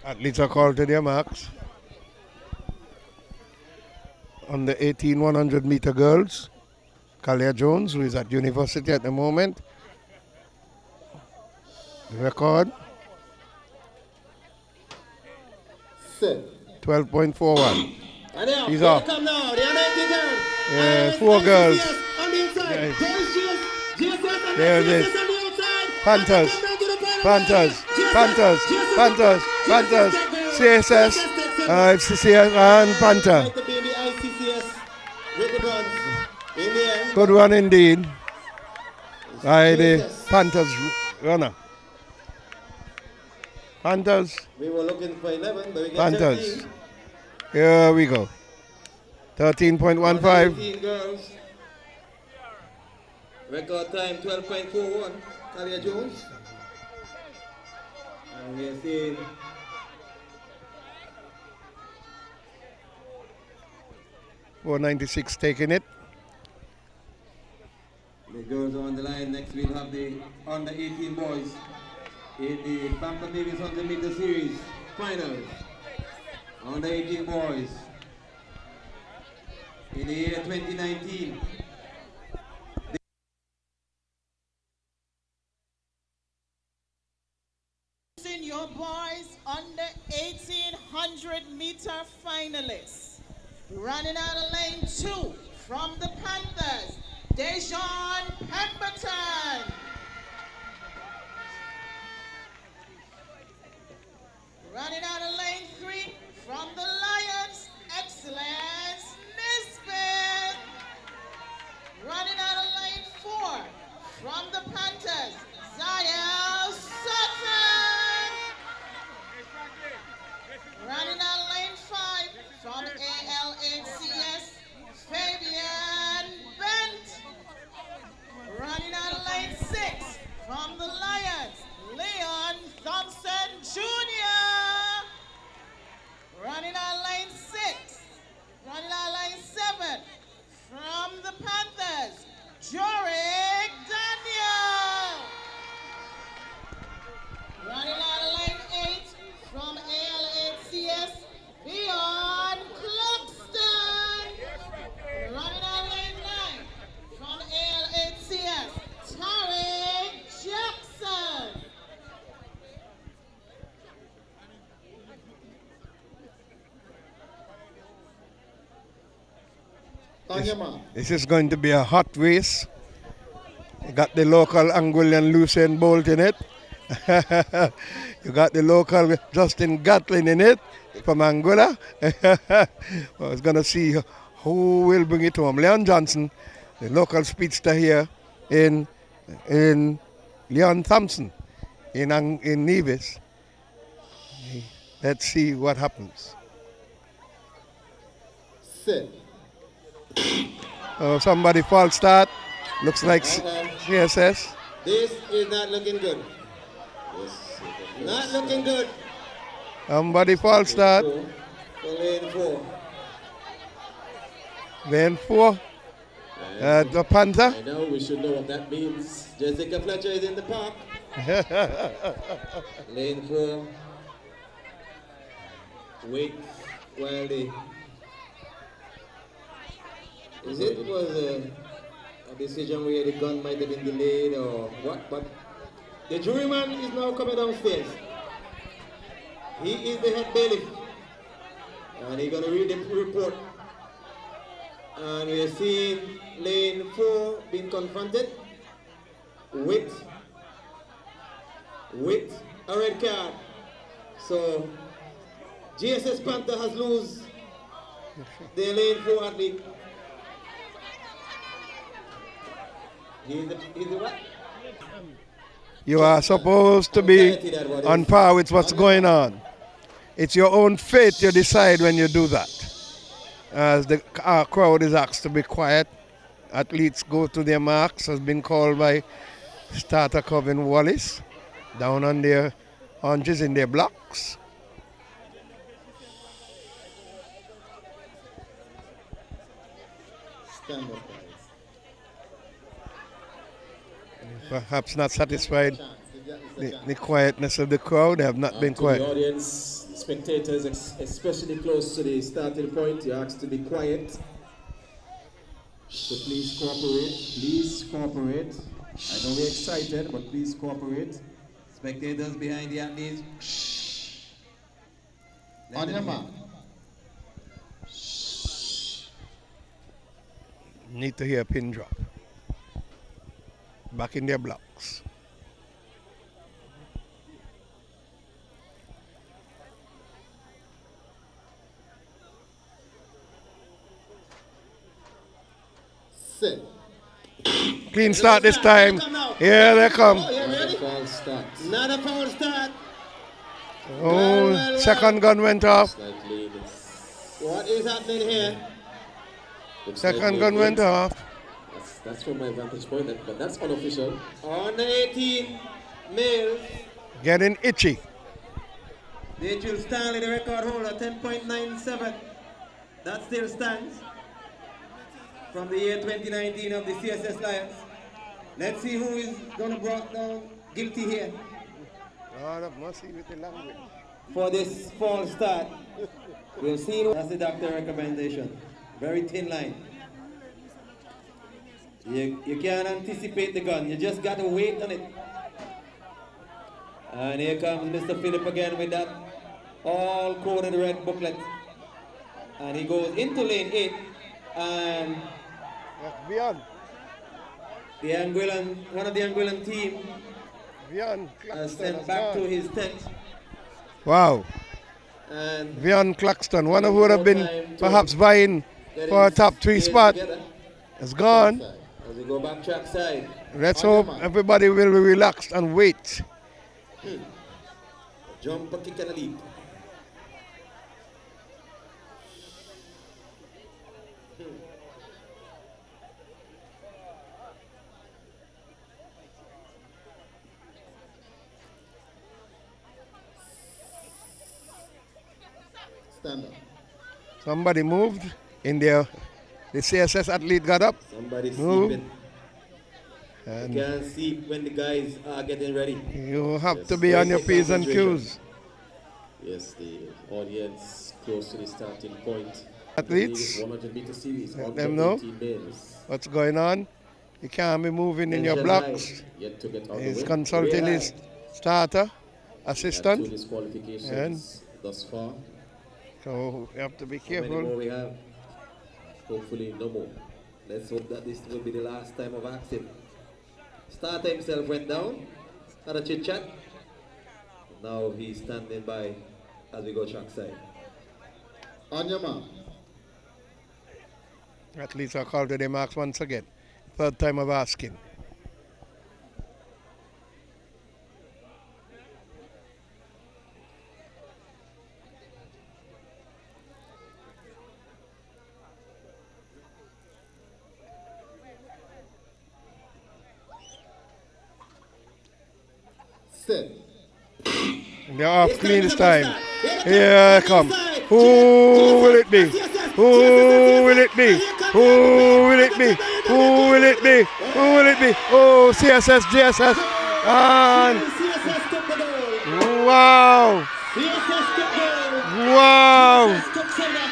Athletes are called to their marks. On the 18 100 meter girls, Kalia Jones, who is at university at the moment. Record Set. 12.41. And they He's are off. come now. They are 90 girls. Yeah, 4 girls. On the inside. Yeah. GSS There it is. on the outside. Panthers, Come down to the final Panthers, line. Panthers, GSS. Panthers, Panthers, CSS, FCCS and Panther. Might have been the ICCS with the bronze. In the end. Good one indeed. By the GSS. Panthers runner. Panthers, We were looking for 11, but we got Panthers. 13. Here we go. 13.15. 18 girls. Record time 12.41. Kalia Jones. And we are seeing 496 taking it. the girls are on the line. Next we'll have the under 18 boys in the Bank of Nevis 100 meter series finals. Under 18 boys in the year 2019. Your boys under 1800 meter finalists. Running out of lane 2 from the Panthers, Dejon Pemberton. Running out of lane 3 from the Lions, Excellence Nisbet. Running out of lane 4 from the Panthers, Zael Sutton. Running out of lane 5 from ALHCS, Fabian Bent. Running out of lane 6 from the Lions, Leon Thompson Jr. Running out of lane 6, running out of lane 7 from the Panthers, Jorik Daniel. Running out of lane 8 from ALHCS, Leon Cluxton. Running out of lane 9 from ALHCS, Tarek Jackson. On your mark. This is going to be a hot race. You got the local Anguillan Lucien Bolt in it. You got the local Justin Gatlin in it from Angola. I was going to see who will bring it home. Leon Johnson, the local speedster here in Leon Thompson in Nevis. Let's see what happens. Set. Oh, somebody false start. Looks like CSS. This is not looking good. Not looking good. Somebody false start. For lane 4. Lane 4. The Panther. I know we should know what that means. Jessica Fletcher is in the park. Lane 4. Wait while they. Is it was a decision where the gun might have been delayed or what? But the juryman is now coming downstairs. He is the head bailiff. And he's going to read the report. And we are seeing lane 4 being confronted with a red card. So GSS Panther has lose the lane 4 athlete. He's the what? You are supposed to be on par with what's going on. It's your own fate you decide when you do that. As the crowd is asked to be quiet, athletes go to their marks, has been called by starter Coven Wallace, down on their hunches in their blocks. Stand up, guys. Perhaps not satisfied the quietness of the crowd. They have not been quiet. To the audience, spectators, especially close to the starting point, you're asked to be quiet. So please cooperate. Please cooperate. I know we're excited, but please cooperate. Spectators behind the athletes. On your mark. Need to hear a pin drop. Back in their blocks. Set. Clean start this time. Here they come. Not a foul start. Not a foul start. Oh, second gun went off. What is happening here? Second gun went off. That's from my vantage point, but that's unofficial. On the 18 males, Getting itchy. Rachel Stanley, the record holder, 10.97. That still stands from the year 2019 of the CSS Lions. Let's see who is going to brought down guilty here Lord of mercy with the language. for this fall start. We'll see. That's the doctor recommendation. Very thin line. You can't anticipate the gun. You just got to wait on it. And here comes Mr. Phillip again with that all coded red booklet. And he goes into lane 8. And Beyond. the Anguillan, one of the Anguillan team Beyond. has sent back to his tent. Wow. And Beyond Claxton. One of who would have been perhaps vying for a top 3 spot. It's gone. As we go back track side. Let's hope everybody will be relaxed and wait. Jump, a kick, and a leap. Stand up. Somebody moved in there. The CSS athlete got up. Somebody's Moved. sleeping. And You can't see when the guys are getting ready. you have to be on your P's and Q's. Yes, the audience close to the starting point. Athletes, 100-meter series. let them know 118 males. what's going on. You can't be moving in your blocks. Yet to get out He's the way. consulting his starter, Two assistant. disqualifications thus far. So you have to be How many more careful. we have? Hopefully no more. Let's hope that this will be the last time of action. Starter himself went down, had a chit chat. Now he's standing by as we go trackside. On your mark. Athletes are called to their marks once again. Third time of asking. Set. They're off clean this time. Here they come. Who will it be? Who will it be? Who will it be? Who will it be? Who will it be? Oh, CSS, GSS. And CSS took the goal. wow. CSS took goal. Wow. CSS took silver.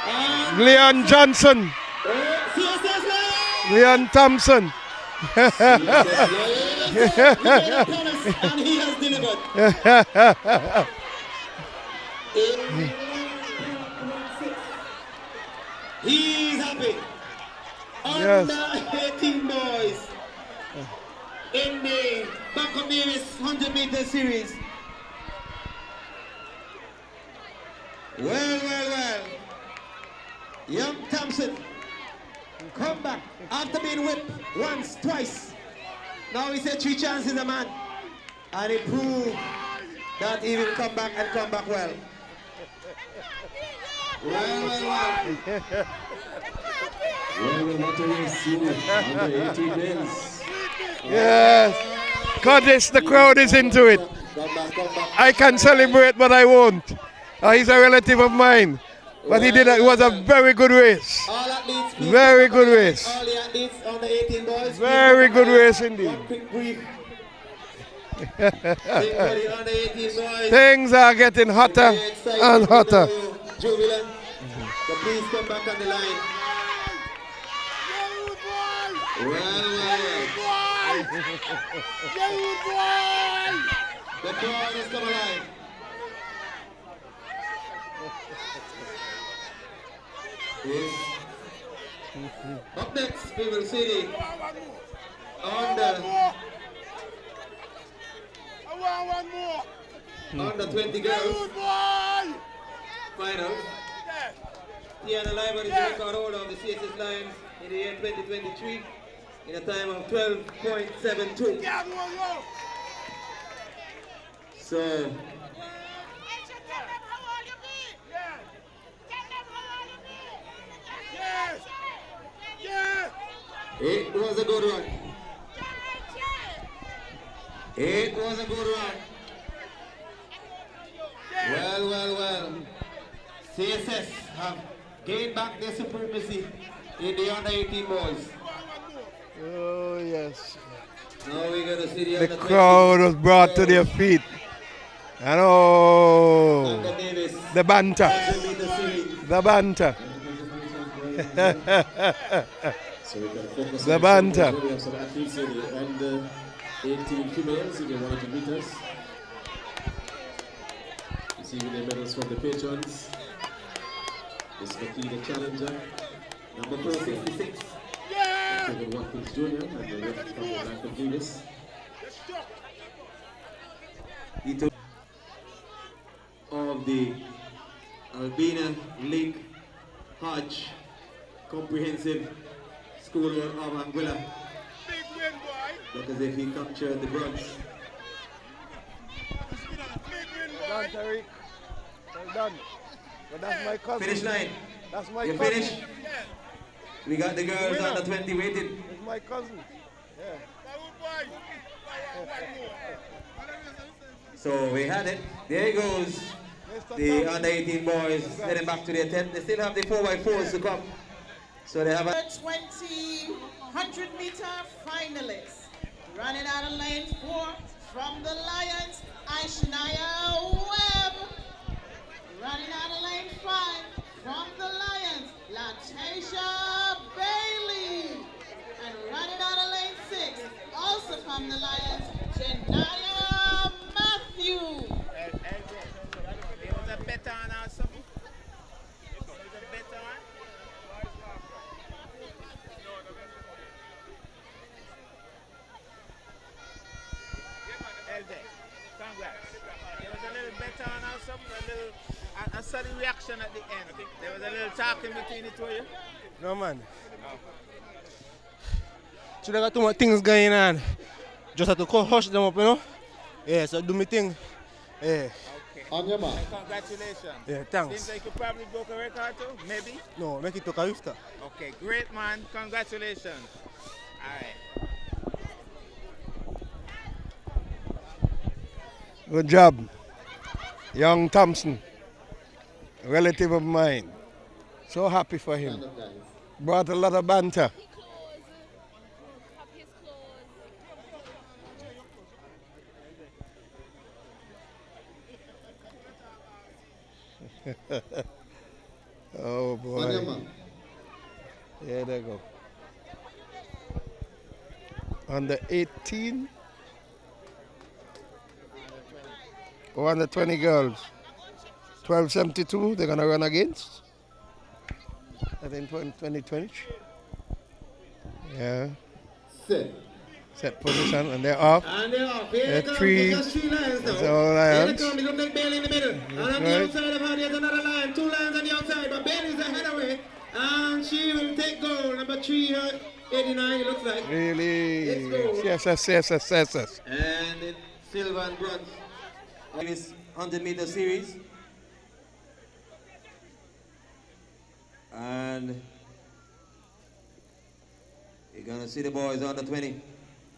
And Leon Johnson. CSS Lions. Leon Thompson. He made a promise and he has delivered. He's happy. Yes. Under 18 boys in the Bank of Nevis 100-meter series. Well. Young Thompson come back after being whipped once, twice. Now he said 3 chances a man. And he proved that he will come back and come back well. Well. What a race you under 18 wins. Yes. Goddess, the crowd is into it. I can celebrate, but I won't. He's a relative of mine. But it was a very good race. All athletes, very good race. All the athletes on the 18 boys. Very good race indeed. One quick brief. Things are getting hotter and hotter. Jubilant. So please come back on the line. The crowd has come alive. Up next, we will see under 20 girls final. Tiana Liver is the record holder of the CSS Lions in the year 2023 in a time of 12.72. So it was a good one. It was a good one. Well. CSS have gained back their supremacy in the under 18 boys. Oh, yes. Now we're going to see the crowd was brought to their feet. And oh, Bank of Nevis. The banter. The banter. So we can focus The on banter. We have some athletes in the under 18 females in the 100 meters. Receiving their medals from the patrons. This is the challenger. Number 466. Kevin Watkins Jr. and the rest from the Bank of Nevis. Of the Albina League Hodge Comprehensive School of Anguilla. Look as if he captured the bronze. Well done, Tariq. Well done. But that's my cousin. Finish line. That's my you cousin. Finish? We got the girls under 20 waiting. That's my cousin. Yeah. So we had it. There goes the under 18 boys heading back to their tent. They still have the 4x4s to come. So they have a 100 meter finalists. Running out of lane 4 from the Lions, Aishnaya Webb. Running out of lane 5 from the Lions, Latasha Bailey. And running out of lane 6, also from the Lions, Janaya Matthew. There was a better one or something? There was a better one? LJ, congrats. There was a little better one or something? I saw the reaction at the end. There was a little talking between the two of you? No, man. So they got too much things going on. Just have to hush them up, you know? Yeah, so do my thing. Yeah. Okay. On your mark. Congratulations. Yeah, thanks. Seems like you probably broke a record too, maybe? No, make it to Kavifta. Okay, great man. Congratulations. All right. Good job. Young Thompson, a relative of mine. So happy for him. Brought a lot of banter. Oh boy. Here they go. Under 18. Or under 20 girls. 1272 they're gonna run against. I think 2020. Yeah. Set position and they're off. And they're off. Here They're they come. three. Just 3 lions now. That's all Here Lions. they come. They're going to take Bailey in the middle. And on the right. outside of her, there's another lion. 2 lions on the outside. But Bailey's ahead away. And she will take goal. Number 3 89, it looks like. Really? Let's go. CSS. And in silver and bronze. This 100-meter series. And you're going to see the boys under 20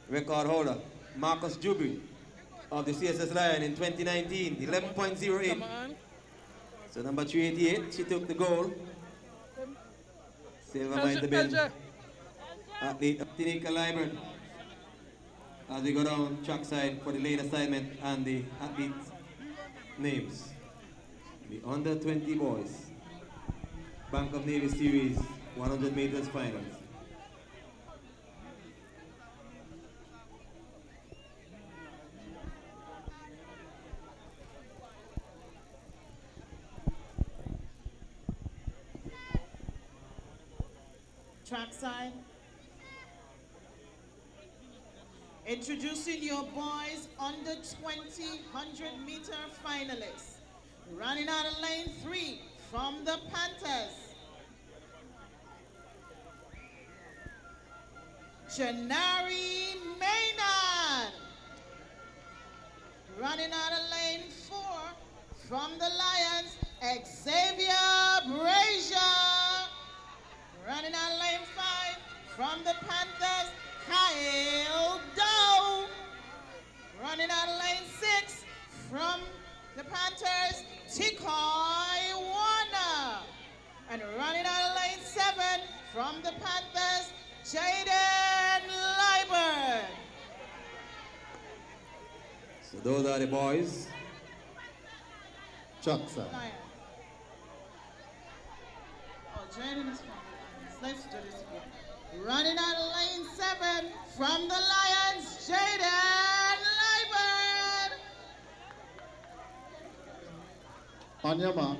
record holder, Marcus Juby of the CSS Lion in 2019, 11.08. So number 388, she took the goal. Silver might have been athlete Tinika Lyman. As we go down trackside for the lane assignment and the athletes' names. The under 20 boys, Bank of Nevis series, 100 meters finals. Trackside. Introducing your boys under 20 100-meter finalists. Running out of lane 3 from the Panthers, Janari Maynard. Running out of lane 4 from the Lions, Xavier Brazier. Running out of lane 5 from the Panthers, Kyle Doe. Running out of lane 6 from the Panthers, Tikoy Warner. And running out of lane 7 from the Panthers, Jaden Liburn. So those are the boys. Chuckson. Oh, Jaden is from the Lions. Let's do this again. Running out of lane 7 from the Lions, Jaden Liburn. On your mark.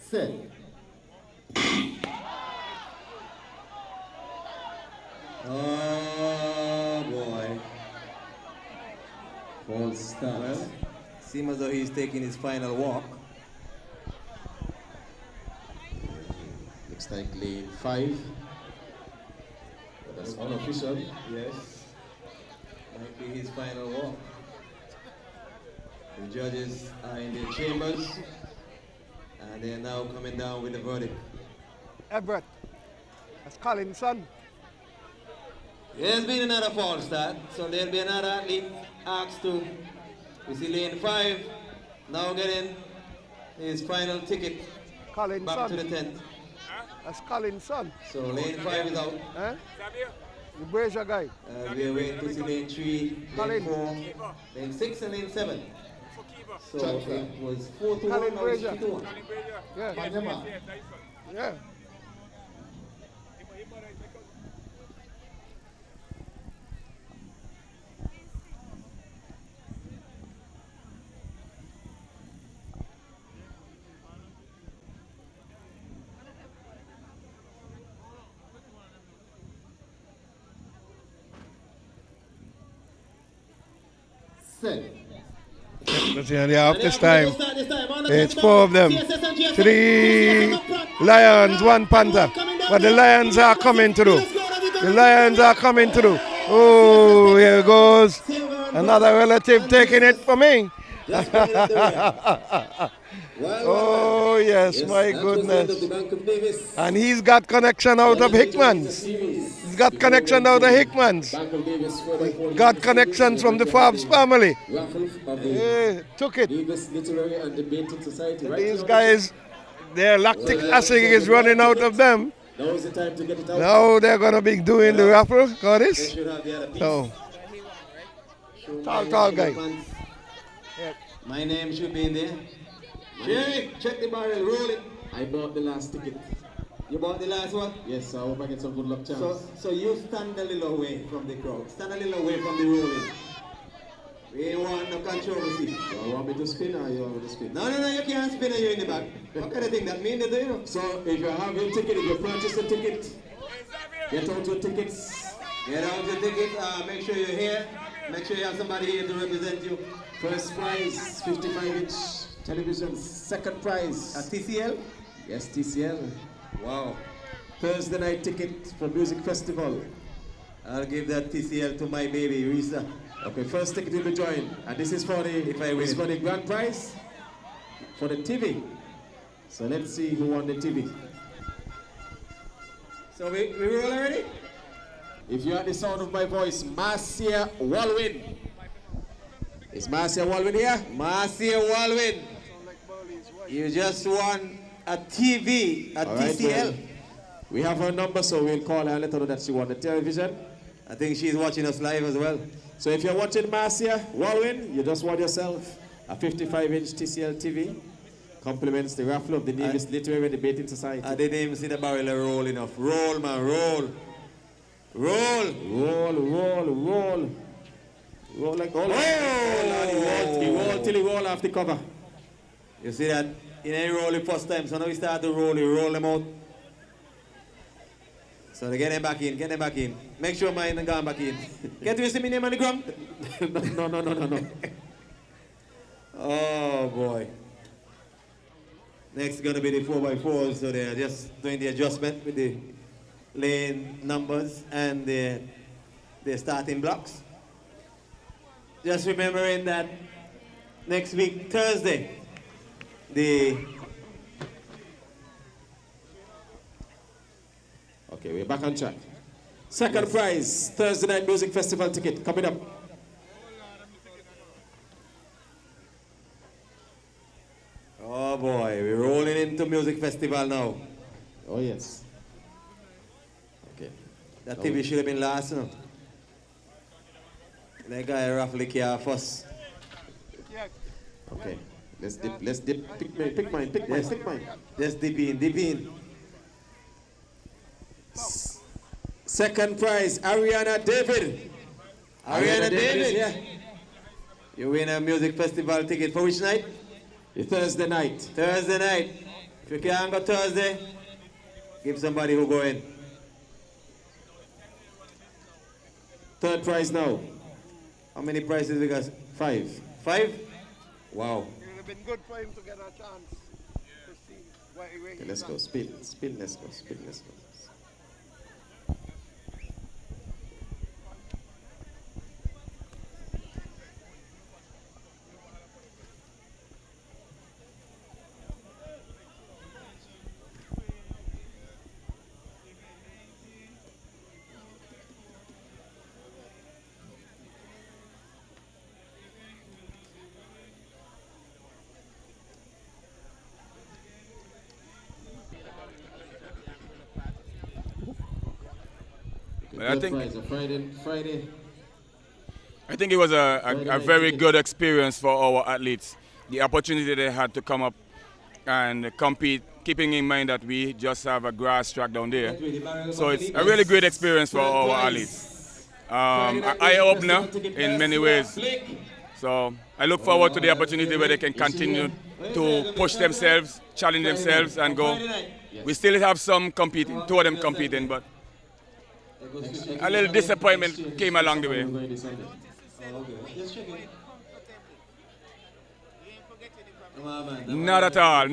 Set. Oh boy. False start. Well, seems as though he's taking his final walk. Looks like lane 5. But that's unofficial. Yes. Might be his final walk. The judges are in their chambers and they are now coming down with the verdict. Everett. That's Colin's son. There's been another false start, so there'll be another athlete asked to. We see lane 5 now getting his final ticket Colin's back son. to the tent. That's Colin's son. So lane 5 is out. Eh? The Brazier guy. We're waiting to see lane 3, lane Colin. 4, lane 6 and lane 7. So Chuck, it was 4 to 1, Colin now it's Brazier. 3 to 1. Yeah. On your mark. Yeah. Set. But yeah, they have this time. It's 4 of them. 3 Lions, 1 Panther. But the Lions are coming through. The Lions are coming through. Oh, here goes another relative taking it for me. Oh, yes, my goodness. And he's got connection out of Hickman's. He's got connection out of Hickman's. Got connections from the Forbes family. Yeah, took it. These guys, their lactic acid is running out of them. Now is the time to get it out. Now they're going to be doing the raffle. Got this? So, tall guy. My name should be in there. Jerry, check the barrel, roll it. I bought the last ticket. You bought the last one? Yes, I hope I get some good luck chance. So you stand a little away from the crowd. Stand a little away from the rolling. We ain't want no controversy. You want me to spin or you want me to spin? No, you can't spin it, you're in the back. What kind of thing that mean, do you know? So if you have your ticket, if you purchase a ticket, get out your tickets. Get out your ticket, make sure you're here. Make sure you have somebody here to represent you. First prize, 55-inch television. Second prize. A TCL? Yes, TCL. Wow. Thursday night ticket for music festival. I'll give that TCL to my baby, Risa. Okay, first ticket will be joined. And this is for the, If I win. this is for the grand prize, for the TV. So let's see who won the TV. So we roll already? If you hear the sound of my voice, Marcia Walwin. Is Marcia Walwin here? Marcia Walwin. You just won a TV, a All right, TCL. well, we have her number, so we'll call her and let her know that she won the television. I think she's watching us live as well. So if you're watching Marcia Walwin, you just won yourself a 55-inch TCL TV. Compliments the raffle of the Nevis Literary Debating Society. I didn't even see the barrel roll enough. Roll, man, roll. Roll. Roll like all. Oh! He roll till he roll off the cover. You see that? He ain't roll the first time, so now we start to roll. You roll them out. So they get them back in, Make sure mine gone back in. Get to see my name on the ground? No. Oh boy. Next is gonna be the 4x4s, so they're just doing the adjustment with the lane numbers and the starting blocks. Just remembering that next week, Thursday, Okay, we're back on track. Second prize, Thursday Night Music Festival ticket coming up. Oh boy, we're rolling into music festival now. Oh yes. Okay. That TV should have been last, no? That guy raffle the car first. Okay. Let's dip. Pick mine. Just dip in. Second prize, Ariana David. Ariana David. Yeah. You win a music festival ticket for which night? The Thursday night. Thursday night. If you can't go Thursday, give somebody who go in. Third prize now. How many prizes we got? 5. 5? Wow. It would have been good for him to get a chance to see where Okay, let's go. Spin. Let's go. Well, I think Friday. I think it was a very good experience for our athletes. The opportunity they had to come up and compete, keeping in mind that we just have a grass track down there. So it's a really great experience for our athletes. An eye-opener in many ways. So I look forward to the opportunity where they can continue to push themselves, challenge themselves and go. We still have some competing, 2 of them competing, but a little disappointment came along the way. Not at all.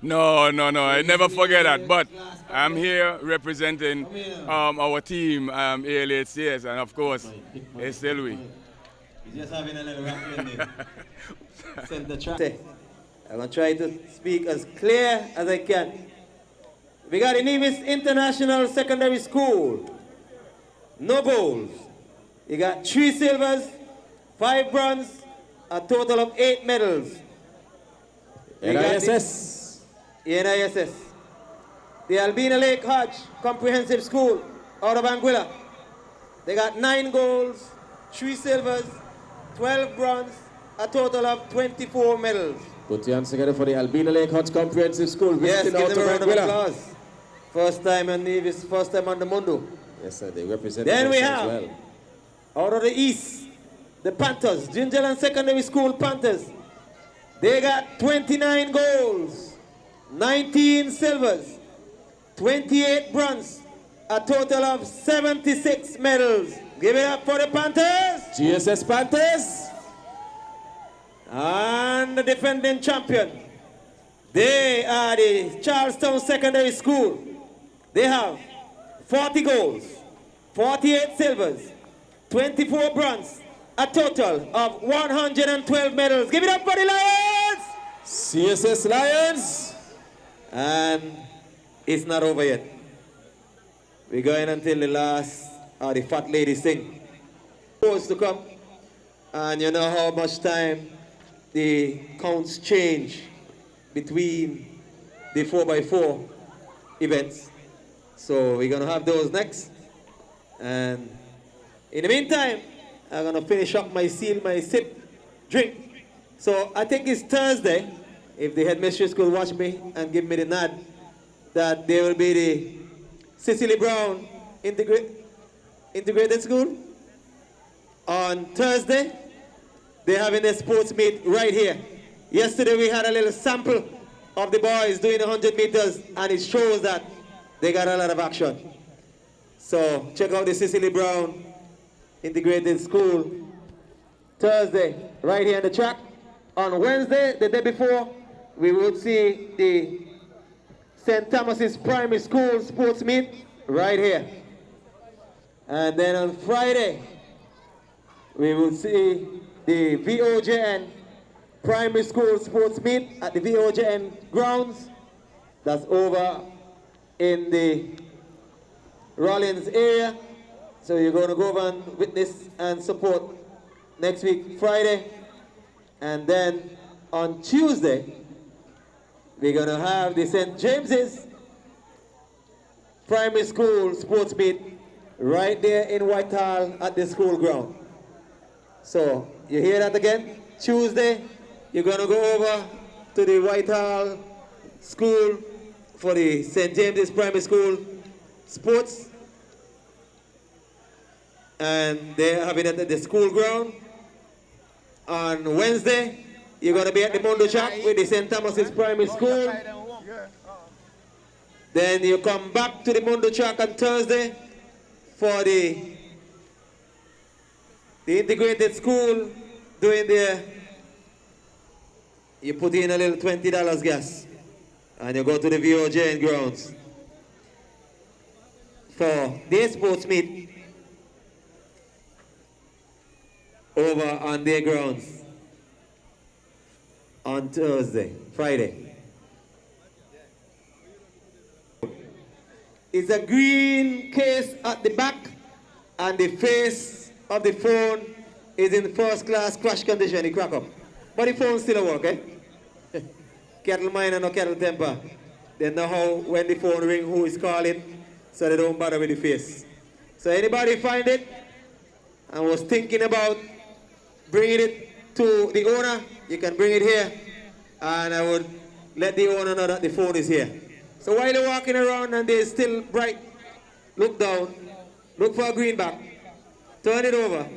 No, I never forget that. But I'm here representing our team, ALHCS, and of course, still we. Just having a little rap in there. Send the track. I'm going to try to speak as clear as I can. We got the Nevis International Secondary School. No bowls. You got 3 silvers, 5 bronze, a total of 8 medals. NISS. NISS. The Albina Lake Hodge Comprehensive School out of Anguilla. They got 9 golds, 3 silvers, 12 bronze, a total of 24 medals. Put your hands together for the Albina Lake Hodge Comprehensive School. Yes, give out them a of round of Anguilla. applause. First time on Nevis, first time on the Mundo. Yes, sir, they represent Then we us as have well. Out of the East, the Panthers, Gingerland Secondary School Panthers. They got 29 golds, 19 silvers, 28 bronze, a total of 76 medals. Give it up for the Panthers. GSS Panthers. And the defending champion. They are the Charlestown Secondary School. They have 40 golds, 48 silvers, 24 bronze, a total of 112 medals. Give it up for the Lions! CSS Lions. And it's not over yet. We're going until the last, the fat lady sing. Supposed to come. And you know how much time the counts change between the 4x4 events. So we're going to have those next. And in the meantime, I'm going to finish up my seal, my sip, drink. So I think it's Thursday, if the headmistress could watch me and give me the nod, that there will be the Cicely Brown Integrated School. On Thursday, they're having a sports meet right here. Yesterday we had a little sample of the boys doing 100 meters, and it shows that they got a lot of action. So check out the Cicely Brown Integrated School Thursday, right here on the track. On Wednesday, the day before, we will see the St. Thomas's Primary School sports meet right here. And then on Friday, we will see the VOJN Primary School sports meet at the VOJN grounds. That's over in the Rollins area. So you're going to go over and witness and support next week, Friday. And then on Tuesday, we're going to have the St. James's Primary School sports meet right there in Whitehall at the school ground. So you hear that again? Tuesday, you're going to go over to the Whitehall School for the St. James's Primary School sports. And they're having it at the school ground. On Wednesday, you're going to be at the Mondo Track with the St. Thomas's Primary School. Then you come back to the Mondo Track on Thursday for the integrated school doing their, you put in a little $20 gas and you go to the VOJN grounds for their sports meet over on their grounds on Friday. It's a green case at the back and the face of the phone is in first class crash condition, it crack up. But the phone still work, eh? Kettle mine and no kettle temper. They know how when the phone ring who is calling, so they don't bother with the face. So anybody find it and was thinking about bringing it to the owner, you can bring it here and I would let the owner know that the phone is here. So while you're walking around and they're still bright, look down, look for a greenback, turn it over,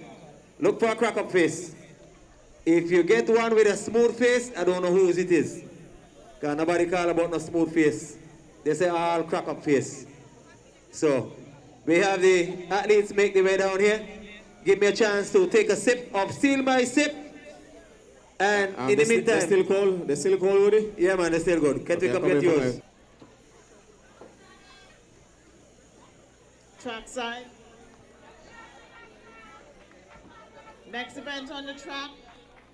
look for a crack-up face. If you get one with a smooth face, I don't know whose it is. Because nobody call about no smooth face. They say all crack-up face. So we have the athletes make their way down here. Give me a chance to take a sip of Seal My Sip. And in the meantime... They're still cold? They're still cold, Woody? Yeah, man, they're still good. Can we come get yours? Trackside. Next event on the track,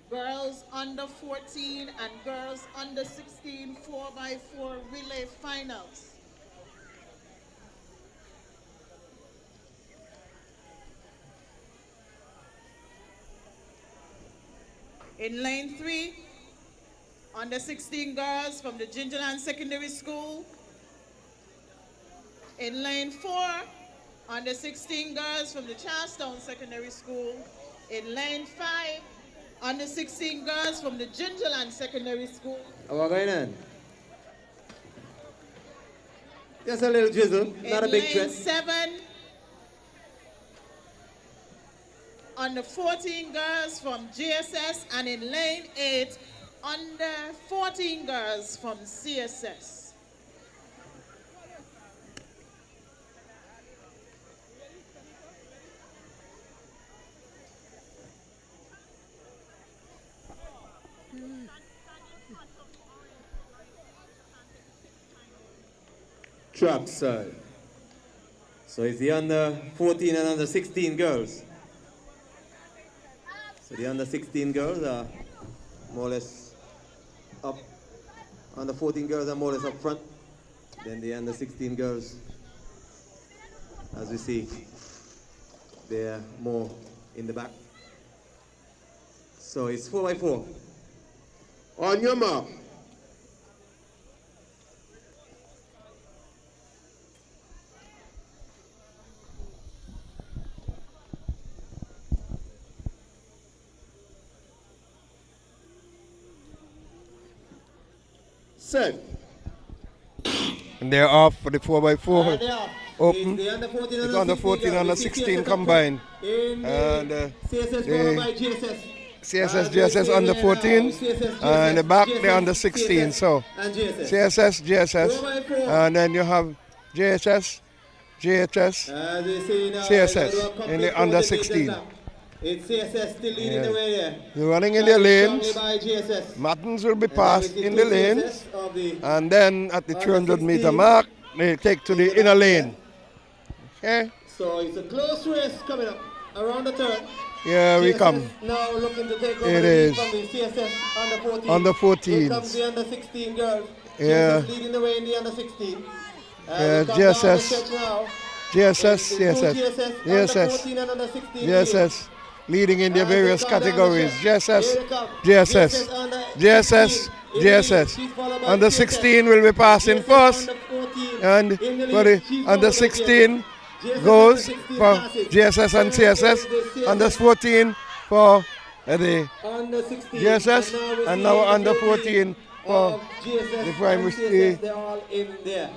girls under 14 and girls under 16 4x4 relay finals. In lane 3, under 16 girls from the Gingerland Secondary School. In lane 4, under 16 girls from the Charlestown Secondary School. In lane 5, under 16 girls from the Gingerland Secondary School. What's going on? Just a little drizzle, not a big In trend. lane 7, under 14 girls from GSS, and in lane 8, under 14 girls from CSS. Track side. So it's the under 14 and under 16 girls. So the under 16 girls are more or less up. Under 14 girls are more or less up front. Then the under 16 girls, as we see, they're more in the back. So it's 4x4. On your mark. Set. And they're off for the 4x4. Open. It's under 14 and under 16 combined. And CSS, GSS under 14. And the back, they're under 16. So CSS, GSS. And then you have GSS, GHS, CSS in the under 16. It's CSS still leading the way there. They're running in their lanes. GSS. Martins will be passed in the lanes. And then at the 200 meter mark, they take to the inner lane. Okay? So it's a close race coming up around the turn. Here we come. Now looking to take over It the is. from the CSS under 14. Under 14. Here comes the under 16 girls. Yeah. GSS leading the way in the under 16. GSS, GSS, CSS, GSS, GSS, leading in their various categories. GSS, GSS, GSS, GSS. Under 16 will be passing first, and for the under 16 goes for GSS and CSS. Under 14 for the GSS, and now under 14 for the primary school. They're all in there.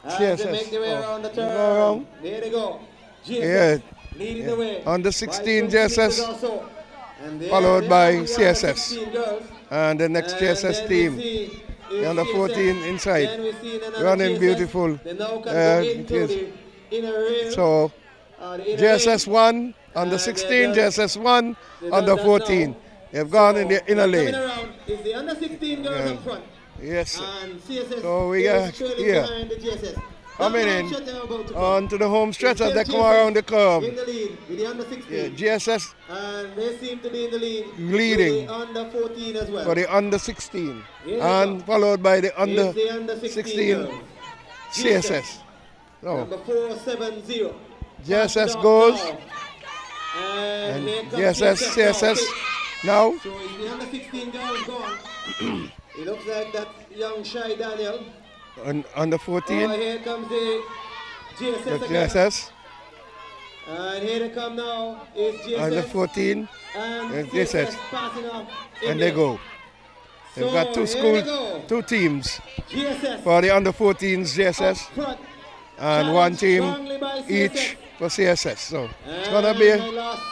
CSS. They make their way around the turn. Go around. There they go. Yeah. Leading the way. Under 16 GSS, And followed by CSS. 16 girls. And the next GSS team, the under 14 inside, running beautiful. It is. So GSS 1, under 16, GSS 1, under 14. They've gone in the inner lane. Is the under 16 girls up front. Yes. And CSS So we are here. behind the GSS. Coming in onto the home stretch as they come around the curve. In the lead with the under 16. Yeah, GSS And they seem to be in the lead. leading With the under 14 as well. for the under 16. And followed by the under It's the under 16 girls. CSS. So Number 470. GSS goes. And here comes GSS, CSS now. So it's the under 16 girls gone. It looks like that young shy Daniel. Under 14. Oh, here comes the GSS The again. GSS. And here they come now. It's GSS. Under 14. And GSS. passing off. And they go. They've got two here they schools, go. two teams GSS. for the under 14s GSS. Front. And one team Strongly by each CSS. for CSS. So it's going to be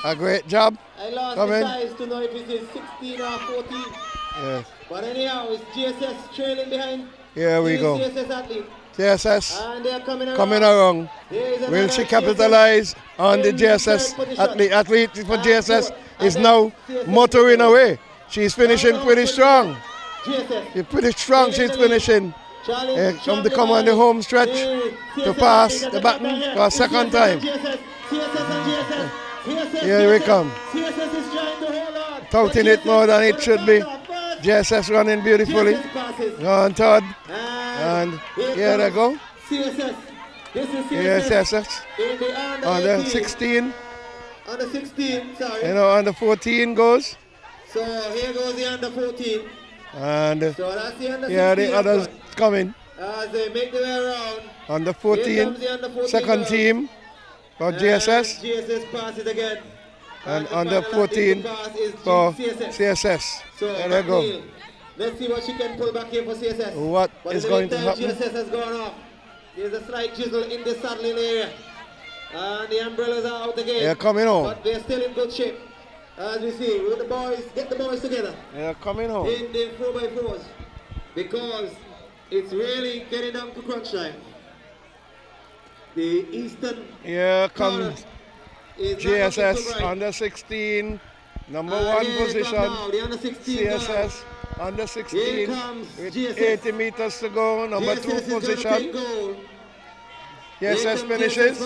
a great job. I lost coming. the size to know if it is 16 or 14. Yes. But anyhow, it's GSS trailing behind. Here we the go. CSS athlete. GSS And they're coming around. coming around. There is Will another she GSS capitalize on the in GSS third position. athlete? Athlete for GSS is And now then CSS motoring away. She's finishing pretty strong. GSS. She's pretty strong. She's finishing. Come to come on the home stretch to pass the baton for a second time. Here we come. CSS is trying to hold on. Touting it more than it should be. GSS running beautifully. On third. And here they go. CSS. This is Here CSS. CSS. In the Under 18. 16. Under 16, sorry. You know, under 14 goes. So here goes the under 14. And So that's the under 16. here the others coming. As they make their way around. Under Here 14. comes the under 14 Second girls. team for GSS. GSS passes again. And the under final athlete 14 to pass is for CSS. CSS. So There they go. McNeil, let's see what she can pull back here for CSS. What But is in the going to meantime, happen? GSS has gone off. There's a slight chisel in the saddling area. And the umbrellas are out again. They're coming home. But they're still in good shape. As we see, with the boys, get the boys together. They're coming home. In the 4x4s. Because it's really getting down to crunch time. The eastern Here comes is GSS under 16, number 1 position. The under 16 CSS under 16 Here comes with GSS. 80 meters to go, number 2 GSS position. GSS GSS finishes.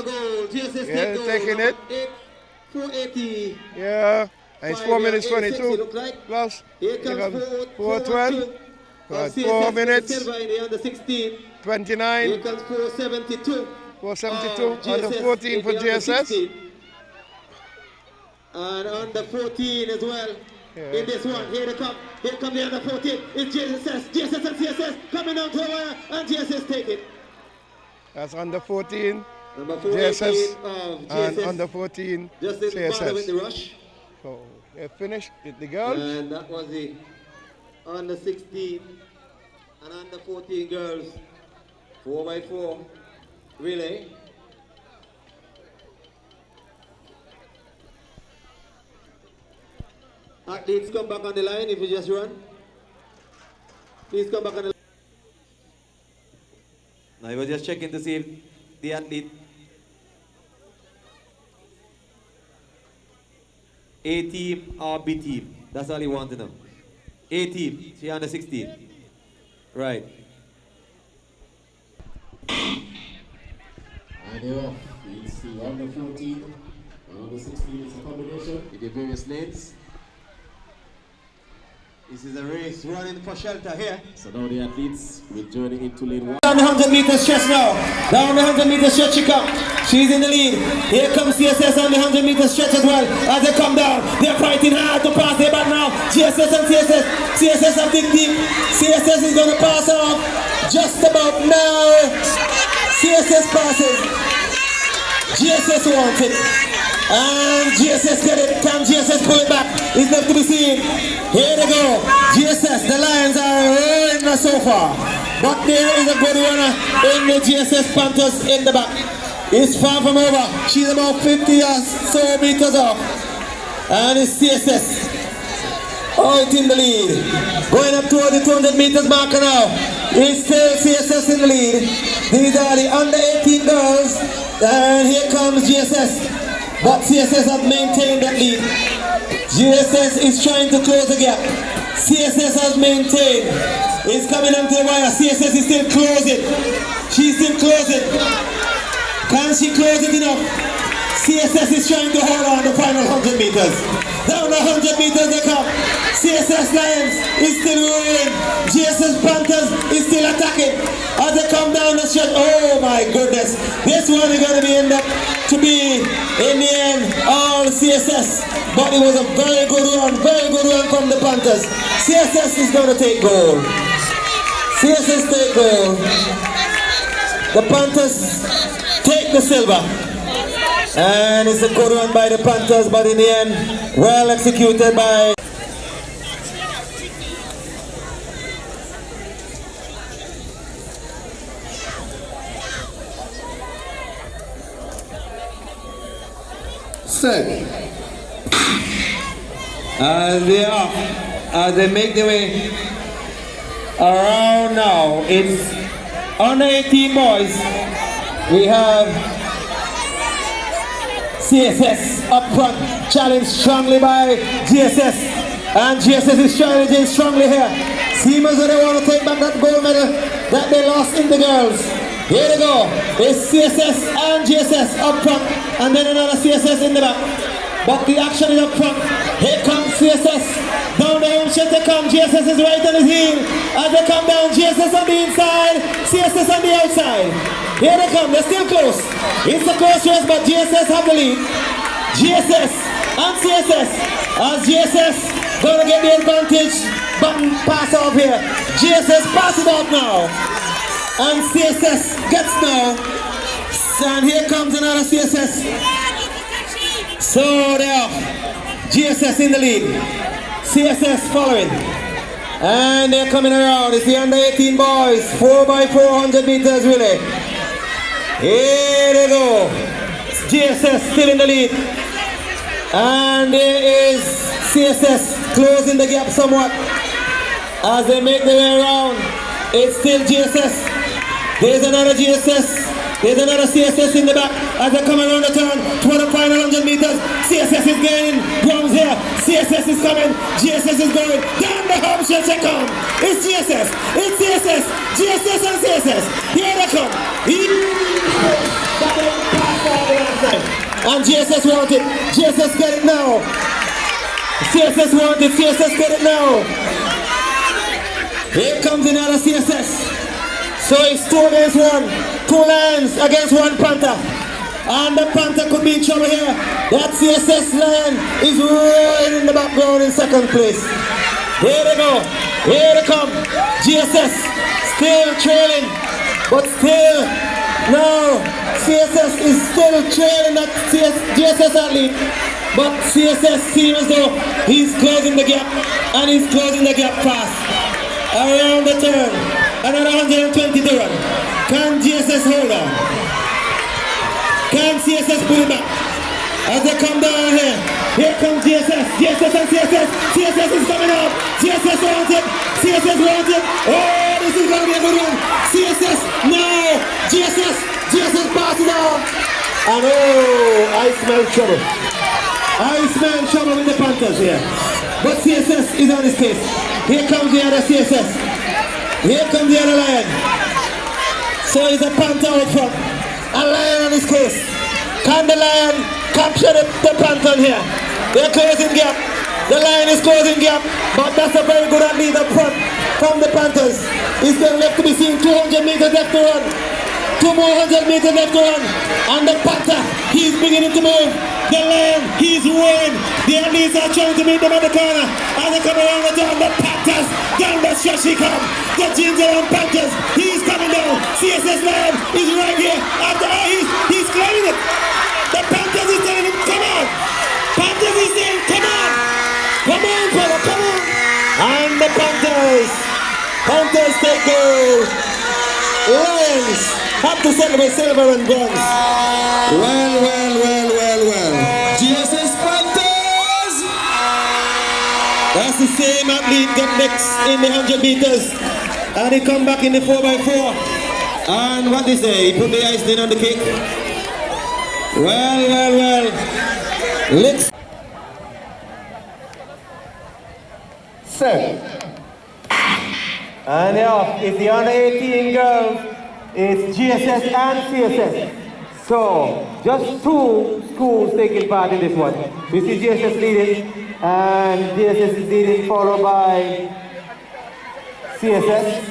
Yeah, taking it. 480. Yeah, and it's 4 minutes 86, 22 it look like. plus. Here comes 412. Got 4 CSS minutes. Silver in the under 16. 29. Here comes 472. 472 under 14 for GSS. And under 14 as well. In this one, here they come. Here come the under 14. It's GSS. GSS and CSS coming down to the wire, and GSS take it. That's under 14. Number GSS of and GSS. under 14 Just in bother with the CSS. rush. So they finished with the girls. And that was the under 16 and under 14 girls 4x4 relay. Athletes, come back on the line if you just run. Please come back on the line. Now I was just checking to see if the athlete A team or B team. That's all you want to know. A team, she under 16. Right. And they're off. It's the under 14 and under 16 is a combination in the various lanes. This is a race running for shelter here. So now the athletes will journey into lane 1. Down the 100 meter stretch now. Down the 100 meter stretch she comes. She's in the lead. Here comes CSS on the 100 meter stretch as well. As they come down, they're fighting hard to pass their back now. GSS and CSS. CSS are big deep. CSS is going to pass off just about now. CSS passes. GSS wants it. And GSS get it. Can GSS pull it back? It's left to be seen. Here they go. GSS, the Lions are rolling so far. But there is a good runner in the GSS Panthers in the back. It's far from over. She's about 50 or so meters off. And it's CSS out in the lead. Going up toward the 200 meters marker now. It's still CSS in the lead. These are the under 18 girls. And here comes GSS. But CSS have maintained that lead. GSS is trying to close the gap. CSS has maintained. It's coming onto the wire. CSS is still closing. She's still closing. Can she close it enough? CSS is trying to hold on the final 100 meters. Down the 100 meters they come. CSS Lions is still rolling. GSS Panthers is still attacking. As they come down the stretch, oh my goodness. This one is going to be end up to be, in the end, all CSS. But it was a very good run from the Panthers. CSS is going to take gold. CSS take gold. The Panthers take the silver. And it's a good run by the Panthers, but in the end, well executed by... Set. As they are, as they make their way around now, it's under 18 boys. We have CSS up front, challenged strongly by GSS, and GSS is challenging strongly here. Seems as though they want to take back that gold medal that they lost in the girls. Here they go. It's CSS and GSS up front, and then another CSS in the back. But the action is up front. Here comes CSS. Down the home stretch they come. GSS is right on his heel. As they come down, GSS on the inside, CSS on the outside. Here they come. They're still close. It's a close race, but GSS have the lead. GSS and CSS. As GSS gonna get the advantage. Button pass off here. GSS pass it off now. And CSS gets now. And here comes another CSS. So there, GSS in the lead, CSS following, and they're coming around. It's the under 18 boys, 4x400 meters relay. Here they go. GSS still in the lead. And there is CSS closing the gap somewhat as they make their way around. It's still GSS. There's another GSS. There's another CSS in the back as they come around the turn toward the final 100 meters. CSS is gaining grounds here. CSS is coming. GSS is going down the home stretch. They come. It's GSS. It's CSS. GSS and CSS. Here they come. And GSS want it. GSS get it now. CSS want it. CSS get it now. Here comes another CSS. So it's 2 against 1. 2 Lions against 1 Panther. And the Panther could be in trouble here. That CSS Lion is right in the background in second place. Here they go. Here they come. GSS still trailing. But still, now CSS is still trailing that GSS athlete. But CSS seems as though he's closing the gap. And he's closing the gap fast. Around the turn. Another 120 to run. Can GSS hold on? Can CSS pull it back? As they come down here. Here comes GSS. GSS and CSS. CSS is coming up. GSS wants it. CSS wants it. Oh, this is going to be a good one. CSS. No. GSS passes on. And oh, I smell trouble. I smell trouble with the Panthers here. But CSS is on his case. Here comes the other CSS. Here comes the other Lion. So he's a Panther out front. A Lion on his case. Can the Lion capture the Panther here? They're closing gap. The Lion is closing gap. But that's a very good athlete up front from the Panthers. It's still left to be seen. 200 meters left to run. 2 more 100 meters left to run. And the Panther, he's beginning to move. The Lion, he's rolling. The athletes are trying to meet them at the corner. As they come around the turn, the Panthers, down the stretch he comes. The Ginger and Panthers, he's coming down. CSS Lion is right here. After he's climbing it. The Panthers is telling him, come on. Panthers is saying, come on. Come on, brother, come on. And the Panthers take gold. Lions have to celebrate silver and bronze. Well. GSS Panthers! That's the same athlete got next in the 100 meters. And he come back in the 4x4. And what they say, he put the icing on the cake. Well. Let's set. And yeah, it's the under 18 girls. It's GSS and CSS. So, just 2 schools taking part in this one. We see GSS leading, and GSS is leading, followed by CSS.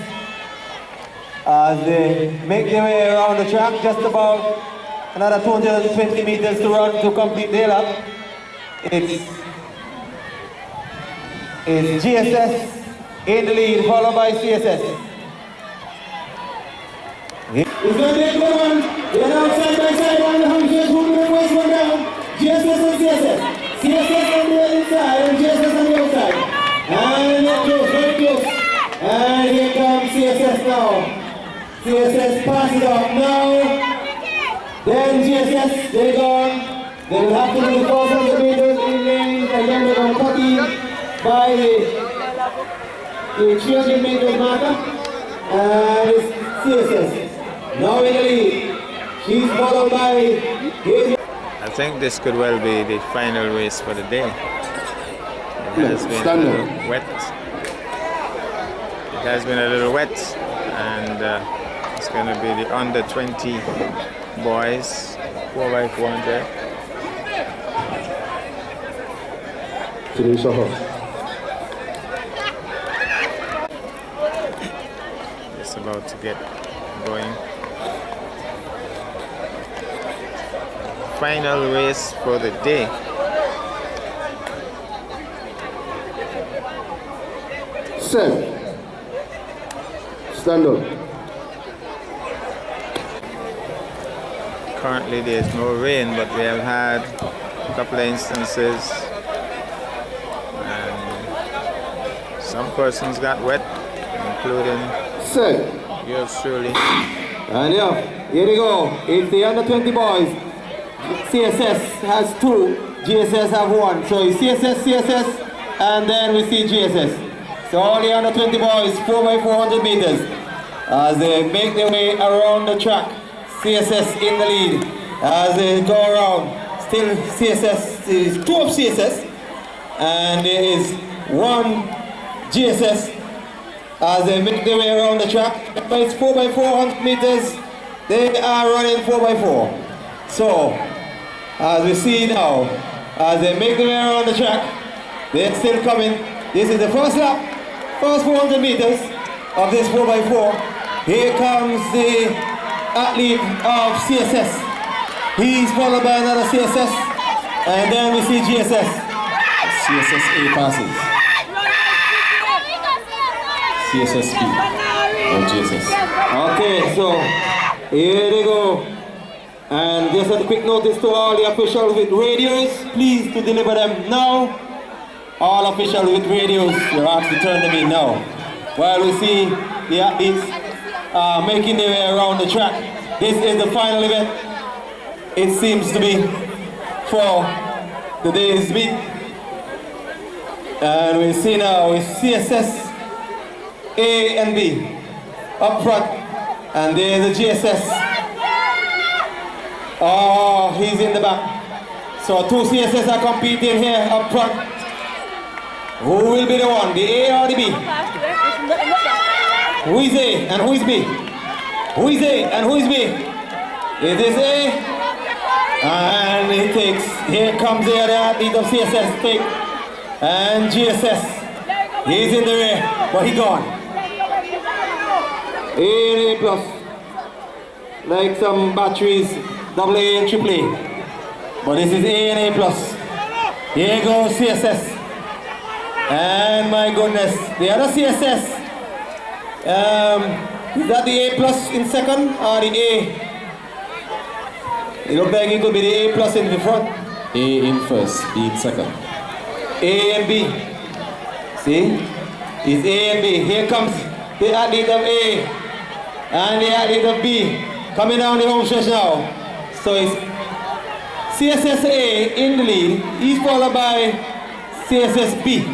As they make their way around the track, just about another 220 meters to run to complete their lap. It's GSS in the lead, followed by CSS. It's going to be a good one. They're now side by side on the 100, moving the first one down. GSS and CSS. CSS on the inside and GSS on the outside. And they're close, very close. And here comes CSS now. CSS passes off now. Then GSS, they're gone. They will have to do the 400 meters in lanes, and then they're going to copy by the 300 meters marker. And it's CSS. Now in the lead. She's followed by... I think this could well be the final race for the day. It has been a little wet. It has been a little wet, and it's going to be the under 20 boys 4x400. It's about to get going. Final race for the day. Set. Stand up. Currently there's no rain, but we have had a couple of instances and some persons got wet, including yours truly. And yeah, here we go. It's the under 20 boys. CSS has 2, GSS have 1. So it's CSS, and then we see GSS. So all the under 20 boys, 4x400 meters. As they make their way around the track, CSS in the lead. As they go around, still CSS, there is 2 of CSS, and there is 1 GSS. As they make their way around the track, but it's 4x400 meters. They are running 4x4. So, as we see now, as they make their way around the track, they're still coming. This is the first lap, first 400 meters of this 4x4. Here comes the athlete of CSS. He's followed by another CSS, and then we see GSS. CSS A passes. CSS B. Oh, GSS. Okay, so here they go. And just a quick notice to all the officials with radios, please to deliver them now. All officials with radios, you're asked to turn them in now. While we see the athletes making their way around the track. This is the final event. It seems to be for the day's meet. And we see now with CSS A and B up front. And there's the GSS. Oh, he's in the back. So 2 CSS are competing here up front. Who will be the one, the A or the B? Who is A and who is B? Who is A and who is B? It is A. And he takes, here comes the other athlete of CSS, take, and GSS. He's in the rear, but he gone. A and A plus. Like some batteries, AA and AAA. But this is A and A plus. Here goes CSS. And my goodness, the other CSS. Is that the A plus in second or the A? It looks like it could be the A plus in the front. A in first, B in second. A and B. See? It's A and B. Here comes the athlete of A and the athlete of B coming down the home stretch now. So it's CSS A in the lead. He's followed by CSS B.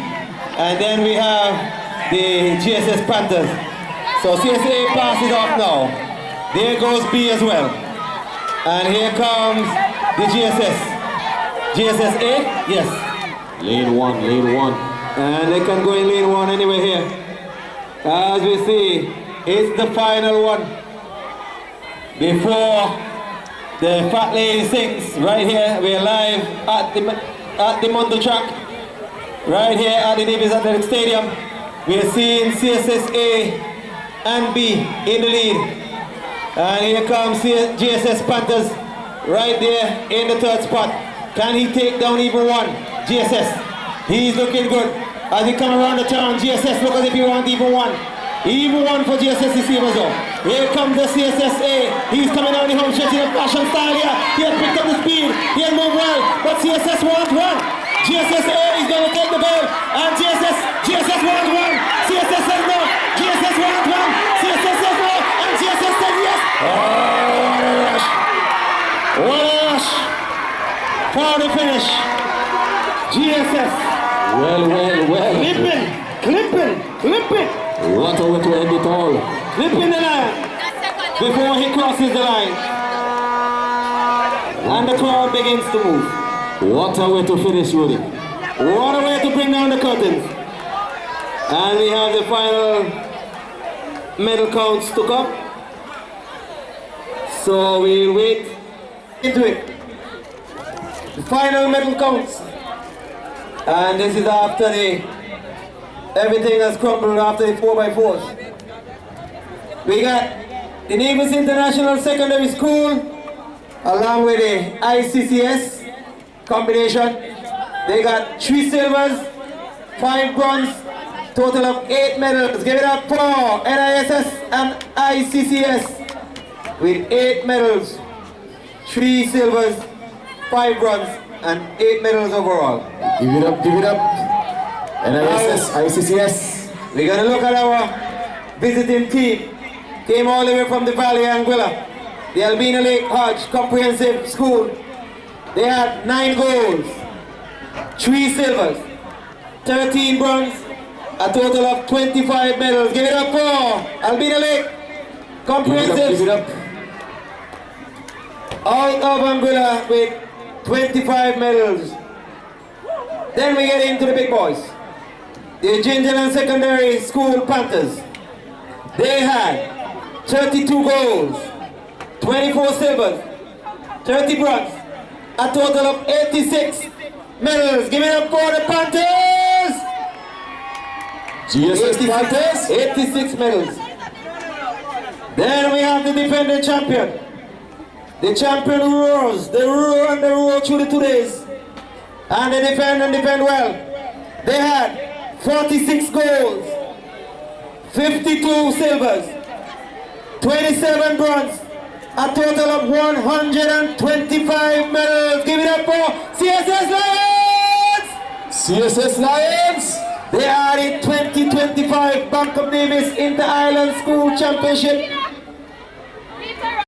And then we have the GSS Panthers. So CSA passes off now. There goes B as well. And here comes the GSS. GSS A? Yes. Lane 1, lane 1. And they can go in lane 1 anyway here. As we see, it's the final one. Before the Fat Lady sings, right here, we're live at the Mondo track. Right here at the Nevis Athletic Stadium. We're seeing CSS A and B in the lead. And here comes GSS Panthers right there in the 3rd spot. Can he take down even one? GSS. He's looking good. As he come around the turn, GSS look as if he wants even one. Even one for GSS to see what's up. Here comes the CSS A. He's coming down the home stretch in a fashion style here. He has picked up the speed. He has moved well. But CSS wants one. GSS A is going to take the ball. And GSS wants one. CSS says no. GSS wants one. CSS says no. And GSS says yes. Oh, what a rush. What a rush. For the finish. GSS. Well. Clipping. What a way to end it all. Clipping the line. Before he crosses the line. And the crowd begins to move. What a way to finish, Rudy. What a way to bring down the curtains. And we have the final medal counts to come. So we'll wait into it. The final medal counts. And this is after everything has crumbled after the 4x4s. We got the Nevis International Secondary School along with the ICCS combination. They got 3 silvers, 5 bronze, total of 8 medals. Give it up for NISS and ICCS with 8 medals, 3 silvers, 5 bronze, and 8 medals overall. Give it up. NISS, ICCS. We're gonna look at our visiting team. Came all the way from the Valley Anguilla, the Albina Lake Hodge Comprehensive School. They had 9 golds, 3 silvers, 13 bronze, a total of 25 medals. Give it up for Albina Lake. Comprehensive. Give it up. Out of Anguilla with 25 medals. Then we get into the big boys. The Gingerland Secondary School Panthers. They had 32 golds, 24 silvers, 30 bronze, a total of 86 medals. Give it up for the Panthers! GSS Panthers, 86 medals. Then we have the defending champion. The champion who roars, they roar and they roar through the 2 days. And they defend well. They had 46 golds, 52 silvers, 27 bronze, a total of 125 medals. Give it up for CSS Lions! CSS Lions! They are the 2025 Bank of Nevis Inter-Island School Championship